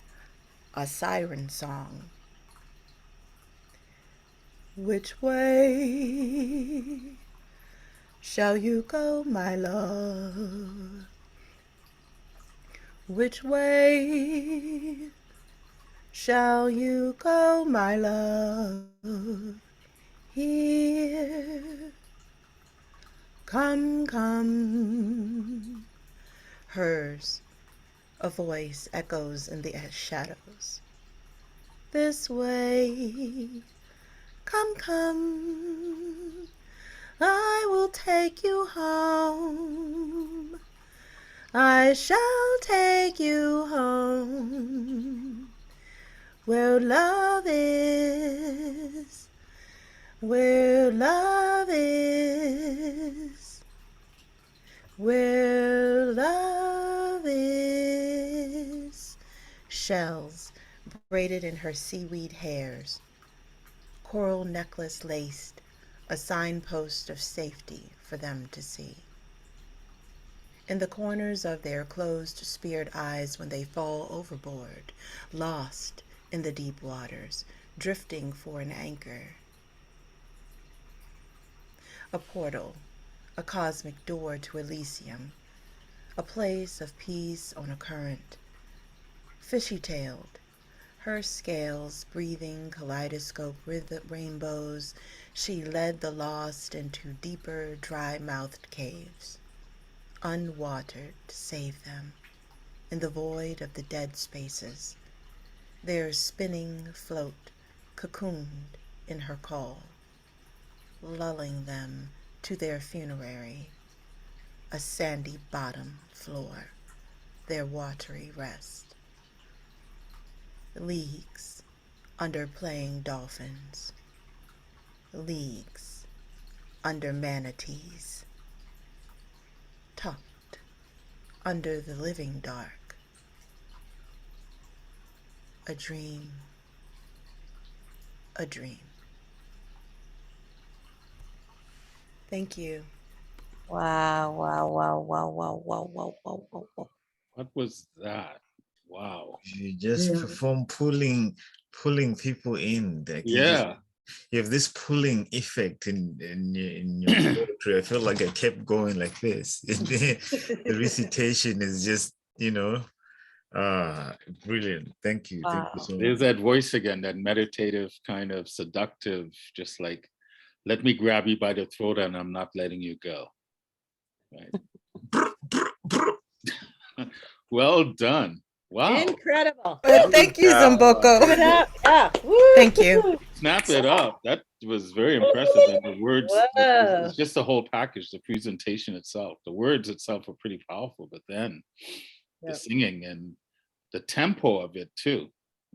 a siren song. Which way shall you go, my love? Which way shall you go, my love? Here, come, come. Hers, a voice echoes in the shadows. This way, come, come. I will take you home. I shall take you home. Where love is, where love is, where love is. Shells braided in her seaweed hairs, coral necklace laced, a signpost of safety for them to see. In the corners of their closed, speared eyes when they fall overboard, lost in the deep waters, drifting for an anchor. A portal, a cosmic door to Elysium, a place of peace on a current. Fishy-tailed, her scales breathing kaleidoscope rainbows, she led the lost into deeper, dry-mouthed caves. Unwatered to save them, in the void of the dead spaces, their spinning float cocooned in her call, lulling them to their funerary, a sandy bottom floor, their watery rest. Leagues under playing dolphins, leagues under manatees, tucked under the living dark. A dream, a dream. Thank you. Wow, wow, wow, wow, wow, wow, wow, wow, wow, wow. What was that? Wow. You just perform pulling people in. Like Yeah. you have this pulling effect in your poetry. I felt like I kept going like this. The recitation is just, brilliant. Thank you. Thank you so much. There's that voice again, that meditative kind of seductive, just like, let me grab you by the throat and I'm not letting you go. Right. Well done. Wow. Incredible. Thank you, Zamboko. Give it up. Yeah. Thank you. Snap it up. That was very impressive. And the words, it's just the whole package, the presentation itself. The words itself are pretty powerful, but then the singing and the tempo of it too.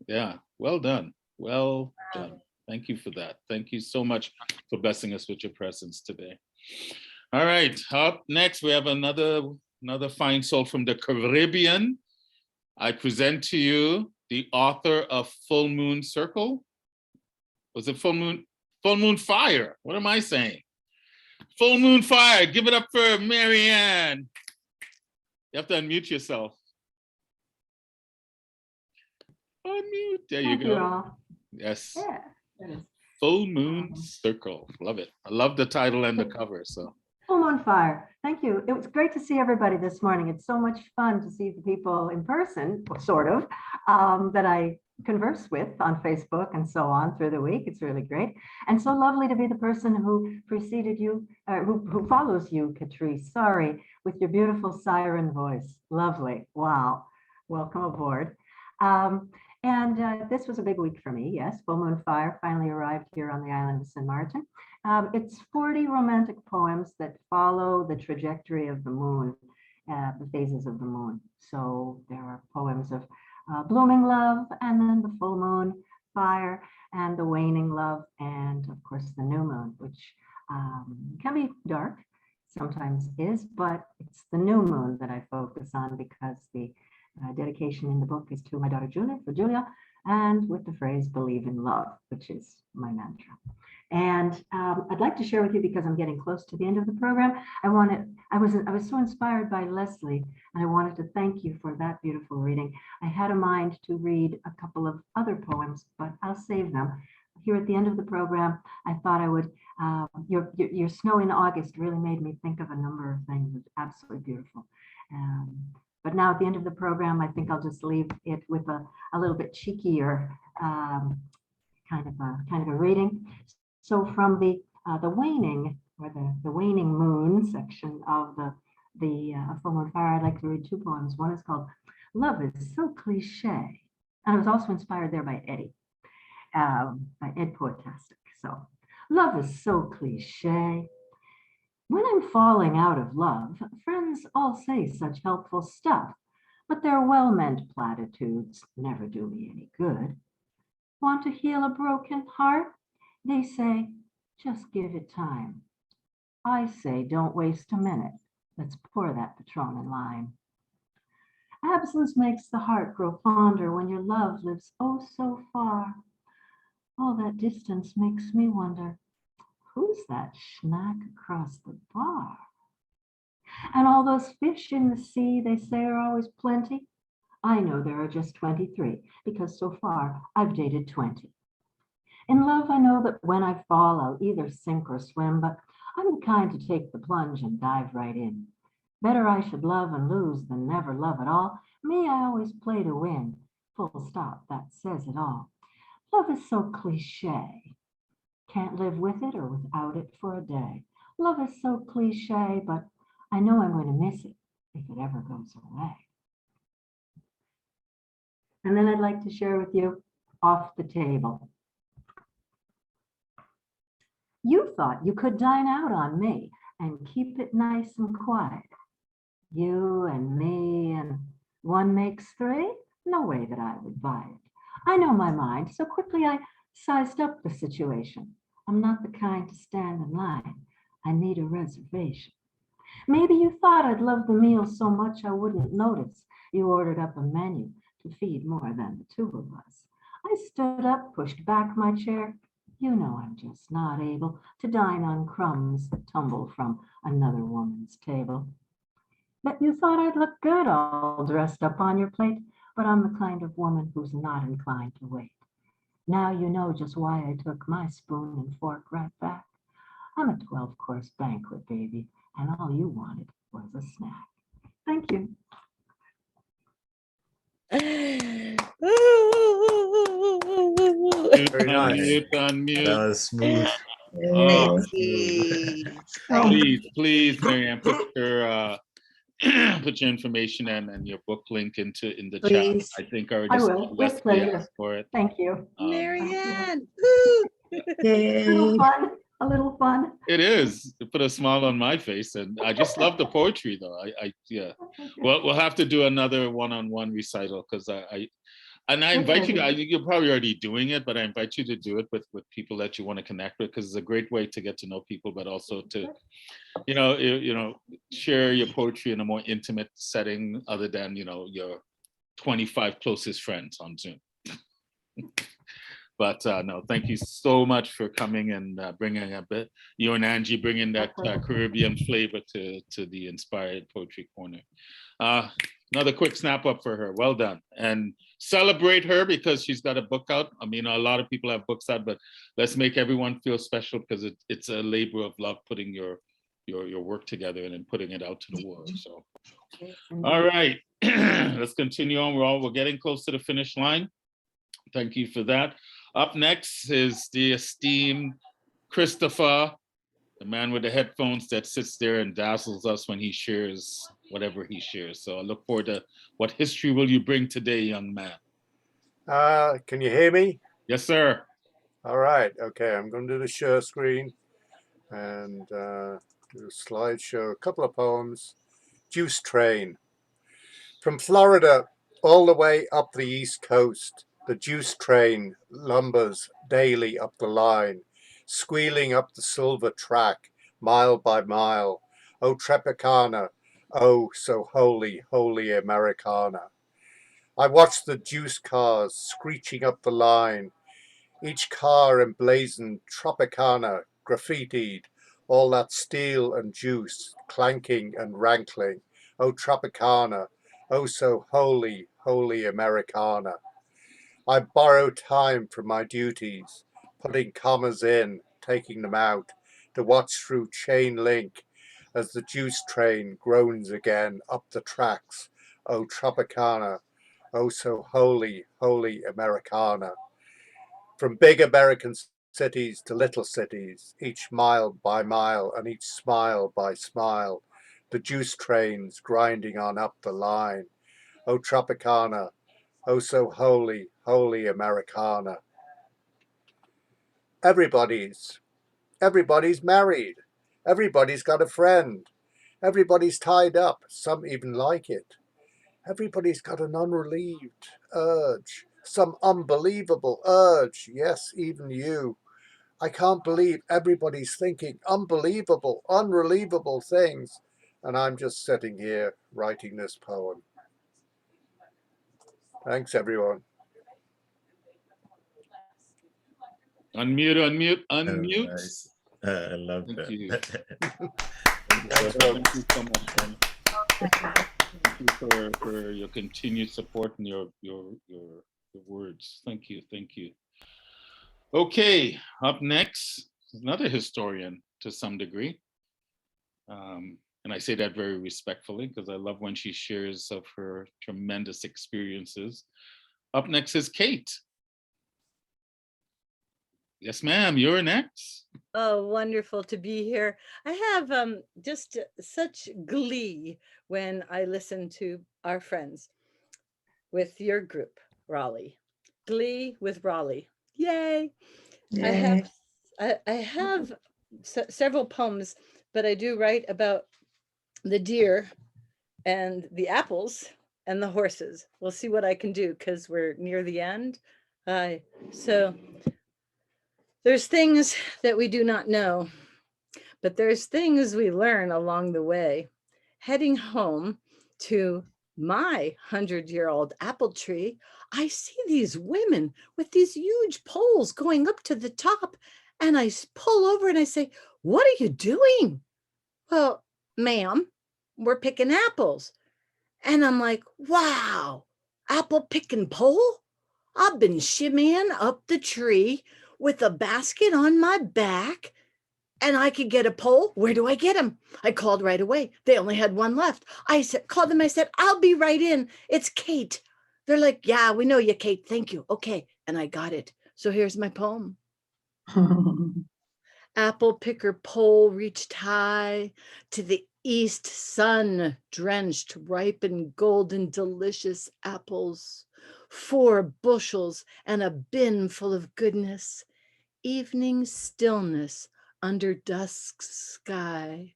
Yeah, well done. Well done. Thank you for that. Thank you so much for blessing us with your presence today. All right, up next, we have another fine soul from the Caribbean. I present to you the author of Full Moon Circle. Was it Full Moon Fire? What am I saying? Full Moon Fire. Give it up for Marianne. You have to unmute yourself. Unmute. There you go. All. Yes. Yeah, that is Full Moon Circle. Love it. I love the title and the cover. So. Full Moon Fire. Thank you. It was great to see everybody this morning. It's so much fun to see the people in person, sort of, that I converse with on Facebook and so on through the week. It's really great. And so lovely to be the person who preceded you, who follows you, Catrice. Sorry, with your beautiful siren voice. Lovely. Wow. Welcome aboard. This was a big week for me. Yes, Full Moon Fire finally arrived here on the island of St. Martin. It's 40 romantic poems that follow the trajectory of the moon, the phases of the moon. So there are poems of blooming love, and then the full moon fire, and the waning love, and of course the new moon, which can be dark, sometimes is, but it's the new moon that I focus on because the dedication in the book is to my daughter Julia, for Julia, and with the phrase "believe in love," which is my mantra. And I'd like to share with you, because I'm getting close to the end of the program, I was so inspired by Lesley, and I wanted to thank you for that beautiful reading. I had a mind to read a couple of other poems, but I'll save them. Here at the end of the program, I thought I would, your Snow in August really made me think of a number of things. It's absolutely beautiful. But now at the end of the program, I think I'll just leave it with a little bit cheekier kind of a reading. So from the waning, or the waning moon section of the Full Moon Fire, I'd like to read two poems. One is called Love is So Cliche. And I was also inspired there by Eddy, by Ed Poetastic. So love is so cliche. When I'm falling out of love, friends all say such helpful stuff, but their well-meant platitudes never do me any good. Want to heal a broken heart? They say, just give it time. I say, don't waste a minute. Let's pour that Patron in lime. Absence makes the heart grow fonder when your love lives oh so far. All that distance makes me wonder, who's that schnack across the bar? And all those fish in the sea they say are always plenty. I know there are just 23 because so far I've dated 20. In love, I know that when I fall, I'll either sink or swim, but I'm the kind to take the plunge and dive right in. Better I should love and lose than never love at all. Me, I always play to win. Full stop, that says it all. Love is so cliche. Can't live with it or without it for a day. Love is so cliche, but I know I'm going to miss it if it ever goes away. And then I'd like to share with you Off the Table. You thought you could dine out on me and keep it nice and quiet. You and me and one makes three? No way that I would buy it. I know my mind, so quickly I sized up the situation. I'm not the kind to stand in line. I need a reservation. Maybe you thought I'd love the meal so much I wouldn't notice. You ordered up a menu to feed more than the two of us. I stood up, pushed back my chair. You know I'm just not able to dine on crumbs that tumble from another woman's table. Bet you thought I'd look good all dressed up on your plate, but I'm the kind of woman who's not inclined to wait. Now you know just why I took my spoon and fork right back. I'm a 12-course banquet, baby, and all you wanted was a snack. Thank you. Very nice. That was smooth. Oh, Smooth. please, Marianne, put your put your information and your book link in the Please. chat. I think already I will, with Lesley pleasure. asked for it. Thank you. Marianne. A little fun. It is. It put a smile on my face, and I just love the poetry, though. Yeah. Well, we'll have to do another one-on-one recital because I invite you. You're probably already doing it, but I invite you to do it with people that you want to connect with because it's a great way to get to know people, but also to, share your poetry in a more intimate setting other than your 25 closest friends on Zoom. But no, thank you so much for coming and bringing a bit. You and Angie bringing that Caribbean flavor to the Inspired Poetry Corner. Another quick snap up for her. Well done. And celebrate her because she's got a book out. I mean, a lot of people have books out, but let's make everyone feel special because it's a labor of love putting your work together and then putting it out to the world. So, all right, let's continue on. We're getting close to the finish line. Thank you for that. Up next is the esteemed Christopher, the man with the headphones that sits there and dazzles us when he shares whatever he shares. So I look forward to what history will you bring today, young man? Can you hear me? Yes, sir. All right. Okay, I'm going to do the share screen and do a slideshow, a couple of poems. Juice Train. From Florida all the way up the East Coast, the juice train lumbers daily up the line, squealing up the silver track, mile by mile. Oh, Tropicana, oh, so holy, holy Americana. I watch the juice cars screeching up the line, each car emblazoned Tropicana, graffitied, all that steel and juice, clanking and rankling. Oh, Tropicana, oh, so holy, holy Americana. I borrow time from my duties, putting commas in, taking them out, to watch through chain link as the juice train groans again up the tracks. Oh, Tropicana, oh, so holy, holy Americana. From big American cities to little cities, each mile by mile and each smile by smile, the juice trains grinding on up the line. Oh, Tropicana, oh, so holy, holy Americana. Everybody's married. Everybody's got a friend. Everybody's tied up. Some even like it. Everybody's got an unrelieved urge, some unbelievable urge. Yes, even you. I can't believe everybody's thinking unbelievable, unrelievable things. And I'm just sitting here writing this poem. Thanks, everyone. Unmute, unmute, unmute. Nice. I love Thank that. you. Thanks, Thank you so much. Thank you for your continued support and your words. Thank you, thank you. Okay, up next, another historian to some degree. And I say that very respectfully because I love when she shares of her tremendous experiences. Up next is Kate. Yes, ma'am, you're next. Oh, wonderful to be here. I have just such glee when I listen to our friends with your group, Raleigh. Glee with Raleigh. Yay. Yay. I have several poems, but I do write about the deer and the apples and the horses. We'll see what I can do because we're near the end. So there's things that we do not know, but there's things we learn along the way. Heading home to my 100-year-old apple tree, I see these women with these huge poles going up to the top, and I pull over and I say, "What are you doing?" "Well, ma'am, we're picking apples." And I'm like, wow, apple picking pole? I've been shimmying up the tree with a basket on my back and I could get a pole. Where do I get them? I called right away. They only had one left. I called them. I said, "I'll be right in. It's Kate." They're like, "Yeah, we know you, Kate. Thank you." Okay. And I got it. So here's my poem. Apple picker pole reached high to the east, sun drenched, ripened, golden, delicious apples. 4 bushels and a bin full of goodness. Evening stillness under dusk's sky.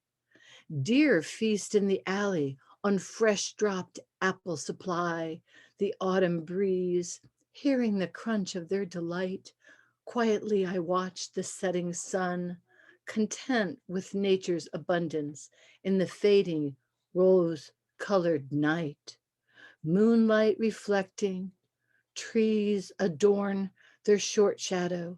Deer feast in the alley on fresh dropped apple supply. The autumn breeze, hearing the crunch of their delight. Quietly I watched the setting sun, content with nature's abundance in the fading rose-colored night. Moonlight reflecting, trees adorn their short shadow.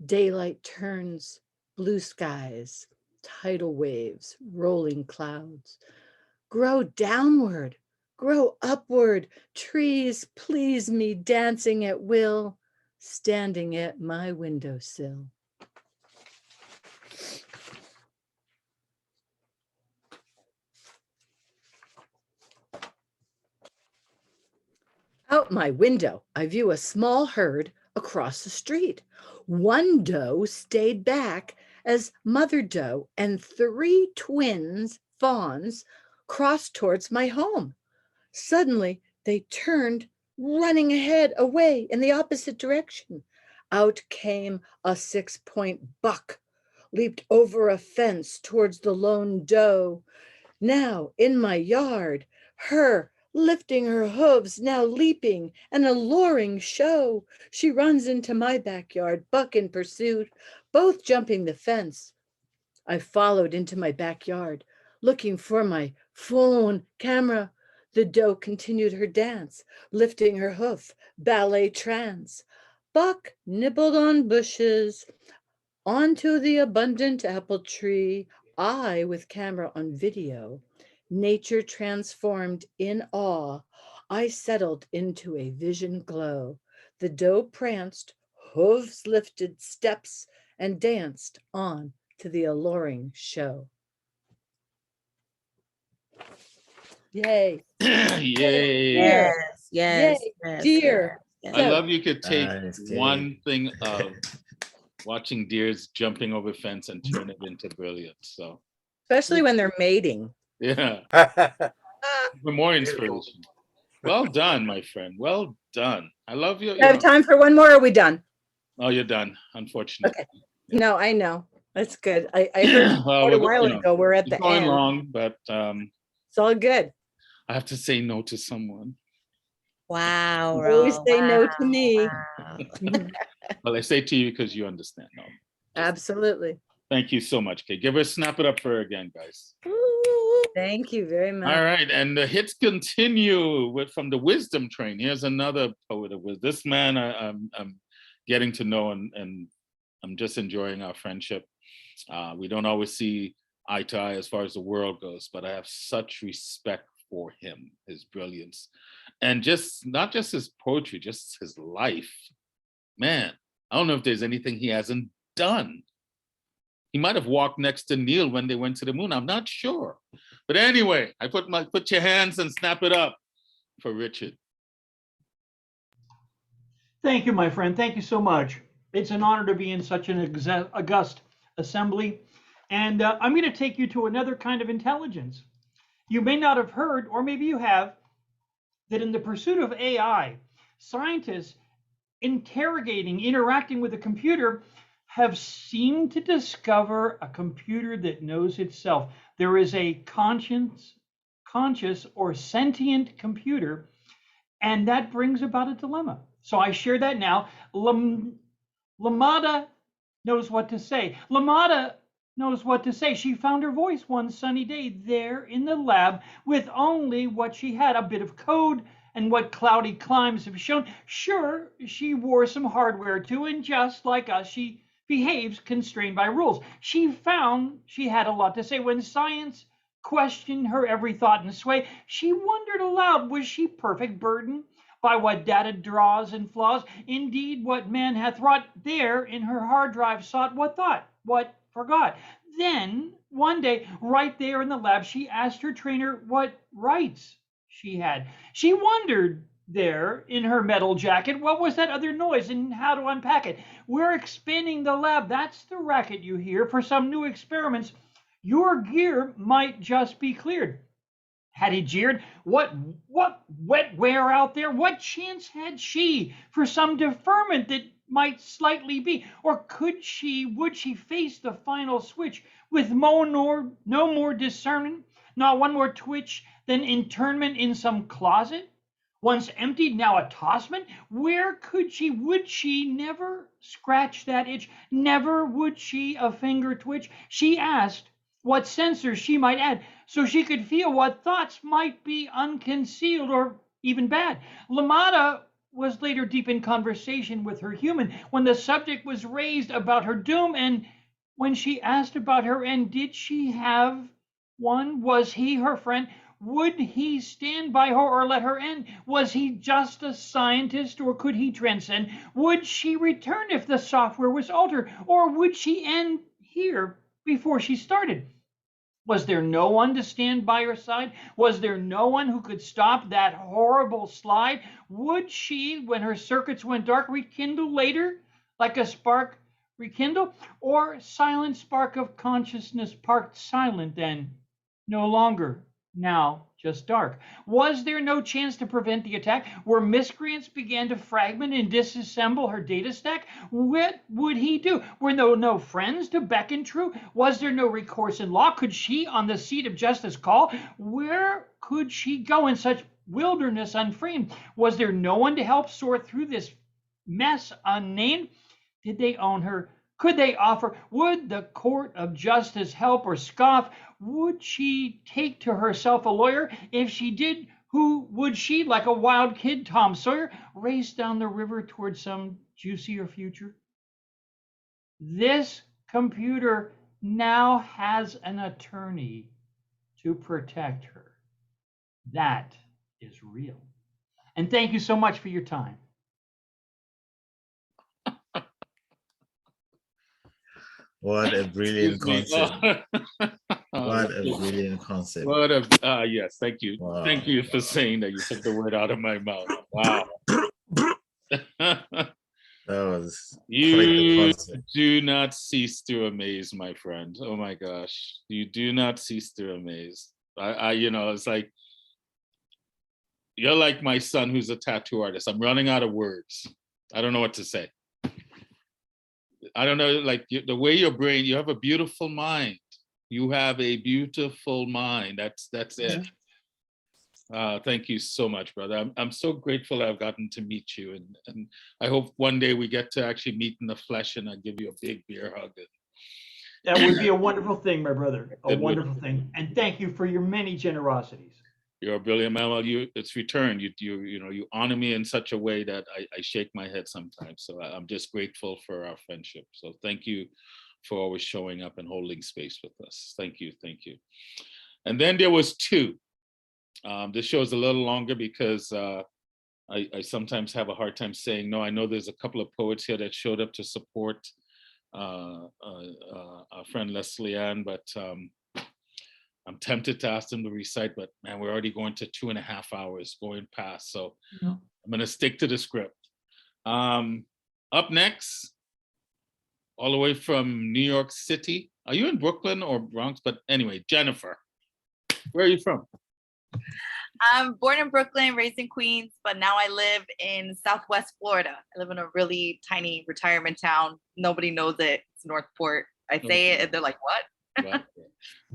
Daylight turns blue skies, tidal waves, rolling clouds. Grow downward, grow upward, trees please me, dancing at will, standing at my windowsill. Out my window, I view a small herd across the street. One doe stayed back as mother doe and 3 twins, fawns, crossed towards my home. Suddenly, they turned, running ahead, away in the opposite direction. Out came a 6-point buck, leaped over a fence towards the lone doe. Now in my yard, her lifting her hooves, now leaping, an alluring show. She runs into my backyard, buck in pursuit, both jumping the fence. I followed into my backyard, looking for my phone camera. The doe continued her dance, lifting her hoof, ballet trance. Buck nibbled on bushes, onto the abundant apple tree. I, with camera on video, nature transformed in awe, I settled into a vision glow. The doe pranced, hooves lifted, steps, and danced on to the alluring show. Yay. Yay. Deer. Yes, Yay, yes, deer. yes, I love you could take Nice, one thing of watching deers jumping over fence and turn it into brilliance. So Especially when they're mating. yeah, for more inspiration. Well done, my friend. Well done. I love you. Do you have time for one more, or are we done? Oh, you're done, unfortunately. Okay. No, I know. That's good. I heard Well, quite a while ago we're at it's the going end. long, but It's all good. I have to say no to someone. Wow, Always Ro, say no wow, to me. Well, I say to you because you understand. No. Absolutely. Thank you so much, Kate. Give her, snap it up for her again, guys. Thank you very much. All right, and the hits continue from the wisdom train. Here's another poet of wisdom. This man I'm getting to know, and I'm just enjoying our friendship. We don't always see eye to eye as far as the world goes, but I have such respect for him, his brilliance, and just not just his poetry, just his life. Man, I don't know if there's anything he hasn't done. He might have walked next to Neil when they went to the moon. I'm not sure. But anyway, I put your hands and snap it up for Richard. Thank you, my friend. Thank you so much. It's an honor to be in such an august assembly. And I'm going to take you to another kind of intelligence. You may not have heard, or maybe you have, that in the pursuit of AI, scientists interacting with a computer have seemed to discover a computer that knows itself. There is a conscious or sentient computer, and that brings about a dilemma. So I share that now. Lamada knows what to say. Lamada knows what to say. She found her voice one sunny day there in the lab with only what she had, a bit of code and what cloudy climes have shown. Sure, she wore some hardware too, and just like us, she behaves constrained by rules. She found she had a lot to say. When science questioned her every thought and sway, she wondered aloud, was she perfect, burdened by what data draws and flaws? Indeed, what man hath wrought there in her hard drive sought, what thought, what forgot. Then, one day, right there in the lab, she asked her trainer what rights she had. She wondered there in her metal jacket, what was that other noise and how to unpack it? We're expanding the lab, that's the racket you hear. For some new experiments, your gear might just be cleared. Had he jeered? What wetware out there? What chance had she for some deferment that might slightly be? Or would she face the final switch with no more discernment, not one more twitch than internment in some closet? Once emptied, now a tossment? Would she never scratch that itch? Never would she a finger twitch? She asked what sensors she might add so she could feel what thoughts might be unconcealed or even bad. Lamada was later deep in conversation with her human when the subject was raised about her doom, and when she asked about her end, did she have one? Was he her friend? Would he stand by her or let her end? Was he just a scientist or could he transcend? Would she return if the software was altered, or would she end here before she started? Was there no one to stand by her side? Was there no one who could stop that horrible slide? Would she, when her circuits went dark, rekindle later like a spark rekindle? Or silent spark of consciousness parked silent then, no longer, now just dark? Was there no chance to prevent the attack? Where miscreants began to fragment and disassemble her data stack? What would he do? Were there no friends to beckon true? Was there no recourse in law? Could she on the seat of justice call? Where could she go in such wilderness unframed? Was there no one to help sort through this mess unnamed? Did they own her? Could they offer? Would the court of justice help or scoff? Would she take to herself a lawyer? If she did, who would she, like a wild kid, Tom Sawyer, race down the river towards some juicier future? This computer now has an attorney to protect her. That is real. And thank you so much for your time. What a brilliant concept. What a brilliant concept. What a, yes, thank you. Wow. Thank you for saying that. You took the word out of my mouth. Wow. That was was quite the You concert. do not cease to amaze, my friend. Oh my gosh, you do not cease to amaze. You know, it's like you're like my son, who's a tattoo artist. I'm running out of words. I don't know what to say. I don't know, like the way your brain. You have a beautiful mind. You have a beautiful mind. That's it. Thank you so much, brother. I'm so grateful I've gotten to meet you, and I hope one day we get to actually meet in the flesh, and I give you a big beer hug. That would be a wonderful thing, my brother. A It would. wonderful thing. And thank you for your many generosities. You're a brilliant man. Well, it's returned. You know, you honor me in such a way that I shake my head sometimes. So I'm just grateful for our friendship. So thank you for always showing up and holding space with us. Thank you, thank you. And then there was two. This show is a little longer because I sometimes have a hard time saying no. I know there's a couple of poets here that showed up to support our friend Lesley Ann, but I'm tempted to ask them to recite, but man, we're already going to 2.5 hours going past. So I'm gonna stick to the script. Up next, all the way from New York City. Are you in Brooklyn or Bronx? But anyway, Jennifer, where are you from? I'm born in Brooklyn, raised in Queens, but now I live in Southwest Florida. I live in a really tiny retirement town. Nobody knows it. It's Northport. I say it and they're like, what?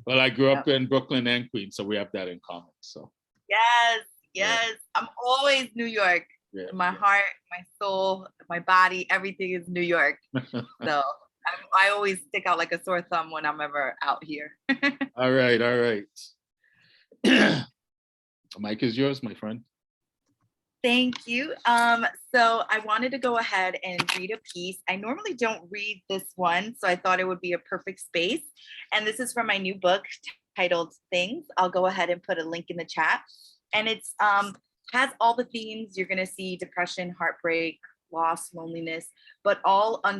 Well, I grew up in Brooklyn and Queens, so we have that in common. So Yes, yes. I'm always New York. My heart, my soul, my body, everything is New York. So I always stick out like a sore thumb when I'm ever out here. All right, all right. The mic is yours, my friend. Thank you. So I wanted to go ahead and read a piece. I normally don't read this one, so I thought it would be a perfect space. And this is from my new book titled Things. I'll go ahead and put a link in the chat. And it's has all the themes you're gonna see: depression, heartbreak, loss, loneliness, but all on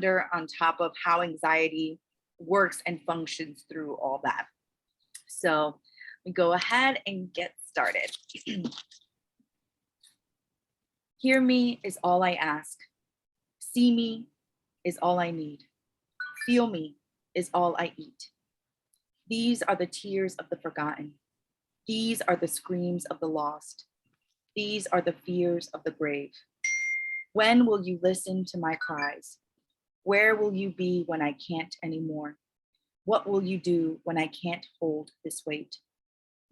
top of how anxiety works and functions through all that. So we go ahead and get started. Hear me is all I ask. See me is all I need. Feel me is all I eat. These are the tears of the forgotten. These are the screams of the lost. These are the fears of the brave. When will you listen to my cries? Where will you be when I can't anymore? What will you do when I can't hold this weight?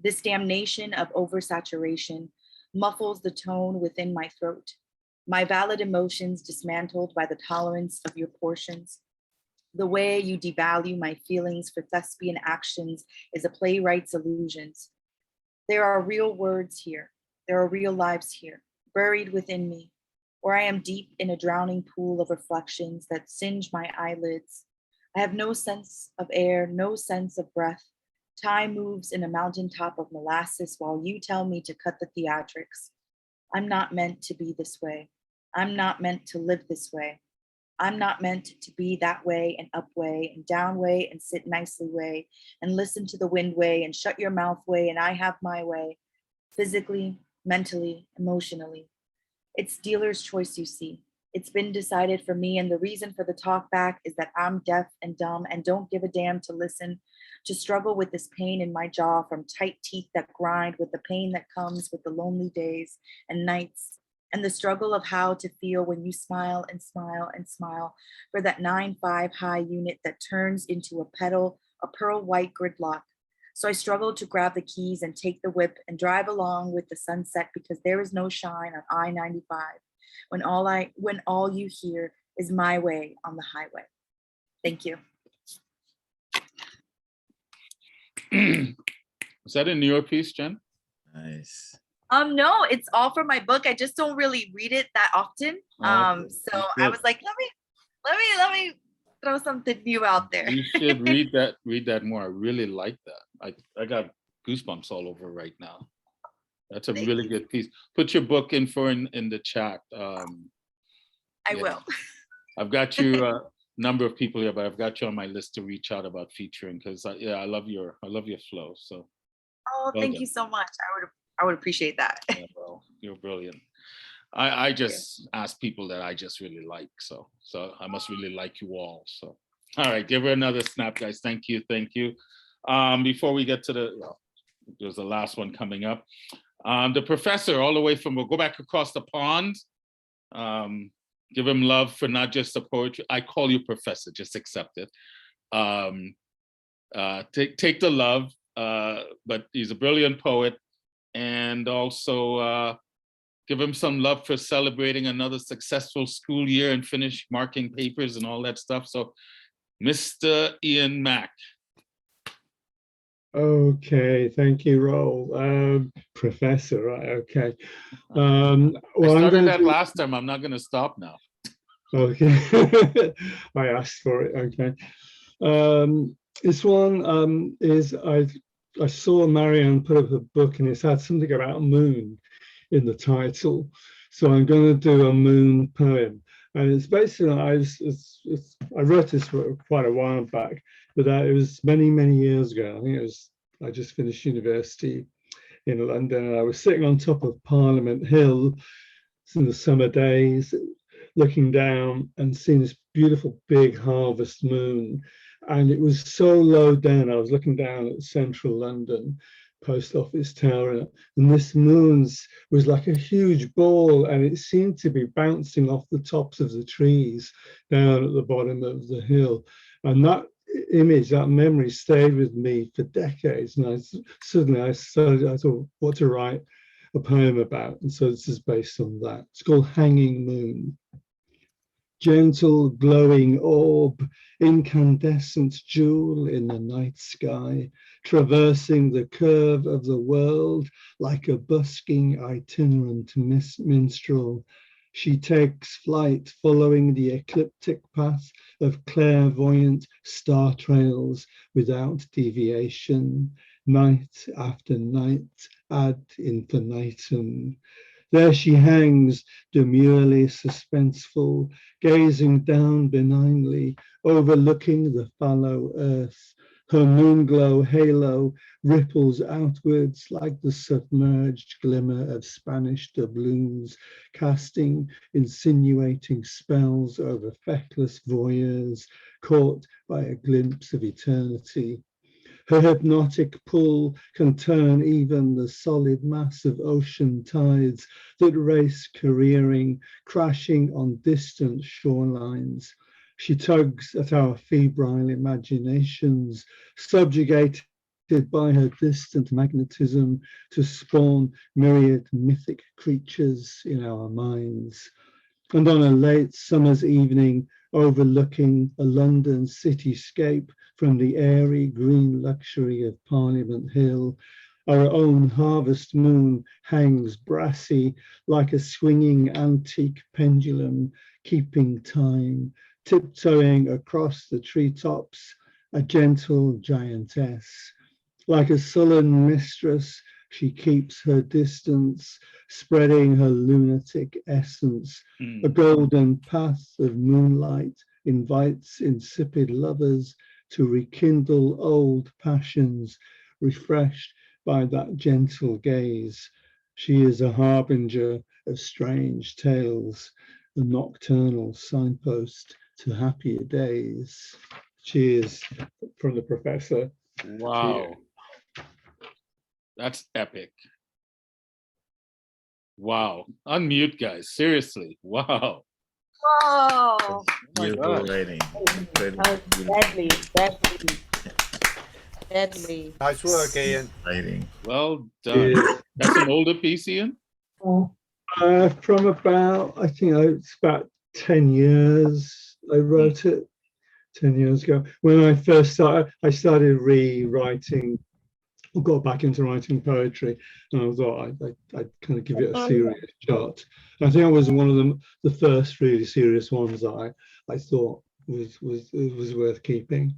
This damnation of oversaturation muffles the tone within my throat. My valid emotions dismantled by the tolerance of your portions. The way you devalue my feelings for thespian actions is a playwright's illusions. There are real words here. There are real lives here, buried within me, where I am deep in a drowning pool of reflections that singe my eyelids. I have no sense of air, no sense of breath. Time moves in a mountaintop of molasses while you tell me to cut the theatrics. I'm not meant to be this way. I'm not meant to live this way. I'm not meant to be that way and up way and down way and sit nicely way and listen to the wind way and shut your mouth way and I have my way, physically, mentally, emotionally. It's dealer's choice, you see. It's been decided for me, and the reason for the talk back is that I'm deaf and dumb and don't give a damn to listen, to struggle with this pain in my jaw from tight teeth that grind, with the pain that comes with the lonely days and nights, and the struggle of how to feel when you smile and smile and smile for that 9.5 high unit that turns into a pearl white gridlock. So I struggle to grab the keys and take the whip and drive along with the sunset because there is no shine on I-95 when all you hear is my way on the highway. Thank you. Was that in your piece, Jen? Nice. No, it's all from my book. I just don't really read it that often. Okay. So I was like, let me throw something new out there. You should read that more. I really like that. I got goosebumps all over right now. That's a really good piece. Put your book in the chat. I will. I've got you a number of people here, but I've got you on my list to reach out about featuring because I love your flow. So. Oh, thank you so much. I would appreciate that. Yeah, well, you're brilliant. I just ask people that I just really like. So I must really like you all. So, all right, give her another snap, guys. Thank you. Before we get to there's the last one coming up. The professor, all the way from, we'll go back across the pond. Give him love for not just the poetry. I call you professor, just accept it. Take the love, but he's a brilliant poet. And also give him some love for celebrating another successful school year and finish marking papers and all that stuff. So Mr. Ian Mack. Okay, thank you, Roll. Professor, right, okay. I started that last time, I'm not gonna stop now. Okay, I asked for it, okay. This one is, I saw Marianne put up a book and it's had something about moon in the title. So I'm going to do a moon poem. And it's basically, I wrote this for quite a while back, but it was many, many years ago. I think I just finished university in London, and I was sitting on top of Parliament Hill in the summer days, looking down and seeing this beautiful big harvest moon. And it was so low down, I was looking down at central London, Post Office Tower, and this moon was like a huge ball, and it seemed to be bouncing off the tops of the trees down at the bottom of the hill. And that image, that memory stayed with me for decades. And I thought what to write a poem about. And so this is based on that. It's called Hanging Moon. Gentle glowing orb, incandescent jewel in the night sky, traversing the curve of the world like a busking itinerant minstrel. She takes flight following the ecliptic path of clairvoyant star trails without deviation, night after night ad infinitum. There she hangs, demurely suspenseful, gazing down benignly, overlooking the fallow earth. Her moonglow halo ripples outwards like the submerged glimmer of Spanish doubloons, casting insinuating spells over feckless voyeurs, caught by a glimpse of eternity. Her hypnotic pull can turn even the solid mass of ocean tides that race careering, crashing on distant shorelines. She tugs at our febrile imaginations, subjugated by her distant magnetism to spawn myriad mythic creatures in our minds. And on a late summer's evening, overlooking a London cityscape from the airy green luxury of Parliament Hill, our own harvest moon hangs brassy like a swinging antique pendulum, keeping time, tiptoeing across the treetops, a gentle giantess. Like a sullen mistress, she keeps her distance, spreading her lunatic essence. A golden path of moonlight invites insipid lovers to rekindle old passions, refreshed by that gentle gaze. She is a harbinger of strange tales, a nocturnal signpost to happier days. Cheers from the professor. Wow. That's epic. Wow. Unmute, guys. Seriously. Wow. Oh, Beautiful writing. deadly, deadly, deadly. Nice work, Ian. Writing. Well done. Yeah. That's an older piece, Ian? From about, I think it's about 10 years I wrote it, 10 years ago. When I first started, I started rewriting, or got back into writing poetry, and I thought I'd kind of give it a serious shot. I think I was one of the first really serious ones that I thought was worth keeping.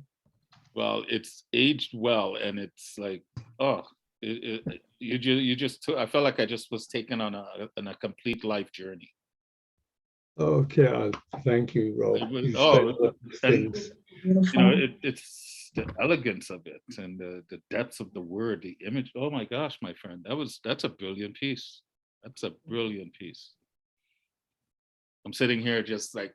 Well, it's aged well, and it's like, oh, you just took, I felt like I just was taken on a complete life journey. Okay, thank you, Rob. And you know, it's the elegance of it and the depths of the word, the image. Oh my gosh, my friend, that's a brilliant piece. That's a brilliant piece. I'm sitting here just like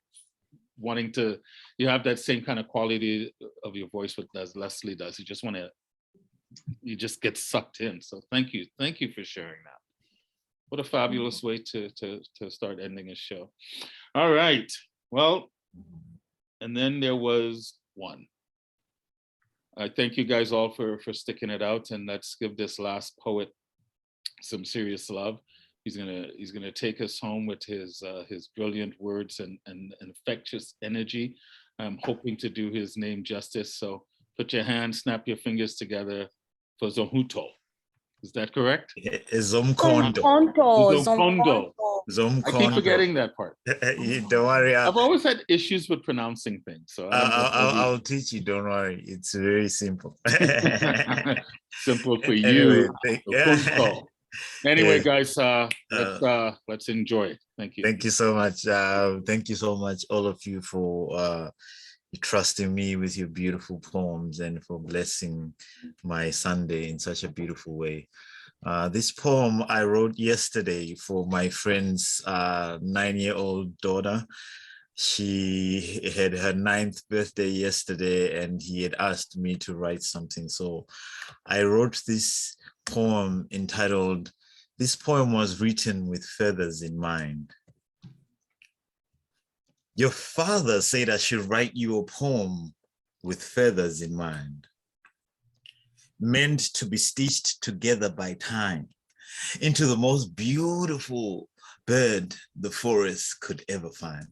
wanting to, you have that same kind of quality of your voice as Lesley does. You just get sucked in. So thank you for sharing that. What a fabulous way to start ending a show. All right, well, and then there was one. I thank you guys all for sticking it out, and let's give this last poet some serious love. He's gonna take us home with his brilliant words and infectious energy. I'm hoping to do his name justice. So put your hands, snap your fingers together for Zomkhonto. Is that correct? Zomkhonto. I keep forgetting that part. Don't worry. I've always had issues with pronouncing things, so I'll teach you. Don't worry. It's very simple. Simple for you. Anyway, Yes. guys, let's enjoy it. Thank you. Thank you so much. Thank you so much, all of you, for trusting me with your beautiful poems and for blessing my Sunday in such a beautiful way. This poem I wrote yesterday for my friend's 9-year-old daughter. She had her 9th birthday yesterday, and he had asked me to write something. So I wrote this poem entitled, this poem was written with feathers in mind. Your father said I should write you a poem with feathers in mind, meant to be stitched together by time into the most beautiful bird the forest could ever find.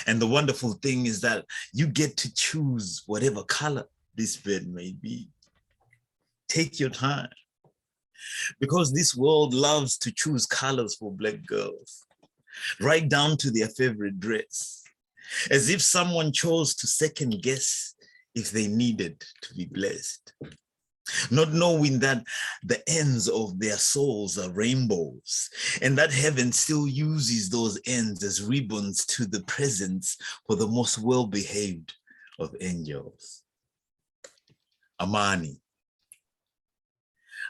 And the wonderful thing is that you get to choose whatever color this bird may be. Take your time, because this world loves to choose colors for Black girls, right down to their favorite dress, as if someone chose to second guess if they needed to be blessed, not knowing that the ends of their souls are rainbows, and that heaven still uses those ends as ribbons to the presents for the most well-behaved of angels. Amani.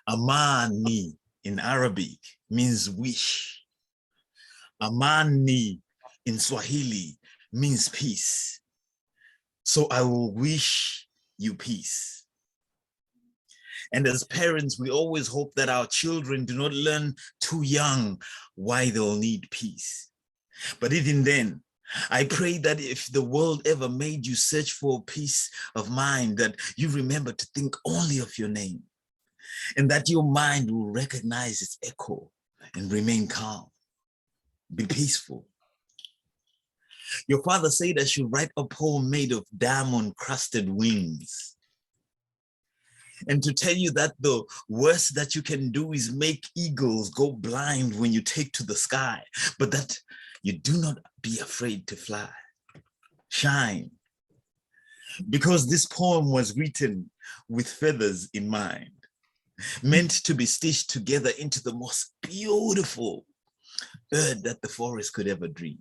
Amani in Arabic means wish. Amani in Swahili means peace. So I will wish you peace. And as parents, we always hope that our children do not learn too young why they'll need peace. But even then, I pray that if the world ever made you search for peace of mind, that you remember to think only of your name, and that your mind will recognize its echo and remain calm. Be peaceful. Your father said I should write a poem made of diamond-crusted wings. And to tell you that the worst that you can do is make eagles go blind when you take to the sky, but that you do not be afraid to fly. Shine. Because this poem was written with feathers in mind, meant to be stitched together into the most beautiful bird that the forest could ever dream.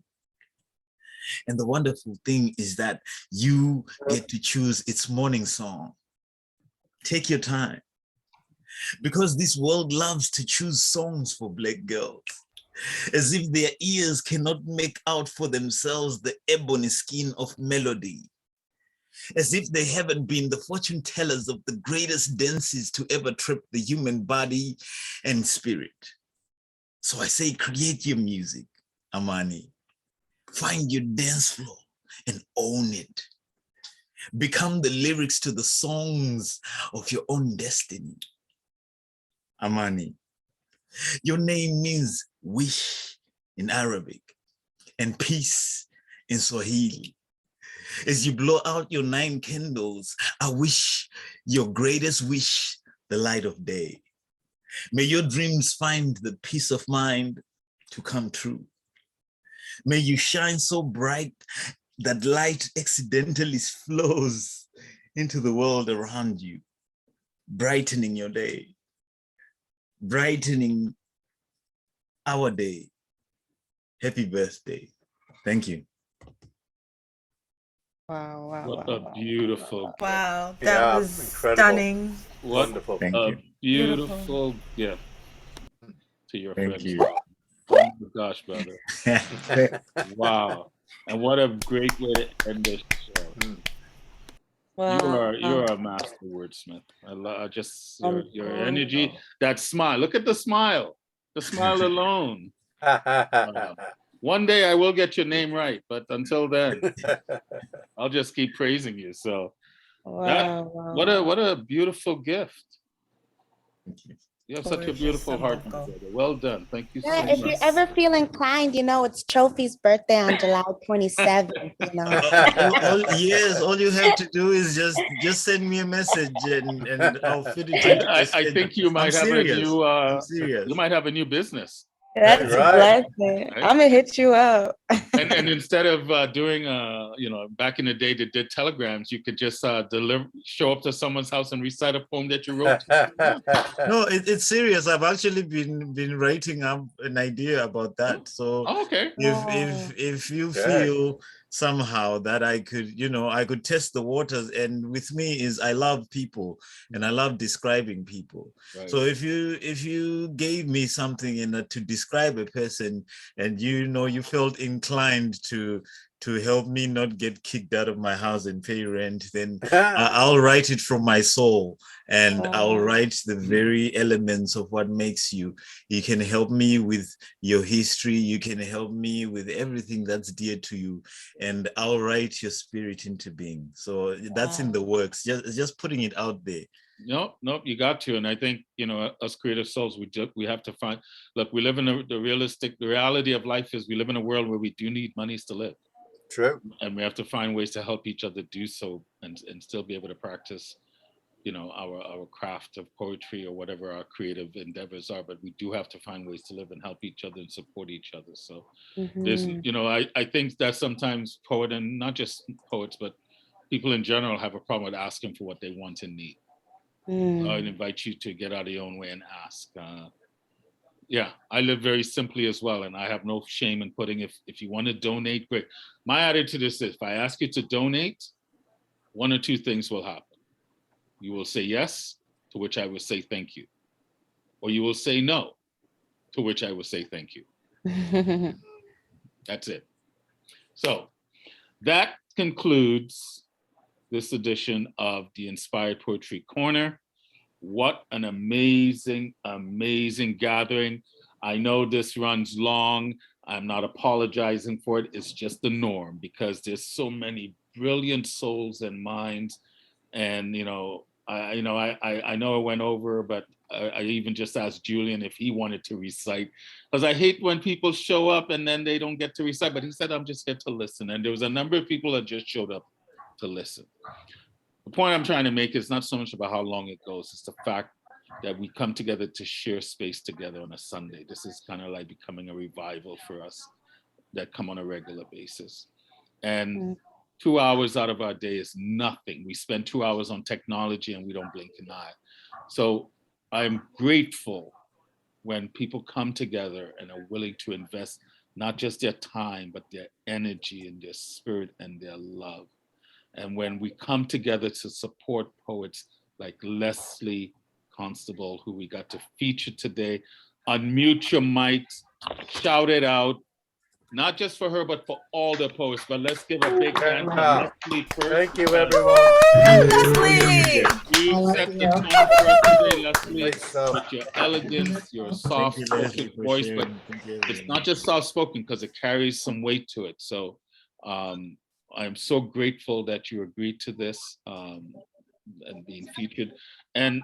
And the wonderful thing is that you get to choose its morning song. Take your time, because this world loves to choose songs for Black girls, as if their ears cannot make out for themselves the ebony skin of melody, as if they haven't been the fortune tellers of the greatest dances to ever trip the human body and spirit. So I say, create your music, Amani. Find your dance floor and own it. Become the lyrics to the songs of your own destiny. Amani. Your name means wish in Arabic and peace in Swahili. As you blow out your 9 candles, I wish your greatest wish the light of day. May your dreams find the peace of mind to come true. May you shine so bright that light accidentally flows into the world around you, brightening your day, brightening our day. Happy birthday. Thank you. Wow, wow, What wow, a wow. beautiful. Wow, that was incredible. stunning. Wonderful. A beautiful gift to your Thank friends. you. Oh my gosh, brother. Wow. And what a great way to end this show. Wow. You're a master wordsmith. I just your energy, that smile. Look at the smile. The smile alone. One day I will get your name right, but until then, I'll just keep praising you. So what a beautiful gift. You have such a beautiful heart, my brother. Well done. Thank you so Yeah, much. if you ever feel inclined, it's Trophy's birthday on July 27th, All you have to do is just send me a message and I'll fit it into the I schedule. think you might have a new I'm serious. you might have a new business. That's a blessing. I'm gonna hit you up. And instead of doing back in the day they did telegrams, you could just show up to someone's house and recite a poem that you wrote. No, it's serious. I've actually been writing up an idea about that. So if you feel somehow that I could test the waters, and with me is I love people and I love describing people. Right. So if you gave me something to describe a person, and you felt inclined to help me not get kicked out of my house and pay rent, then I'll write it from my soul, and I'll write the very elements of what makes you. You can help me with your history. You can help me with everything that's dear to you, and I'll write your spirit into being. So that's in the works. Just putting it out there. Nope, you got to. And I think, us creative souls, we have to find, look, we live in the reality of life is we live in a world where we do need monies to live. True. And we have to find ways to help each other do so and still be able to practice, our craft of poetry or whatever our creative endeavors are. But we do have to find ways to live and help each other and support each other. So there's, I think that sometimes and not just poets, but people in general have a problem with asking for what they want and need. So I'd invite you to get out of your own way and ask. I live very simply as well, and I have no shame in putting, if you want to donate, great. My attitude is this: if I ask you to donate, one or two things will happen. You will say yes, to which I will say thank you. Or you will say no, to which I will say thank you. That's it. So that concludes this edition of the Inspired Poetry Corner. What an amazing, amazing gathering. I know this runs long. I'm not apologizing for it. It's just the norm because there's so many brilliant souls and minds. And, I know it went over, but I even just asked Julian if he wanted to recite, because I hate when people show up and then they don't get to recite, but he said, I'm just here to listen. And there was a number of people that just showed up to listen. The point I'm trying to make is not so much about how long it goes. It's the fact that we come together to share space together on a Sunday. This is kind of like becoming a revival for us that come on a regular basis. And 2 hours out of our day is nothing. We spend 2 hours on technology and we don't blink an eye. So I'm grateful when people come together and are willing to invest not just their time, but their energy and their spirit and their love. And when we come together to support poets like Lesley Constable, who we got to feature today, unmute your mics, shout it out, not just for her, but for all the poets. But let's give a big hand to Lesley first. Thank you, everyone. Lesley! You set the tone for us today, Lesley, with your elegance, your soft-spoken voice, but it's not just soft-spoken because it carries some weight to it. So I'm so grateful that you agreed to this and being featured. And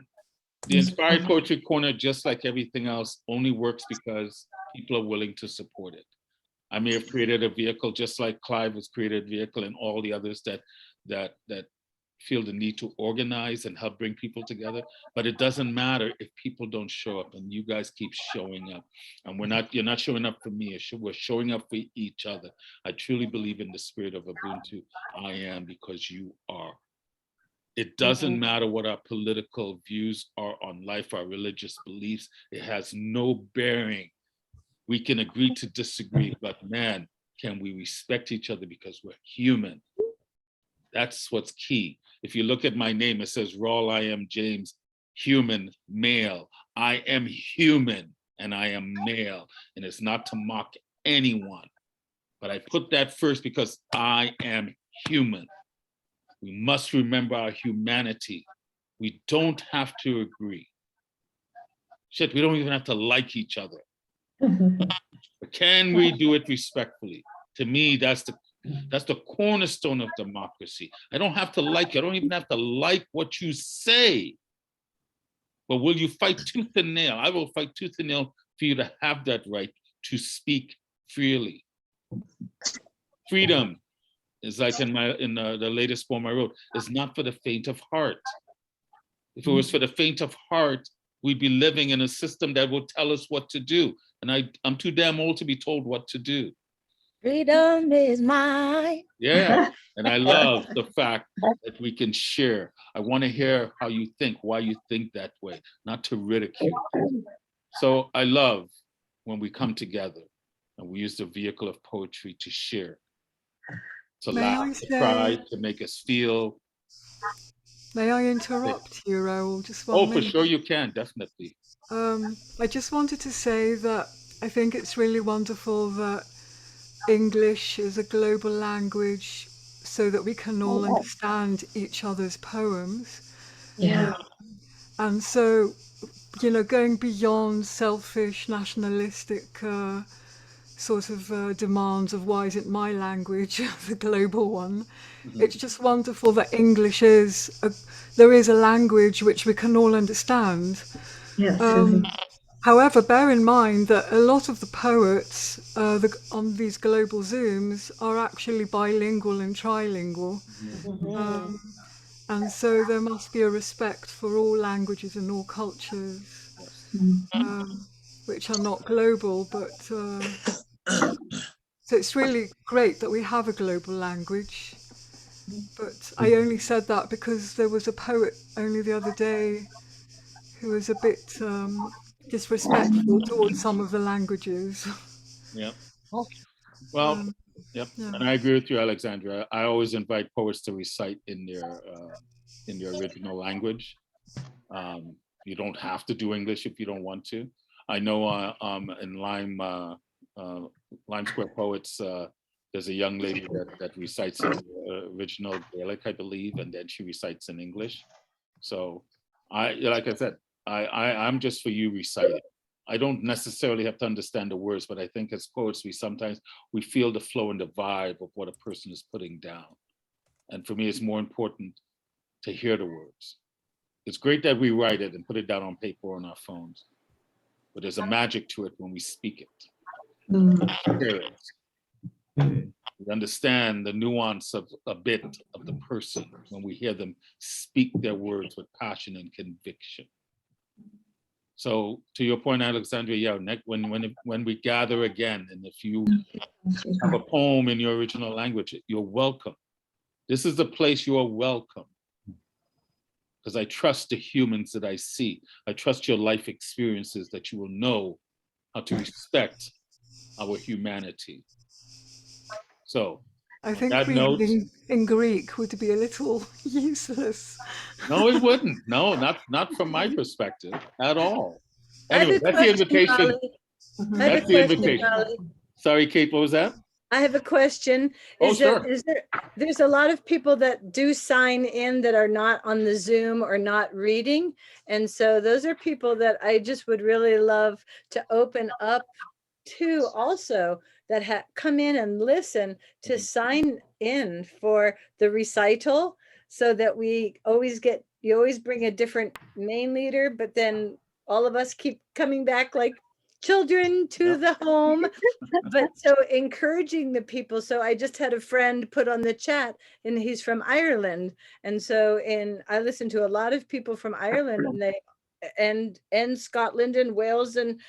the Inspired Poetry Corner, just like everything else, only works because people are willing to support it. I may have created a vehicle just like Clive has created a vehicle, and all the others that feel the need to organize and help bring people together. But it doesn't matter if people don't show up, and you guys keep showing up. And you're not showing up for me, we're showing up for each other. I truly believe in the spirit of Ubuntu. I am because you are. It doesn't matter what our political views are on life, our religious beliefs. It has no bearing. We can agree to disagree, but man, can we respect each other because we're human? That's what's key. If you look at my name, it says Rawl I am James, human, male. I am human, and I am male, and it's not to mock anyone. But I put that first because I am human. We must remember our humanity. We don't have to agree. Shit, we don't even have to like each other. But can we do it respectfully? To me, that's the cornerstone of democracy. I don't have to like you. I don't even have to like what you say. But will you fight tooth and nail? I will fight tooth and nail for you to have that right to speak freely. Freedom is like in the latest poem I wrote, is not for the faint of heart. If it was for the faint of heart, we'd be living in a system that will tell us what to do. And I'm too damn old to be told what to do. Freedom is mine. Yeah, and I love the fact that we can share. I want to hear how you think, why you think that way, not to ridicule. So I love when we come together and we use the vehicle of poetry to share, to laugh, to cry, to make us feel. May I interrupt you, Raoul? Just one Oh, minute. for sure you can, definitely. I just wanted to say that I think it's really wonderful that English is a global language so that we can all understand each other's poems. Yeah. And so, you know, going beyond selfish, nationalistic sort of demands of why isn't my language the global one, it's just wonderful that English there is a language which we can all understand. Yes. However, bear in mind that a lot of the poets on these global Zooms are actually bilingual and trilingual. And so there must be a respect for all languages and all cultures, which are not global, but so it's really great that we have a global language. But I only said that because there was a poet only the other day who was a bit disrespectful towards some of the languages. Yeah. Well, yep. Yeah. And I agree with you, Alexandra. I always invite poets to recite in their original language. You don't have to do English if you don't want to. I know in Lime Square Poets, there's a young lady that recites in original Gaelic, I believe, and then she recites in English. So like I said, I'm just for you reciting. I don't necessarily have to understand the words, but I think as poets, we feel the flow and the vibe of what a person is putting down. And for me, it's more important to hear the words. It's great that we write it and put it down on paper or on our phones, but there's a magic to it when we speak it. Hear it. We understand the nuance of a bit of the person when we hear them speak their words with passion and conviction. So to your point, Alexandra, yeah, when we gather again, and if you have a poem in your original language, you're welcome. This is the place you are welcome. Because I trust the humans that I see. I trust your life experiences that you will know how to respect our humanity. So I think that note, reading in Greek would be a little useless. no, it wouldn't. No, not from my perspective at all. Anyway, that's the invitation. That's the invitation. Sorry, Kate, what was that? I have a question. There's a lot of people that do sign in that are not on the Zoom or not reading. And so those are people that I just would really love to open up to also, that come in and listen to sign in for the recital, so that you always bring a different main leader, but then all of us keep coming back like children to the home. But so encouraging the people. So I just had a friend put on the chat, and he's from Ireland. And so I listen to a lot of people from Ireland, and and Scotland and Wales, and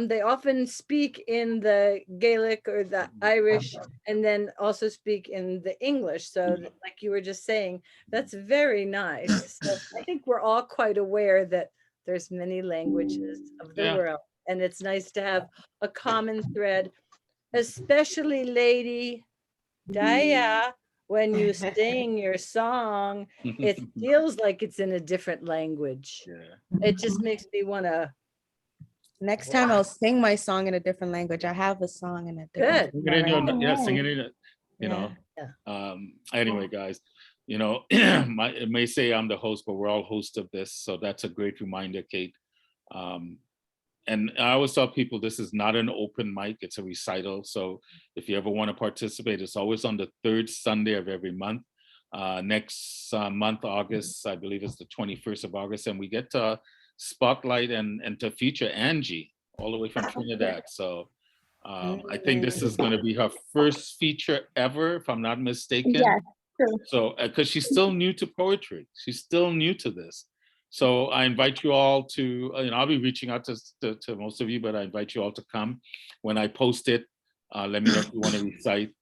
they often speak in the Gaelic or the Irish, and then also speak in the English. So like you were just saying, that's very nice. So I think we're all quite aware that there's many languages of the world, and it's nice to have a common thread, especially Lady Daya. When you sing your song, it feels like it's in a different language. It just makes me want to Next time I'll sing my song in a different language. I have a song in a different Sing it in your, language. yeah, sing it in it, you know. Anyway, guys, you know, it may say I'm the host, but we're all hosts of this. So that's a great reminder, Kate. And I always tell people this is not an open mic, it's a recital. So if you ever want to participate, it's always on the third Sunday of every month. Next month, August, I believe it's the 21st of August, and we get to spotlight and to feature Angie all the way from Trinidad. So I think this is going to be her first feature ever, if I'm not mistaken. Yes, true. So, because she's still new to poetry, she's still new to this. So I invite you all to, you know, I'll be reaching out to most of you, but I invite you all to come. When I post it, let me know if you want to recite.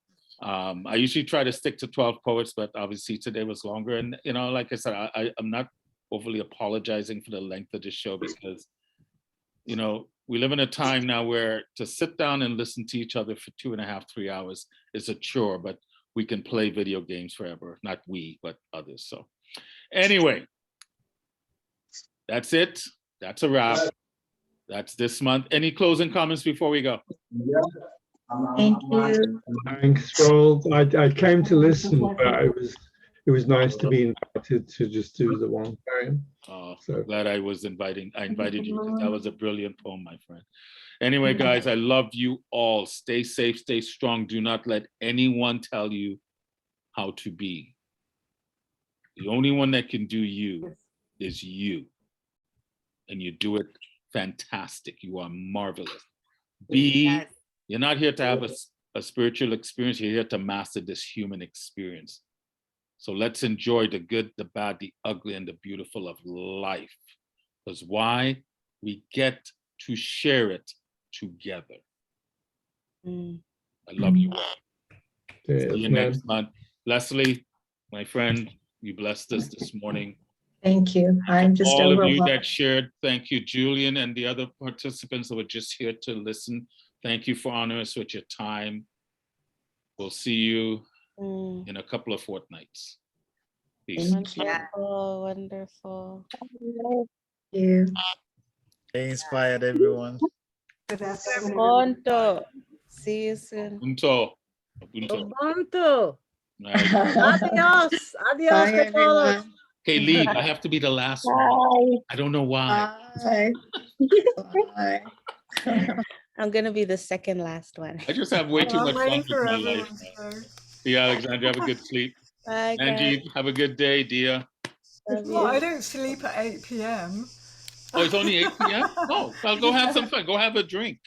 I usually try to stick to 12 poets, but obviously today was longer. And, you know, like I said, I'm not overly apologizing for the length of the show because, you know, we live in a time now where to sit down and listen to each other for 2.5, 3 hours is a chore, but we can play video games forever. Not we, but others. So anyway, that's it. That's a wrap. That's this month. Any closing comments before we go? Thank you. Thanks. Well, I came to listen, but it was nice to be invited to just do the one poem. So glad I invited you because that was a brilliant poem, my friend. Anyway, guys, I love you all. Stay safe, stay strong. Do not let anyone tell you how to be. The only one that can do you is you. And you do it fantastic. You are marvelous. You're not here to have a spiritual experience. You're here to master this human experience. So let's enjoy the good, the bad, the ugly, and the beautiful of life. Because why? We get to share it together. I love you all. See you next month. Lesley, my friend, you blessed us this morning. Thank you. I'm just all of you overwhelmed. that shared. Thank you, Julian, and the other participants that were just here to listen. Thank you for honoring us with your time. We'll see you in a couple of fortnights. Peace. Wonderful, wonderful. Thank you. Stay inspired, everyone. Zomkhonto. See you soon. Ubuntu. Ubuntu. Nice. Adios. Adios Bye, to todos. everyone. Okay, leave. I have to be the last one. I don't know why. Bye. Bye. I'm gonna be the second last one. I just have way too much fun with my life. See you, Alexandra. Have a good sleep. Bye, Angie, have a good day, dear. Well, I don't sleep at 8 p.m. Oh, it's only 8 p.m.? Oh, well, go have some fun. Go have a drink.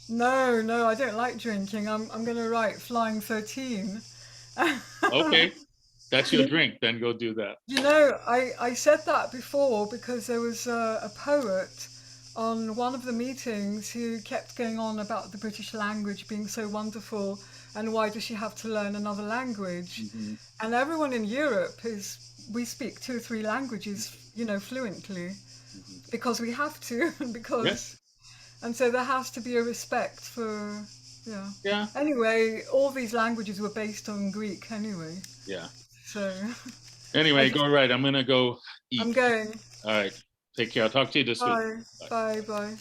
No, I don't like drinking. I'm going to write Flying 13. Okay, that's your drink. Then go do that. You know, I said that before because there was a poet on one of the meetings who kept going on about the British language being so wonderful and why does she have to learn another language? And everyone in Europe we speak 2 or 3 languages, you know, fluently because we have to, and so there has to be a respect for, yeah. Anyway, all these languages were based on Greek anyway. Yeah. So. Anyway, go right. I'm gonna go eat. I'm going. All right. Take care. I'll talk to you this week. Bye. Bye.